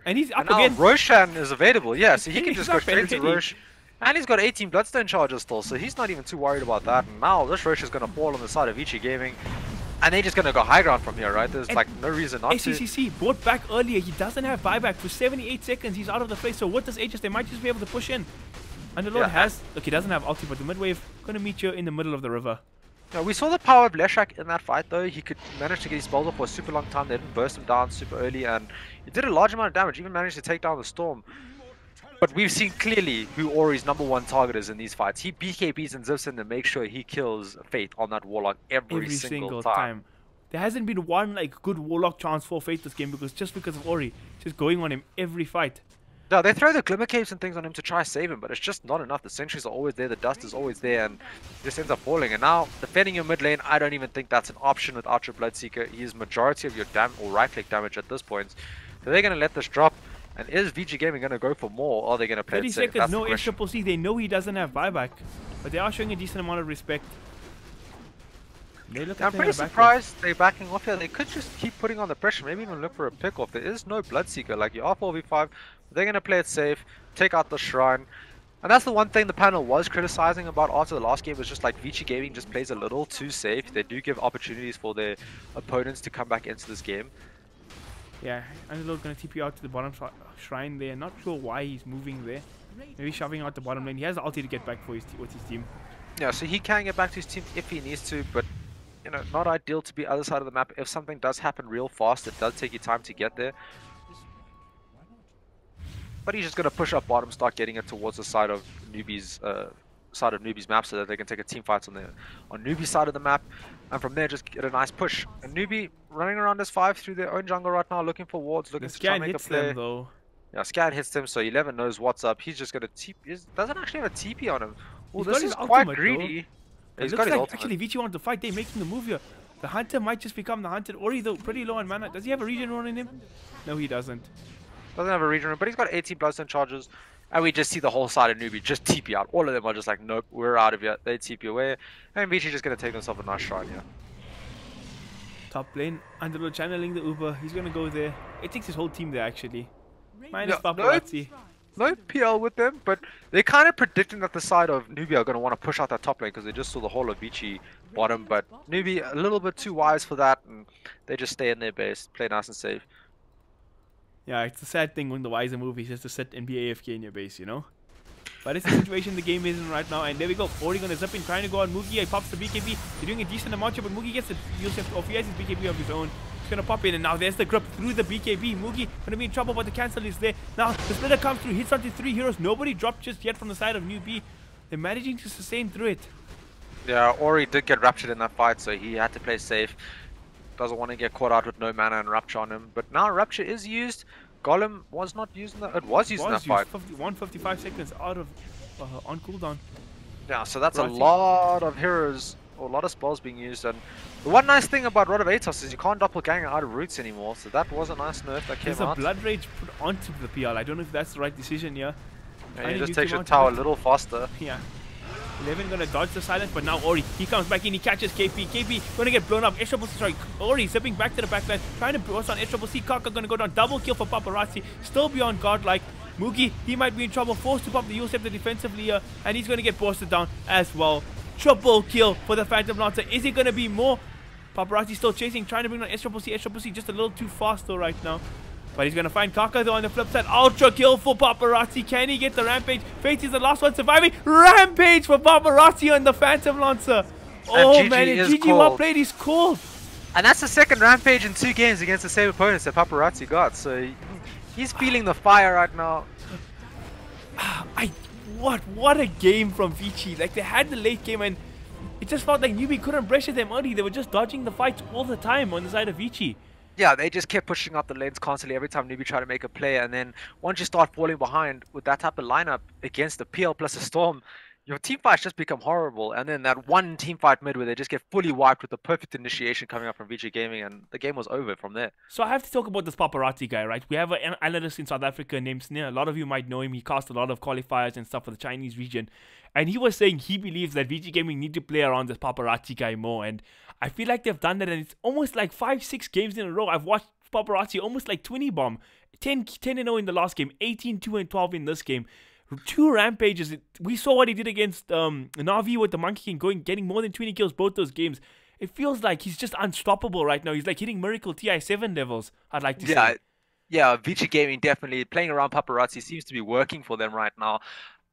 And he's up And now again. Roshan is available, yeah, so he can He's just not go straight to ready. Rosh. And he's got 18 Bloodstone charges still, so he's not even too worried about that. And now this Rosh is going to fall on the side of Vici Gaming. And they're just going to go high ground from here, right? There's And like no reason not to. SCCC brought back earlier. He doesn't have buyback for 78 seconds. He's out of the place. So with this Aegis, they might just be able to push in. And the Lord Yeah. has... Look, he doesn't have ulti, but the midwave going to meet you in the middle of the river. Yeah, we saw the power of Leshak in that fight though. He could manage to get his spells off for a super long time. They didn't burst him down super early, and he did a large amount of damage. Even managed to take down the Storm. But we've seen clearly who Ori's #1 target is in these fights. He BKBs and zips in to make sure he kills Fate on that Warlock every single time. There hasn't been one like good Warlock chance for Fate this game because of Ori. Just going on him every fight. No, they throw the Glimmer Caves and things on him to try save him, but it's just not enough. The sentries are always there, the dust is always there, and he just ends up falling. And now, defending your mid lane, I don't even think that's an option without your Bloodseeker. He is majority of your right-click damage at this point. So they're going to let this drop. And is VG Gaming going to go for more, or are they going to play 30 it safe? seconds, That's the no question. SCCC. They know he doesn't have buyback. But they are showing a decent amount of respect. They look I'm like they're pretty in a back surprised they're backing off here. They could just keep putting on the pressure, maybe even look for a pick-off. There is no Bloodseeker, like you are 4v5. They're going to play it safe, take out the Shrine. And that's the one thing the panel was criticizing about after the last game, was just like Vici Gaming just plays a little too safe. They do give opportunities for their opponents to come back into this game. Yeah, Underlord gonna TP out to the bottom shrine there. Not sure why he's moving there. Maybe shoving out the bottom lane. He has the ulti to get back for with his team. Yeah, so he can get back to his team if he needs to, but you know, not ideal to be other side of the map. If something does happen real fast, it does take you time to get there. But he's just gonna push up bottom, start getting it towards the side of Newbee's map, so that they can take a team fight on Newbee's side of the map, and from there just get a nice push. And Newbee running around as 5 through their own jungle right now, looking for wards, looking The to try scan and make a hits play. them though. Yeah, scan hits him, so 11 knows what's up. He's just gonna doesn't actually have a TP on him. Oh, He's got this his is quite ultimate, greedy. It He's looks got his like ultimate. actually Vici wants to fight. They're making the move here. The hunter might just become the hunted. Ori though, pretty low on mana. Does he have a regen rune in him? No, he doesn't. Doesn't have a regen rune, but he's got 18 Bloodstone charges. And we just see the whole side of Newbee just TP out. All of them are just like, nope, we're out of here. They TP away. And Vici just going to take himself a nice shrine here. Top lane, Underlord channeling the Uber. He's gonna go there. It takes his whole team there actually. Minus Yeah, no, Paparazzi. No PL with them, but they're kind of predicting that the side of Newbee are going to want to push out that top lane because they just saw the whole of Vici bottom. But Newbee a little bit too wise for that, and they just stay in their base, play nice and safe. Yeah, it's a sad thing when the wiser move is just to sit and be AFK in your base, you know? But it's the situation the game is in right now, and there we go. Ori gonna zip in, trying to go on Moogie. He pops the BKB. They're doing a decent amount here, but Moogie gets the Yusuf off. He has his BKB of his own. He's gonna pop in, and now there's the grip through the BKB. Moogie gonna be in trouble, but the cancel is there. Now the splitter comes through, hits onto 3 heroes. Nobody dropped just yet from the side of Newbee. They're managing to sustain through it. Yeah, Ori did get raptured in that fight, so he had to play safe. Doesn't want to get caught out with no mana and Rapture on him. But now Rapture is used. Golem was not used in that. It was used in that fight. 155 seconds out of on cooldown. Yeah, so that's a Righty. lot of heroes, or a lot of spells being used. And the one nice thing about Rod of Atos is you can't doppelganger out of roots anymore. So that was a nice nerf that came There's a out. blood rage put onto the PL. I don't know if that's the right decision here. And I it need just to takes your mount tower a it. little faster. Yeah. 11 gonna dodge the silence, but now Ori, he comes back in, he catches KP. KP gonna get blown up. SCCC, sorry, Ori zipping back to the backline, trying to burst on SCCC. Kaka gonna go down, double kill for Paparazzi, still beyond godlike. Mookie, he might be in trouble. Forced to pop the Scepter defensively here, and he's going to get busted down as well. Triple kill for the Phantom Lancer. Is it going to be more? Paparazzi still chasing, trying to bring on SCC just a little too fast though right now. But he's going to find Kaka though on the flip side. Ultra kill for Paparazzi. Can he get the Rampage? Fate is the last one surviving. Rampage for Paparazzi on the Phantom Lancer. Oh man, GG well played. He's cold. And that's the second Rampage in 2 games against the same opponents that Paparazzi got. So he's feeling the fire right now. What a game from Vici. Like, they had the late game and it just felt like Newbee couldn't pressure them early. They were just dodging the fights all the time on the side of Vici. Yeah, they just kept pushing up the lanes constantly every time Newbee tried to make a play. And then once you start falling behind with that type of lineup against the PL plus a Storm, your team fights just become horrible. And then that one team fight mid where they just get fully wiped with the perfect initiation coming up from Vici Gaming, and the game was over from there. So I have to talk about this Paparazzi guy, right? We have an analyst in South Africa named Sneer. A lot of you might know him. He cast a lot of qualifiers and stuff for the Chinese region. And he was saying he believes that Vici Gaming need to play around this Paparazzi guy more. And I feel like they've done that, and it's almost like 5-6 games in a row. I've watched Paparazzi almost like 20 bomb. 10-0 in the last game, 18-2-12 in this game. 2 rampages. We saw what he did against Na'Vi with the Monkey King, getting more than 20 kills both those games. It feels like he's just unstoppable right now. He's like hitting Miracle TI7 levels, I'd like to say. Yeah, Vici Gaming definitely playing around Paparazzi seems to be working for them right now.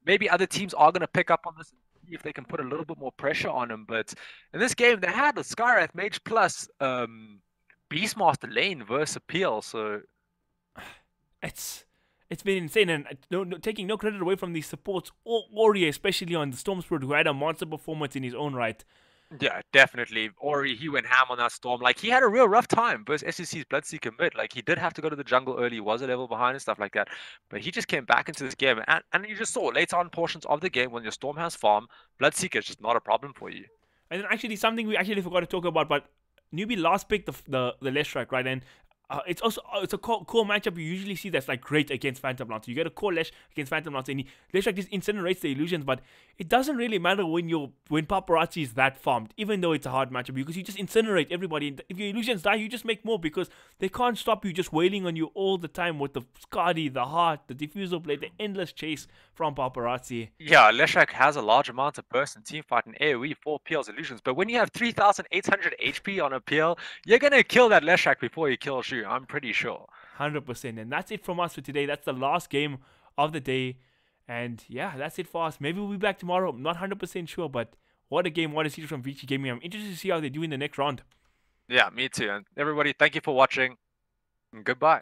Maybe other teams are going to pick up on this and see if they can put a little bit more pressure on him. But in this game, they had a Skywrath Mage plus Beastmaster lane versus Appeal. So it's been insane, and taking no credit away from these supports or Ori, especially on the Storm Spirit, who had a monster performance in his own right. Yeah, definitely. Ori, he went ham on that Storm. Like, he had a real rough time versus SEC's Bloodseeker mid. Like, he did have to go to the jungle early, was a level behind and stuff like that. But he just came back into this game. And you just saw later on portions of the game when your Storm has farm, Bloodseeker is just not a problem for you. And then actually something we actually forgot to talk about, but Newbee last picked the Leshrac, right? And it's a core matchup you usually see that's like great against Phantom Lancer. You get a core Lesh against Phantom Lancer, and Leshrac just incinerates the illusions, but it doesn't really matter when Paparazzi is that farmed, even though it's a hard matchup, because you just incinerate everybody. If your illusions die, you just make more, because they can't stop you just wailing on you all the time with the Skadi, the Heart, the Diffusal Blade, the endless chase from Paparazzi. Yeah, Leshrac has a large amount of burst and teamfight and AoE for PL's illusions, but when you have 3,800 HP on a PL, you're gonna kill that Leshrac before he kills you. I'm pretty sure. 100%. And that's it from us for today. That's the last game of the day. And yeah, that's it for us. Maybe we'll be back tomorrow. I'm not 100% sure, but what a game. What a series from Vici Gaming. I'm interested to see how they do in the next round. Yeah, me too. And everybody, thank you for watching. And goodbye.